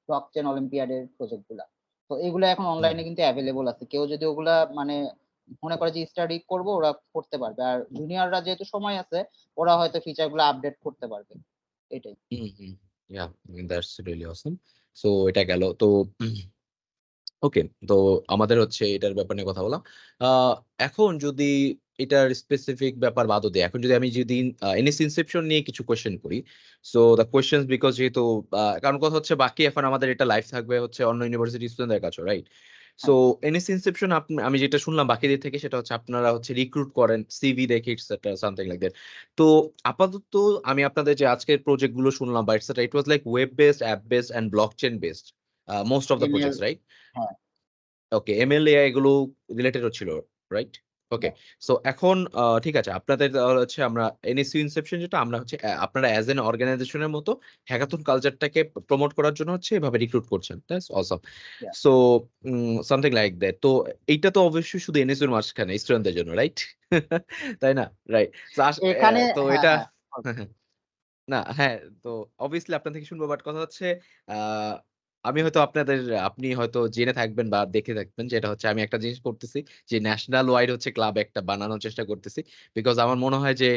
ব্লকচেন অলিম্পিয়াডের প্রজেক্ট গুলা। তো এগুলো এখন অনলাইনে কিন্তু অ্যাভেলেবল আছে, কেউ যদি ওগুলা মানে মনে করে যে স্টাডি করবো, ওরা করতে পারবে। আর জুনিয়ররা যেহেতু সময় আছে, ওরা হয়তো ফিচার গুলো আপডেট করতে পারবে, এটাই। ইয়া, দ্যাটস রিয়েলি অসম। সো এটা গেল তো। ওকে, তো আমাদের হচ্ছে এটার ব্যাপার নিয়ে কথা বললাম। আহ, এখন যদি এটার স্পেসিফিক ব্যাপার বাদও দিই, এখন যদি আমি যদি এনএস ইনসেপশন নিয়ে কিছু কোয়েশ্চেন করি। সো দ্য কোয়েশ্চেন বিকজ যেহেতু কারণ কথা হচ্ছে বাকি এখন আমাদের এটা লাইফ থাকবে হচ্ছে অন্য ইউনিভার্সিটি স্টুডেন্টদের কাছে, রাইট? সো এনএস ইনসেপশন আমি যেটা শুনলাম বাকিদের থেকে সেটা হচ্ছে আপনারা হচ্ছে রিক্রুট করেন সিভি দেখে ইটসেট্রা সামথিং লাইক দ্যাট। তো আপাতত আমি আপনাদের যে আজকের প্রজেক্ট গুলো শুনলাম বা etcetera, it was like web based, app based and blockchain based most of the email, projects, right? হ্যাঁ ওকে, এমএলএ এগুলো রিলেটেড ছিল, রাইট? ওকে, সো এখন ঠিক আছে, আপনাদের হচ্ছে আমরা এনএসইউ ইনসেপশন যেটা আমরা হচ্ছে আপনারা অ্যাজ এন অর্গানাইজেশনের মতো হ্যাকাথন কালচারটাকে প্রমোট করার জন্য হচ্ছে এভাবে রিক্রুট করছেন, that's Assam. Yeah. So something like that. তো এইটা তো অবশ্যই শুধু এনএসইউর মাঝখানে স্টুডেন্টদের জন্য, রাইট? তাই না? রাইট। এখানে তো হ্যাঁ এটা হ্যাঁ না, হ্যাঁ, তো অবভিয়াসলি আপনার থেকে শুনবো, বাট কথা হচ্ছে আহ, আমি হয়তো আপনি হয়তো জেনে থাকবেন বা দেখে থাকবেন, যেটা হচ্ছে আমি একটা জিনিস করতেছি যে ন্যাশনাল ওয়াইড হচ্ছে ক্লাব একটা বানানোর চেষ্টা করতেছি। বিকজ আমার মনে হয় যে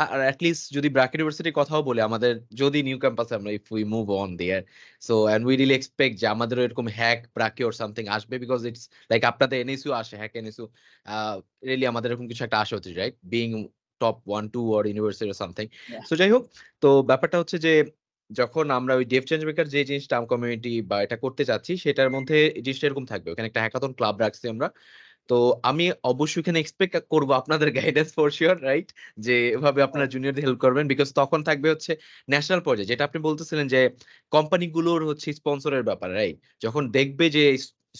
আর অ্যাটলিস্ট যদি ব্র্যাক ইউনিভার্সিটির কথাও বলি, আমাদের যদি নিউ ক্যাম্পাসে আমরা if we move on their, so and we really expect যে আমাদেরও এরকম হ্যাক ব্রাকি ওর সামথিং আসবে, বিকজ ইটস লাইক আপনাদের এনএসইউ আসে, হ্যাক এনএসইউ রিয়েলি আমাদের এরকম কিছু একটা আসা হচ্ছে, right? Being top 1-2 or university or something. yeah. So যাই হোক, তো ব্যাপারটা হচ্ছে যে যখন আমরা ওই ডেভ চেঞ্জ মেকার যে জিনিসটা কমিউনিটি বা এটা করতে চাচ্ছি, সেটার মধ্যে এই জিনিসটা এরকম থাকবে, ওখানে একটা হ্যাকাথন ক্লাব রাখছি আমরা। তো আমি অবশ্যই এখানে এক্সপেক্ট করবো আপনাদের গাইডেন্স ফর শিওর, রাইট? যে এভাবে আপনারা জুনিয়রদের হেল্প করবেন, বিকজ তখন থাকবে হচ্ছে ন্যাশনাল পর্যায়ে, যেটা আপনি বলতেছিলেন যে কোম্পানিগুলোর হচ্ছে স্পন্সরের ব্যাপার, রাইট? যখন দেখবে যে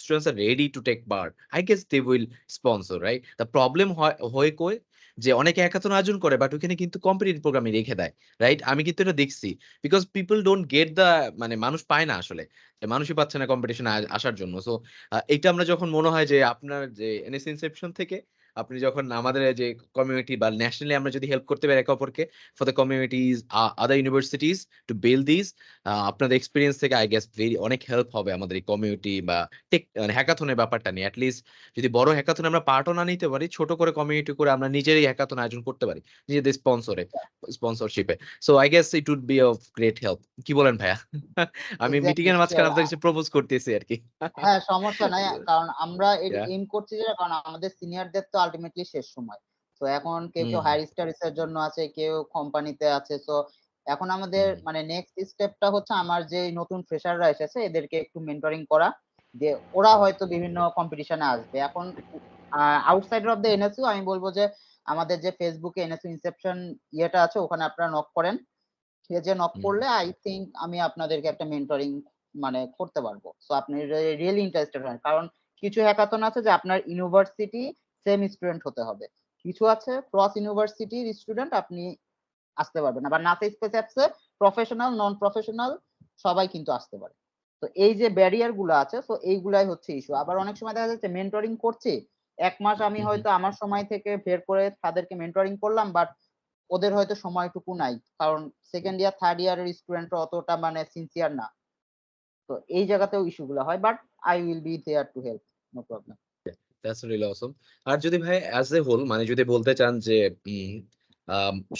students are ready to take part, I guess they will sponsor, right? The problem হয়ে কই যে অনেকে হ্যাকাথন আয়োজন করে বাট ওখানে কিন্তু কম্পিটিটিভ প্রোগ্রামে রেখে দেয়, রাইট? আমি কিন্তু এটা দেখছি, because people don't get the মানে মানুষ পায় না আসলে, মানুষই পাচ্ছে না কম্পিটিশনে আসার জন্য। সো এটা আমরা যখন মনে হয় যে আপনার যে এনএস ইনসেপশন থেকে আপনি যখন আমাদের যে কমিউনিটি বা ন্যাশনালি আমরা যদি হেল্প করতে পারি একে অপরকে for the communities other universities to build this, আপনাদের এক্সপিরিয়েন্স থেকে আই গেস ভেরি অনেক হেল্প হবে আমাদের এই কমিউনিটি বা টেক মানে হ্যাকাথনের ব্যাপারটা নিয়ে। অ্যাটলিস্ট যদি বড় হ্যাকাথন আমরা পার্টও না নিতে পারি, ছোট করে কমিউনিটি করে আমরা নিজেরই হ্যাকাথন আয়োজন করতে পারি নিজেদের স্পন্সরশিপে। So I guess it would be of great help. কি বলেন ভাইয়া? আমি মিটিং এক্স্যাক্টলি এর মাঝখানে শিওর। আপনাদের কাছে প্রপোজ করতেছি আর কি। হ্যাঁ সমস্যা নাই, কারণ আমরা Yeah. এম করছি যে, কারণ আমাদের সিনিয়রদের তো আলটিমেটলি শেষ সময়। তো এখন কেউ কেউ হুম, হায়ার স্টাডিজ এর জন্য আছে, কেউ কোম্পানিতে আছে। তো এখন আমাদের হুম, মানে নেক্সট স্টেপটা হচ্ছে আমার যে নতুন ফ্রেশাররা এসেছে এদেরকে একটু মেন্টরিং করা, যে ওরা হয়তো বিভিন্ন কম্পিটিশনে আসবে। এখন আউটসাইডার অফ দ্য এনএসইউ আমি বলবো যে আমাদের যে ফেসবুকে NSU Inception ইয়েটা আছে ওখানে আপনারা নক করেন, ঠিক আছে? নক করলে আই থিঙ্ক আমি আপনাদেরকে একটা মেন্টরিং মানে করতে পারবো। সো আপনি রিয়েলি ইন্টারেস্টেড হন, কারণ কিছু হ্যাকাথন আছে যে আপনার ইউনিভার্সিটি সেম স্টুডেন্ট হতে হবে, কিছু আছে ক্রস ইউনিভার্সিটির স্টুডেন্ট আপনি আসতে পারবেন না, বা নাসা স্পেস অ্যাপসে প্রফেশনাল নন প্রফেশনাল সবাই কিন্তু আসতে পারে। তো এই যে ব্যারিয়ার গুলো আছে, তো এইগুলাই হচ্ছে ইস্যু। আবার অনেক সময় দেখা যাচ্ছে মেন্টরিং করছি, 1 মাস আমি হয়তো আমার সময় থেকে বের করে তাদেরকে মেন্টরিং করলাম, বাট ওদের হয়তো সময়টুকু নাই, কারণ সেকেন্ড ইয়ার থার্ড ইয়ারের স্টুডেন্টরা অতটা মানে সিনসিয়ার না। তো এই জায়গাতেও ইস্যুগুলো হয়, but I will be there to help, no problem. That's really awesome. আর যদি ভাই অ্যাজ এ হোল মানে যদি বলতে চান যে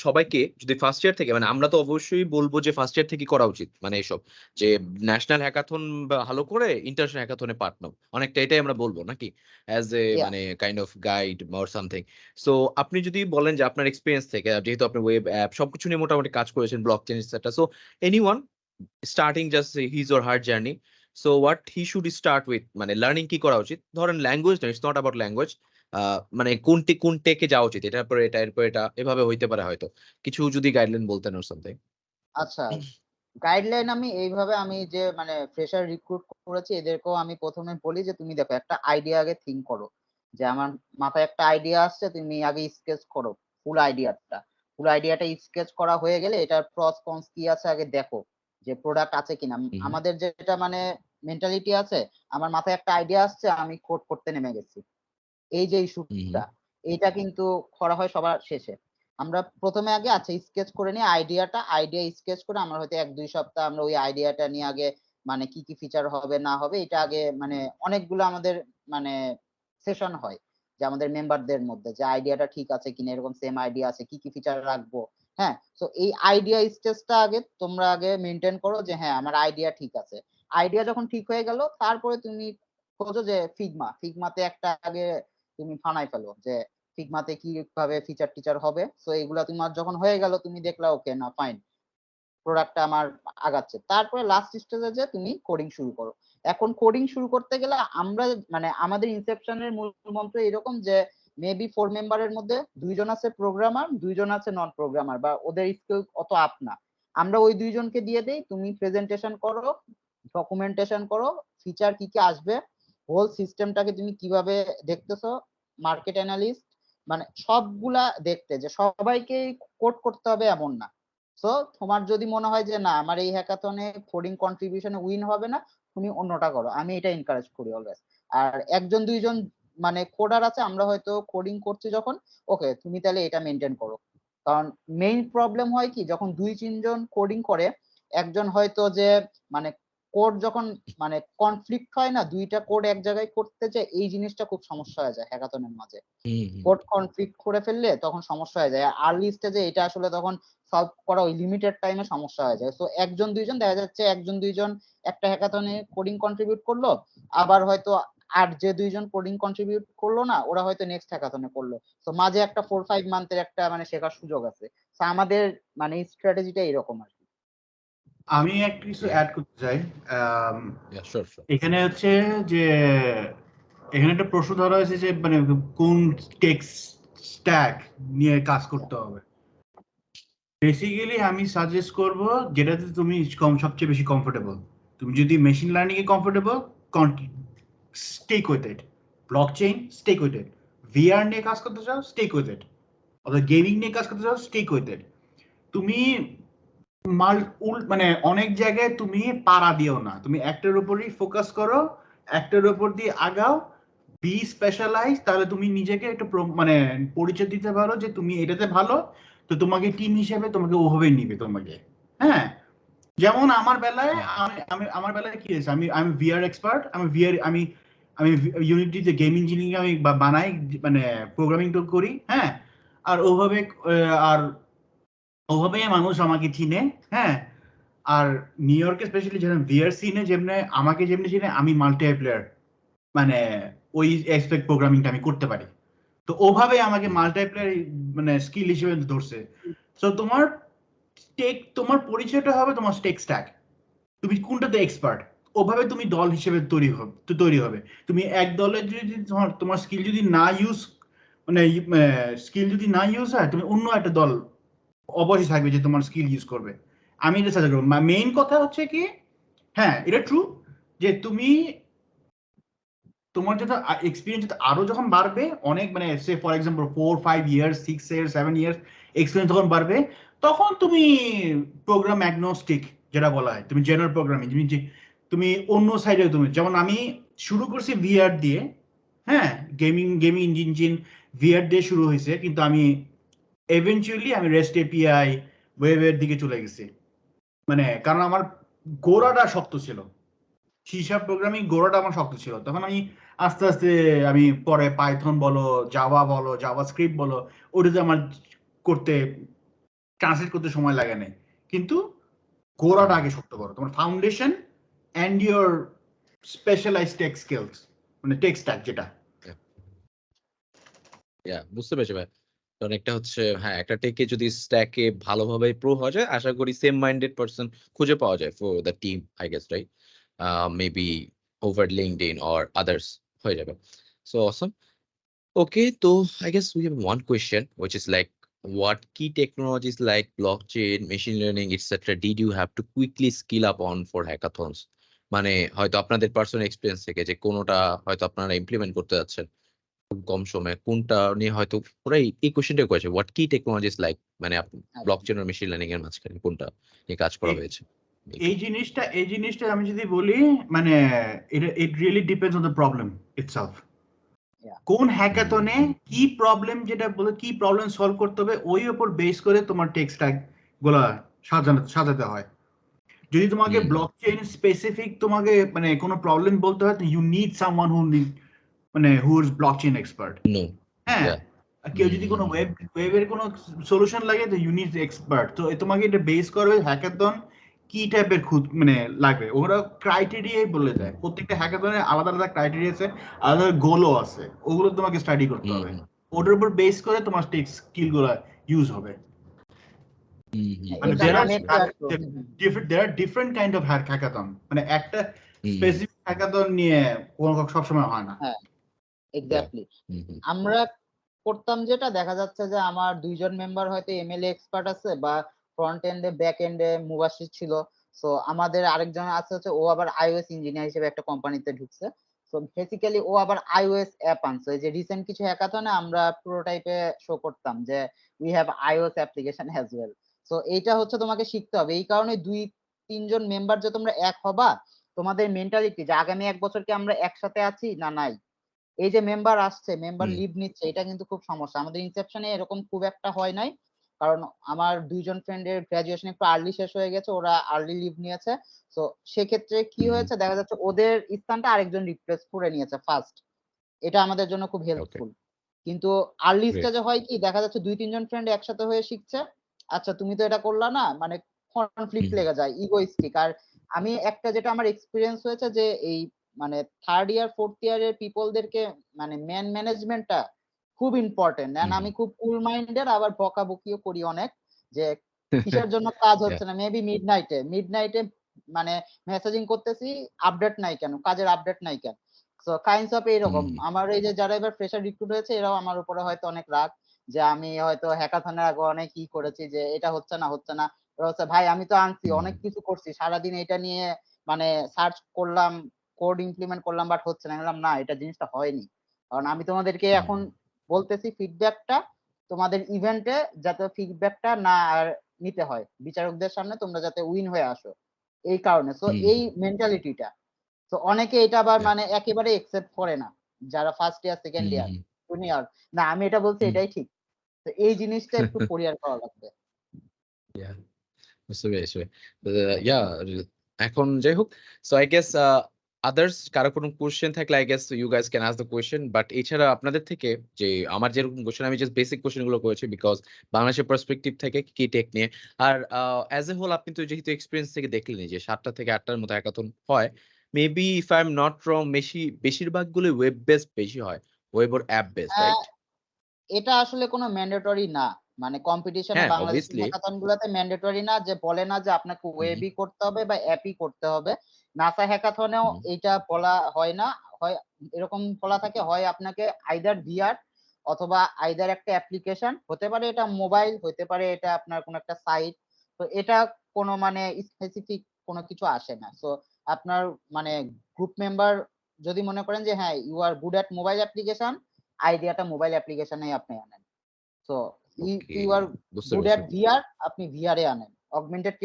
সবাইকে যদি ফার্স্ট ইয়ার থেকে, মানে আমরা তো অবশ্যই বলবো যে ফার্স্ট ইয়ার থেকে করা উচিত, মানে এসব যে ন্যাশনাল হ্যাকাথন ভালো করে ইন্টারন্যাশনাল হ্যাকাথনে পার্ট নাও, অনেকটা এটাই আমরা বলবো নাকি অ্যাজ এ মানে kind of guide or something. So আপনি যদি বলেন যে আপনার এক্সপিরিয়েন্স থেকে, যেহেতু আপনি ওয়েব অ্যাপ সবকিছু নিয়ে মোটামুটি কাজ করেছেন, block chain etcetera, so anyone starting just his or her journey, so what he should start with, মানে লার্নিং কি করা উচিত? ধরেন ল্যাঙ্গুয়েজ না, ইটস নট অ্যাবাউট ল্যাঙ্গুয়েজ, মানে কোন টেকে যাওয়া উচিত, এটার পরে এটা এরপর এটা এভাবে হইতে পারে হয়তো, কিছু যদি গাইডলাইন বলতেন অর সামথিং। আচ্ছা, গাইডলাইন আমি এইভাবে, আমি যে মানে ফ্রেশার রিক্রুট করেছি এদেরকেও আমি প্রথমে বলি যে তুমি দেখো একটা আইডিয়া আগে থিঙ্ক করো, যে আমার মাথায় একটা আইডিয়া আসছে, তুমি আগে স্কেচ করো ফুল আইডিয়াটা স্কেচ করা হয়ে গেলে এটার প্রস কনস কি আছে আগে দেখো, যে প্রোডাক্ট আছে কিনা। আমাদের যেটা মানে মেন্টালিটি আছে, আমার মাথায় একটা আইডিয়া আসছে আমি কোড করতে নেমে গেছি, এই যে ইস্যুটা, এইটা কিন্তু করা হয় সবার শেষে। আমরা প্রথমে আগে আচ্ছা স্কেচ করে নিই আইডিয়া স্কেচ করে আমরা হয়তো 1-2 সপ্তাহ আমরা ওই আইডিয়াটা নিয়ে আগে মানে কি কি ফিচার হবে না হবে এটা আগে মানে অনেকগুলো আমাদের মানে সেশন হয়, যে আমাদের মেম্বারদের মধ্যে যে আইডিয়াটা ঠিক আছে কিনা, এরকম সেম আইডিয়া আছে, কি কি ফিচার রাখবো। হ্যাঁ, তো এই আইডিয়া স্টেজটা আগে তোমরা আগে মেনটেন করো যে হ্যাঁ আমার আইডিয়া ঠিক আছে। আইডিয়া যখন ঠিক হয়ে গেল তারপরে তুমি খোঁজো যে ফিগমাতে একটা আগে তুমি বানাই ফেলো যে ফিগমাতে কিভাবে ফিচার টিচার হবে। সো এগুলা তোমার যখন হয়ে গেল তুমি দেখলা ওকে না ফাইন প্রোডাক্টটা আমার আগাচ্ছে, তারপরে লাস্ট স্টেজে যে তুমি কোডিং শুরু করো। এখন কোডিং শুরু করতে গেলে আমরা মানে আমাদের ইনসেপশনের মূল মন্ত্র এরকম যে মেবি 4 মেম্বারের মধ্যে 2 জন আছে প্রোগ্রামার, 2 জন আছে নন প্রোগ্রামার, বা ওদের স্কিল অত আপ না, আমরা ওই 2 জনকে দিয়ে দেই, তুমি প্রেজেন্টেশন করো, ডকুমেন্টেশন করো, ফিচার কি কি আসবে, হোল সিস্টেমটাকে তুমি কিভাবে দেখতেছো, মার্কেট অ্যানালিস্ট মানে সবগুলা দেখতে, যে সবাইকে কোড করতে হবে এমন না। সো তোমার যদি মনে হয় যে না আমার এই হ্যাকাথনে কোডিং কন্ট্রিবিউশনে উইন হবে না, তুমি অন্যটা করো, আমি এটা এনকারেজ করি অলওয়েজ। আর 1-2 জন মানে কোডার আছে, আমরা হয়তো কোডিং করছি যখন, ওকে তুমি তাহলে এটা মেনটেন করো, কারণ মেইন প্রবলেম হয় কি যখন 2-3 জন কোডিং করে, একজন হয়তো যে মানে কোড যখন মানে কনফ্লিক্ট হয় না, দুইটা কোড এক জায়গায় করতে চায়, এই জিনিসটা খুব সমস্যা হয়ে যায় হ্যাকাথনের মাঝে। কোড কনফ্লিক্ট করে ফেললে তখন সমস্যা হয়ে যায়, আর্লি স্টেজে এটা আসলে তখন সলভ করা ওই লিমিটেড টাইমে সমস্যা হয়ে যায়। সো 1-2 জন দেখা যাচ্ছে 1-2 জন একটা হ্যাকাথনে কোডিং কন্ট্রিবিউট করলো, আবার হয়তো আর যে 2 জন কোডিং কন্ট্রিবিউট করলো না ওরা হয়তো নেক্সট হ্যাকাথনে করলো। তো মাঝে একটা 4-5 মান্থের একটা মানে শেখার সুযোগ আছে। তো আমাদের মানে স্ট্র্যাটেজিটা এরকম আর কি। আমি একটা কিছু অ্যাড করতে চাই। এখানে হচ্ছে যে এখানে একটা প্রশ্ন ধরা হয়েছে যে মানে কোন টেক স্ট্যাক নিয়ে কাজ করতে হবে। বেসিক্যালি আমি সাজেস্ট করব যেটাতে তুমি সবচেয়ে বেশি কমফোর্টেবল। তুমি যদি মেশিন লার্নিং এ comfortable, stick with it. Blockchain, stick with it. VR নিয়ে কাজ করতে চাও, স্টেক উইথ ইট। অথবা গেমিং নিয়ে কাজ করতে চাও, স্টেক উইথ ইট। তুমি মানে অনেক জায়গায় তুমি পাড়া দিও না, তুমি একটার উপরই ফোকাস করো, একটার উপর দিয়ে আগাও, বি স্পেশালাইজ, তাহলে তুমি নিজেকে একটু মানে পরিচয় দিতে পারো যে তুমি এটাতে ভালো, তো তোমাকে টিম হিসেবে তোমাকে ওভাবে নিবে তোমাকে। হ্যাঁ, যেমন আমার বেলায় আমার বেলায় কি হয়েছে, আমি ভিআর এক্সপার্ট, আমি ইউনিটি যে গেম ইঞ্জিনিয়ারিং আমি বানাই, মানে প্রোগ্রামিং তো করি। হ্যাঁ, আর ওভাবেই মানুষ আমাকে চিনে। হ্যাঁ, আর নিউ ইয়র্কে স্পেশালি যেমন ভিআর সিনে আমাকে যেমনি চিনে, আমি মাল্টিপ্লেয়ার প্লেয়ার, মানে ওই এক্সপেক্ট প্রোগ্রামিংটা আমি করতে পারি। তো ওভাবে আমাকে মাল্টিপ্লেয়ার মানে স্কিল হিসেবে ধরছে। সো তোমার পরিচয়টা হবে তোমার টেক স্ট্যাক, তুমি কোনটাতে এক্সপার্ট, ওভাবে তুমি দল হিসেবে তৈরি হবে। তুমি এক দলে যদি তোমার স্কিল যদি না ইউজ মানে স্কিল যদি না ইউজ হয় তুমি অন্য একটা দল অবশ্যই থাকবে যে তোমার স্কিল ইউজ করবে। আমি এটা সাজেস্ট করবো। মেইন কথা হচ্ছে কি, হ্যাঁ এটা ট্রু যে তুমি তোমার যেটা এক্সপিরিয়েন্স আরো যখন বাড়বে অনেক, মানে সে for example 4-5 years 6 years 7 years experience যখন বাড়বে, তখন তুমি প্রোগ্রাম অ্যাগনস্টিক যেটা বলা হয়, তুমি জেনারেল প্রোগ্রামিং তুমি অন্য সাইডে, তুমি যেমন আমি শুরু করছি ভিআর দিয়ে, হ্যাঁ গেমিং ইঞ্জিন ভিআর দিয়ে শুরু হয়েছে, কিন্তু আমি এভেনচুয়ালি আমি রেস্ট এপিআই ওয়েবের দিকে চলে গেছি, মানে কারণ আমার গোড়াটা শক্ত ছিল, হিসাব প্রোগ্রামিং গোড়াটা আমার শক্ত ছিল। তখন আমি আস্তে আস্তে আমি পরে পাইথন বলো, জাভা বলো, জাভা স্ক্রিপ্ট বলো, ওটাতে আমার করতে ট্রান্সলেট করতে সময় লাগে নাই। কিন্তু গোড়াটা আগে শক্ত করো, তোমার foundation and your specialised tech skills, মানে টেক স্ট্যাক যেটা। বুঝতে পেরেছি ভাই। কারণ একটা হচ্ছে হ্যাঁ একটা টেকে যদি স্ট্যাকে ভালোভাবে প্রো হওয়া যায়, আশা করি সেম মাইন্ডেড পারসন খুঁজে পাওয়া যায় for the team, I guess, right? Maybe over LinkedIn or others হয়ে যাবে। So Assam. Okay, so I guess we have one question, which is like, what key technologies like blockchain, machine learning, etc., did you have to quickly skill up on for hackathons? মানে হয়তো আপনাদের personal experience থেকে যে কোনোটা হয়তো আপনারা implement করতে যাচ্ছেন খুব কম সময়ে, কোনটা নিয়ে হয়তো ওরাই এই কোশ্চেনটা করেছে, হোয়াট কি টেকনোলজিস লাইক, মানে ব্লকচেন আর মেশিন লার্নিং এর মাঝখানে কোনটা নিয়ে কাজ করা হয়েছে? এই জিনিসটা আমি যদি বলি, মানে it really depends on the problem itself. কোন হ্যাকাথনে কি প্রবলেম, যেটা বলে কি প্রবলেম সলভ করতে হবে, ওই উপর বেস করে তোমার টেক স্ট্যাক গুলা সাজাতে হয়। যদি তোমাকে ব্লকচেইন স্পেসিফিক তোমাকে মানে কোনো প্রবলেম বলতে হয়, you need someone who is blockchain expert. হ্যাঁ, কেউ যদি কোনো ওয়েবের কোনো সলিউশন লাগে, তো ইউ নিড এক্সপার্ট। তো তোমাকে এটা বেস করবে হ্যাকাথন কি টাইপের মানে লাগবে, ওরা ক্রাইটেরিয়াই বলে দেয়। প্রত্যেকটা হ্যাকাথনের আলাদা আলাদা ক্রাইটেরিয়া আছে, আলাদা গোলও আছে, ওগুলো তোমাকে স্টাডি করতে হবে। ওটার উপর বেস করে তোমার টেক স্কিল গুলো ইউজ হবে। মানে there are different kind of hackathon, মানে একটা স্পেসিফিক হ্যাকাথন নিয়ে কোনো সবসময় হয় না। হ্যাঁ এক্স্যাক্টলি। আমরা করতাম যেটা, দেখা যাচ্ছে যে আমার দুইজন মেম্বার হয়তো এমএলএ এক্সপার্ট আছে, বা ফ্রন্ট এন্ডে ব্যাক এন্ডে মুবাশির ছিল। সো আমাদের আরেকজন আছে হচ্ছে, ও আবার আইওএস ইঞ্জিনিয়ার হিসেবে একটা কোম্পানিতে ঢুকছে। সো বেসিক্যালি ও আবার আইওএস অ্যাপ আনছে। যে রিসেন্ট কিছু হ্যাকাথনে আমরা প্রোটোটাইপে শো করতাম যে we have iOS application as well. So এইটা হচ্ছে তোমাকে শিখতে হবে। এই কারণে 2-3 জন মেম্বার যে তোমরা এক হবা, তোমাদের মেন্টালিটি যে আগামী 1 বছর কি আমরা একসাথে আছি না নাই, এই যে মেম্বার আসছে, মেম্বার লিভ নিচ্ছে, এটা কিন্তু খুব সমস্যা। আমাদের ইনসেপশনে এরকম খুব একটা হয় নাই, কারণ আমার 2জন ফ্রেন্ডের গ্রাজুয়েশন একটু আর্লি শেষ হয়ে গেছে, ওরা আর্লি লিভ নিয়েছে। তো সেক্ষেত্রে কি হয়েছে, দেখা যাচ্ছে ওদের স্থানটা আরেকজন রিপ্লেস করে নিয়েছে ফার্স্ট। এটা আমাদের জন্য খুব হেল্পফুল। কিন্তু আর্লি স্টেজে হয় কি, দেখা যাচ্ছে 2-3 জন ফ্রেন্ড একসাথে হয়ে শিখছে, আচ্ছা তুমি তো এটা করলা না, মানে কনফ্লিক্ট লেগে যায়, ইগোইস্টিক। আর আমি একটা যেটা আমার এক্সপিরিয়েন্স হয়েছে যে এই মানে 3rd ইয়ার 4th ইয়ারের পিপলদেরকে মানে ম্যানেজমেন্টটা খুব ইম্পর্টেন্ট। এন্ড আমি খুব কুল মাইন্ডের, আবার বকাবকিও করি অনেক, যে কিসের জন্য কাজ হচ্ছে না। মেবি মিডনাইটে মানে মেসেজিং করতেছি, আপডেট নাই কেন, কাজের আপডেট নাই কেন। সো কাইন্ডস অফ এইরকম। আমার এই যে যারা এবার ফ্রেশার রিক্রুট হয়েছে, এরাও আমার উপরে হয়তো অনেক রাগ, যে আমি হয়তো হ্যাকাথনের আগে অনেক কি করেছি, যে এটা হচ্ছে না। ওরা হচ্ছে, ভাই আমি তো আনছি, অনেক কিছু করছি, সারাদিন এটা নিয়ে মানে সার্চ করলাম, কোড ইমপ্লিমেন্ট করলাম, বাট হচ্ছে না। আমি বললাম না, এটা জিনিসটা হয়নি। কারণ আমি তোমাদেরকে এখন বলতেছি ফিডব্যাকটা তোমাদের ইভেন্টে যাতে ফিডব্যাকটা না আর নিতে হয়, বিচারকদের সামনে তোমরা যাতে উইন হয়ে আসো, এই কারণে। সো এই মেন্টালিটিটা, তো অনেকে এটা আবার মানে একেবারে একসেপ্ট করে না, যারা first year second year junior, না আমি এটা বলছি এটাই ঠিক। তো এই জিনিসটা একটু পরিহার করা লাগবে। বুঝতে পেরেছি। এখন যাই হোক, সো আই গেস আদার্স কারো কোনো কোশ্চেন থাকলে I guess you guys can ask the question. But এছাড়া আপনাদের থেকে যে আমার যেরকম কোশ্চেন, আমি জাস্ট বেসিক কোশ্চেন গুলো করেছি বিকজ বাংলাদেশের পার্সপেক্টিভ থেকে কি টেক নিয়ে। আর অ্যাজ এ হোল আপনি তো যেহেতু এক্সপিরিয়েন্স থেকে দেখলেন যে 7টা থেকে 8টার মতো হ্যাকাথন হয়, maybe if I am not wrong, বেশিরভাগগুলো ওয়েব বেসড বেশি হয়, web or app based, right? এটা আসলে কোনো ম্যান্ডেটরি না, মানে কম্পিটিশনে হ্যাঁ বাংলাদেশের অবভিয়াসলি। হ্যাকাথন গুলোতে ম্যান্ডেটরি না, যে বলে না যে আপনাকে ওয়েবই করতে হবে বা অ্যাপই করতে হবে। নাসা হ্যাকাথনেও এইটা বলা হয় না, হয় এরকম বলা থাকে, হয় আপনাকে আইদার ভিআর অথবা আইদার একটা অ্যাপ্লিকেশন হতে পারে, এটা মোবাইল হতে পারে, এটা আপনার কোনো একটা সাইট। তো এটা কোনো মানে স্পেসিফিক কোনো কিছু আসে না। সো আপনার মানে গ্রুপ মেম্বার যদি মনে করেন যে হ্যাঁ you are good at mobile application, আইডিয়াটা মোবাইল অ্যাপ্লিকেশনেই আপনি আনেন। সো ওকে, ইউ আর বুঝতে গুড পেরেছি। অ্যাট ভিআর, আপনি ভিআর এ আনেন। অগমেন্টেড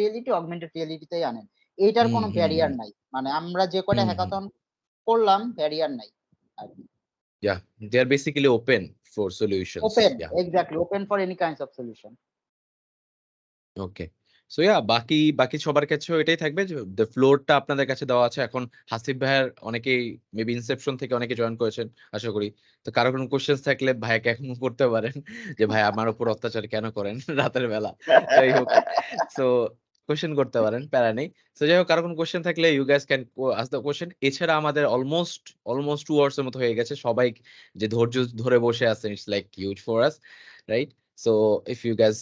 রিয়েলিটিতেই আনেন। এইটার হুম কোনো হুম ব্যারিয়ার হুম নাই, মানে আমরা যে কয়টা হুম হুম হ্যাকাথন করলাম ব্যারিয়ার নাই আর কি। Yeah, they are basically open for solutions. Open, Yeah. Exactly open for any kinds of solution. Okay, so yeah বাকি বাকি সবার কাছেও এটাই থাকবে যে দ্য ফ্লোরটা আপনাদের কাছে দেওয়া আছে। এখন হাসিব ভাইয়ের অনেকেই মেবি ইনসেপশন থেকে অনেকে জয়েন করেছেন আশা করি। তো কারো কোনো কোশ্চেন্স থাকলে ভাইয়াকে এখন করতে পারেন যে ভাই আমার উপর অত্যাচার কেন করেন রাতের বেলা, যাই হোক। সো কোশ্চেন করতে পারেন, প্যারা নেই। সো যাই হোক, কারো কোনো কোশ্চেন থাকলে you guys can ask the question. এছাড়া আমাদের অলমোস্ট 2 আওয়ার্স এর মতো হয়ে গেছে। সবাই যে ধৈর্য ধরে বসে আছেন, it's like huge for us, right? So if you guys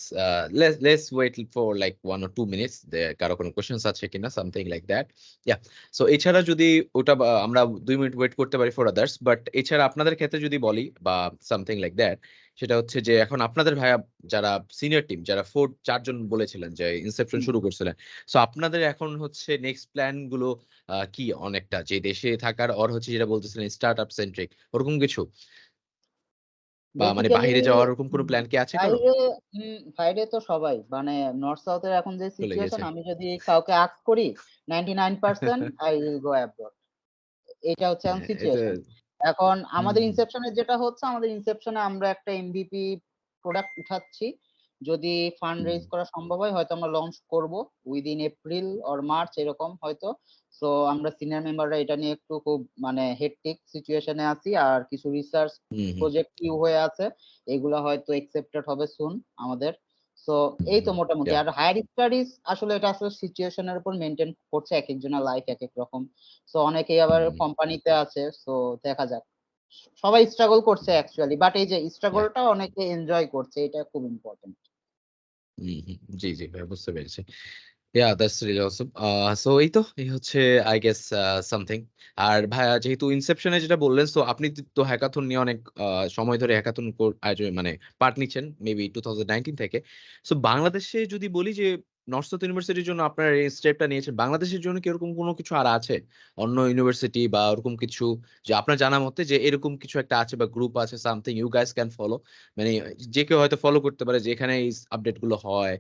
let's wait for like 1 or 2 minutes there কারো কোনো questions আছে কিনা, something like that. Yeah, so এছাড়া যদি ওটা আমরা 2 মিনিট ওয়েট করতে পারি for others, but এছাড়া আপনাদের ক্ষেত্রে যদি বলি বা something like that, সেটা হচ্ছে যে এখন আপনাদের ভাইয়া যারা সিনিয়র টিম, যারা 4জন বলেছিলেন যে ইনসেপশন শুরু করছিলেন, সো আপনাদের এখন হচ্ছে নেক্সট প্ল্যান গুলো কি? অনেকটা যে দেশে থাকার অর হচ্ছে যেটা বলতেছিলেন স্টার্ট আপ সেন্ট্রিক, ওরকম কিছু বা মানে বেসিক্যালি বাইরে যাওয়ার ওরকম কোনো প্ল্যান কি আছে কারো? বাইরে বাইরে তো সবাই মানে নর্থ সাউথের এখন যে চলে সিচুয়েশন, গেছে। আমি যদি কাউকে আস্ক করি 99% আই উইল গো অ্যাব্রড। এটা হচ্ছে এখন হ্যাঁ, এটা সিচুয়েশন। এখন হুম, আমাদের হুম, ইনসেপশনে যেটা হচ্ছে, আমাদের ইনসেপশনে আমরা একটা এমভিপি প্রোডাক্ট উঠাচ্ছি। যদি ফান্ড হুম, রেজ করা সম্ভব হয় হয়তো আমরা লঞ্চ করব উইদিন এপ্রিল অর মার্চ এরকম হয়তো। সো আমরা সিনিয়র মেম্বাররা এটা নিয়ে একটু খুব মানে হেক্টিক সিচুয়েশনে আছি, আর কিছু রিসার্চ হুম, হুম, প্রজেক্ট কিউ হয়ে আছে, এগুলো হয়তো একসেপ্টেড হবে সুন আমাদের। সো হুম, এই তো হুম, মোটামুটি। yeah, আর হায়ার স্টাডিজ আসলে এটা আসলে সিচুয়েশনের উপর মেনটেন করছে, এক একজনের লাইফ এক এক রকম। সো অনেকেই আবার হুম, কোম্পানিতে আছে, সো দেখা যাক। সবাই স্ট্রাগল করছে অ্যাকচুয়ালি, বাট এই যে yeah, স্ট্রাগলটা অনেকে এনজয় করছে, এটা খুব ইম্পর্টেন্ট। হুম, হুম, জি, জি ভাই বুঝতে পেরেছি। Yeah, that's really awesome. So এই হচ্ছে I guess something. আর ভাইয়া যেহেতু ইনসেপশনে যেটা বললেন, সো আপনি তো হ্যাকাথন নিয়ে অনেক সময় ধরে হ্যাকাথন আয়োজন মানে পার্ট নিচ্ছেন মেবি 2019 থেকে। সো বাংলাদেশে যদি বলি যে নর্থ সাউথ ইউনিভার্সিটির জন্য আপনারা এই স্টেপটা নিয়েছেন, বাংলাদেশের জন্য কি এরকম কোনো কিছু আর আছে? অন্য ইউনিভার্সিটি বা ওরকম কিছু যে আপনার জানা মতে যে এরকম কিছু একটা আছে বা গ্রুপ আছে, something you guys can follow, মানে যে কেউ হয়তো ফলো করতে পারে যেখানে এই আপডেট গুলো হয়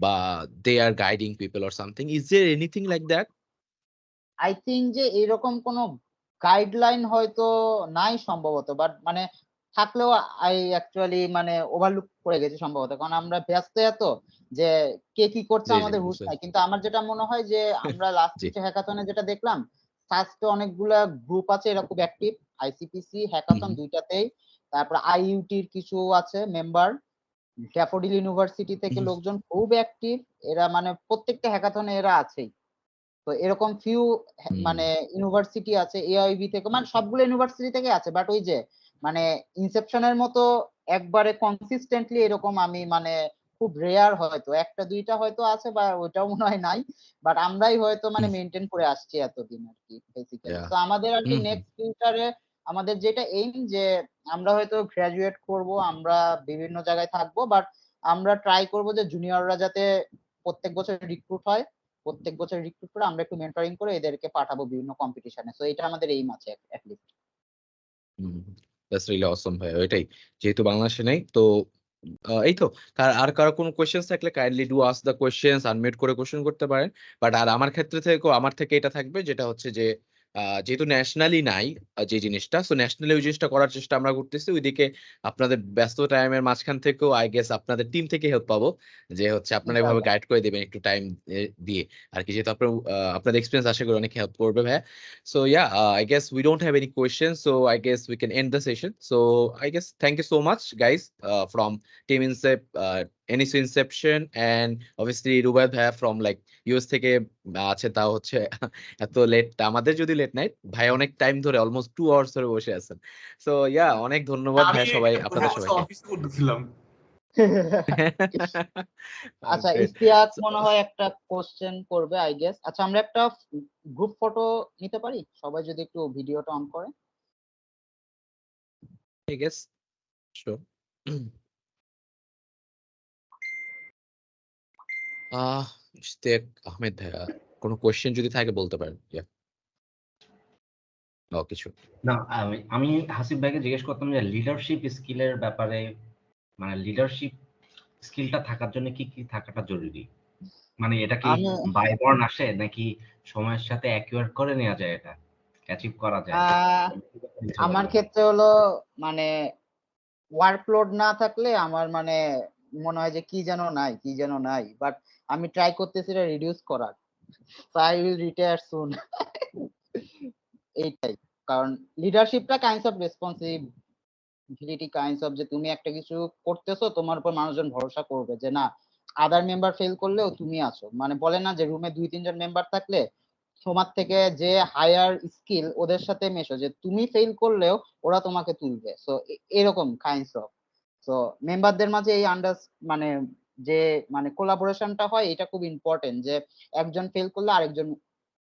বা they are guiding people or something. Is there anything like that? I think যে এরকম কোনো গাইডলাইন হয়তো নাই সম্ভবত, বাট মানে থাকলেও আই অ্যাকচুয়ালি মানে ওভারলুক করে গেছি সম্ভবত, কারণ আমরা ব্যস্ত এত যে কে কি করছে জি, জি, আমাদের হুঁশ বুঝতে নাই। পেরেছি। কিন্তু আমার যেটা মনে হয় যে আমরা লাস্ট জি। কিছু হ্যাকাথনে যেটা দেখলাম, ফার্স্টে অনেকগুলা গ্রুপ আছে এরা খুব অ্যাক্টিভ, আইসিপিসি হুম, হ্যাকাথন হুম, দুইটাতেই। তারপর আইইউটির কিছু আছে মেম্বার, ড্যাফোডিল ইউনিভার্সিটি থেকে হুম, লোকজন খুব অ্যাক্টিভ। এরা মানে প্রত্যেকটা হ্যাকাথনে এরা আছেই। তো এরকম ফিউ হুম, মানে ইউনিভার্সিটি আছে এআইবি থেকে, মানে সবগুলো ইউনিভার্সিটি থেকে আছে, বাট ওই যে মানে ইনসেপশনের মতো একবারে কনসিস্টেন্টলি এরকম আমি মানে খুব রেয়ার, হয়তো একটা দুইটা হয়তো আছে বা ওইটাও মনে হয় নাই, বাট আমরাই হয়তো মানে হুম, মেনটেন করে আসছি এতদিন আর কি বেসিক্যালি। yeah, তো আমাদের আর কি হুম, হুম, নেক্সট ফিউচারে আমাদের যেটা এইম যে আমরা হয়তো গ্রাজুয়েট করব, আমরা বিভিন্ন জায়গায় থাকবো, বাট আমরা ট্রাই করব যে জুনিয়ররা যাতে প্রত্যেক বছর রিক্রুট হয়, প্রত্যেক বছর রিক্রুট করে আমরা একটু মেন্টরিং করে এদেরকে পাঠাবো বিভিন্ন কম্পিটিশনে। সো এটা আমাদের এইম আছে at least. Hmm. That's really awesome ভাই। ওইটাই। যেহেতু বাংলাদেশে নেই তো এই তো। আর কারো কোনো কোয়েশ্চেনস থাকলে kindly do ask the questions, unmute করে কোয়েশ্চেন করতে পারেন। বাট আর আমার ক্ষেত্রে থেকেও আমার থেকে এটা থাকবে যেটা হচ্ছে যে যেহেতু ন্যাশনালি নাই যে জিনিসটা, সো ন্যাশনালি ওই জিনিসটা করার চেষ্টা আমরা করতেছি। ওইদিকে আপনাদের ব্যস্ত টাইমের মাঝখান থেকেও আই গেস আপনাদের টিম থেকে হেল্প পাবো। যে হচ্ছে আপনারা এভাবে ইনশাআল্লাহ। গাইড করে দিবেন একটু টাইম দিয়ে। আর কি যেহেতু আপনাদের এক্সপেরিয়েন্স আশা করি অনেক হেল্প করবে ভাইয়া। So yeah, I guess we don't have any questions, so I guess we can end the session. So I guess thank you so much, guys, from Team NSU Inception, and obviously Rubaid bhaiya from like US থেকে আছে, তাও হচ্ছে এত late, আমাদের যদি late night, ভাই অনেক time ধরে অলমোস্ট 2 আওয়ার্স ধরে বসে আছেন। সো ইয়া অনেক ধন্যবাদ আমি ভাই সবাই, বসে আপনাদের বসে সবাইকে। অফিস করতেছিলাম। আচ্ছা, Okay. ইশতিয়াক So, মনে হয় একটা কোশ্চেন করবে আই গেস। আচ্ছা, আমরা একটা গ্রুপ ফটো নিতে পারি, সবাই যদি একটু ভিডিওটা অন করে। I guess Sure. Ishtiaq Ahmed ভাইয়া, কোনো কোয়েশ্চেন যদি থাকে বলতে পারেন। কিছু না, আমি হাসিব ভাইকে জিজ্ঞেস করতাম যে লিডারশিপ স্কিলের ব্যাপারে, মানে লিডারশিপ স্কিলটা থাকার জন্য কি কি থাকাটা জরুরি, মানে এটা কি বাই বর্ন আসে নাকি সময়ের সাথে অ্যাকুয়ার করে নেওয়া যায়, এটা অ্যাচিভ করা যায়? আমার ক্ষেত্রে হলো মানে ওয়ার্কলোড না থাকলে আমার মানে মনে হয় যে কি যেন নাই, বাট আমি ট্রাই করতেছি এটা রিডিউস করার। I will retire soon. এইটাই, কারণ লিডারশিপটা kinds of responsibility, kinds of যে তুমি একটা কিছু করতেছো, তোমার উপর মানুষজন ভরসা করবে যে না আদার মেম্বার ফেল করলেও তুমি আছো। মানে বলে না যে রুমে 2-3 জন মেম্বার থাকলে তোমার থেকে যে হায়ার স্কিল ওদের সাথে মেশো, যে তুমি ফেল করলেও ওরা তোমাকে তুলবে। সো এরকম কাইন্ডস অফ, সো মেম্বারদের মাঝে এই মানে যে মানে কোলাবোরেশনটা হয়, এটা খুব ইম্পর্টেন্ট, যে একজন ফেল করলে আরেকজন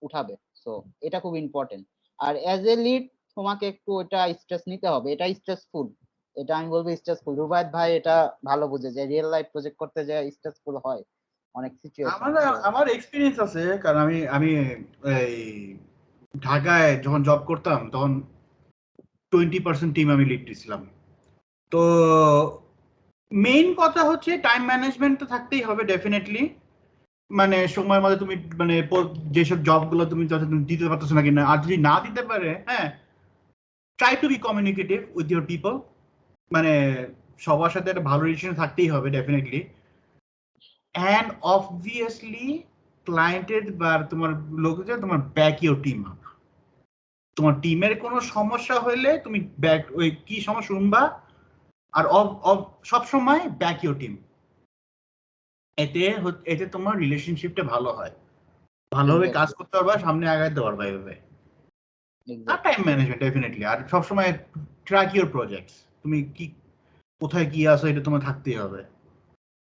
উঠাবে। সো এটা খুব ইম্পর্টেন্ট। আর অ্যাজ এ লিড তোমাকে একটু ওটা স্ট্রেস নিতে হবে, এটা স্ট্রেসফুল, এটা আমি বলবো স্ট্রেসফুল। রুবায়েত ভাই এটা ভালো বুঝে যে রিয়েল লাইফ প্রজেক্ট করতে যে স্ট্রেসফুল হয় অনেক সিচুয়েশন। আমার এক্সপিরিয়েন্স আছে, কারণ আমি এই ঢাকায় যখন জব করতাম তখন 20% টিম আমি লিড দিছিলাম। তো মেইন কথা হচ্ছে টাইম ম্যানেজমেন্ট তো থাকতেই হবে ডেফিনেটলি, মানে সময়ের মধ্যে তুমি মানে যেসব জবগুলো তুমি দিতে পারতেছো না কিনা, আর যদি না দিতে পারে, হ্যাঁ, try to be communicative with your people, মানে সবার সাথে একটা ভালো রিলেশন থাকতেই হবে ডেফিনেটলি। অ্যান্ড অবভিয়াসলি ক্লায়েন্টের বা তোমার লোকজন তোমার ব্যাক ইউর টিম আপ। তোমার টিমের কোনো সমস্যা হইলে তুমি ব্যাক ওই কি সমস্যা শুনবা, আর সব সময় ব্যাক ইউর টিম। এতে তোমার রিলেশনশিপটা ভালো হয়, ভালোভাবে কাজ করতে পারবা, সামনে আগাইতে পারবা এভাবে। আর টাইম ম্যানেজমেন্ট ডেফিনেটলি, আর সবসময় ট্র্যাক ইউর প্রজেক্টস, তুমি কি কোথায় কি আছো এটা তোমার থাকতেই হবে।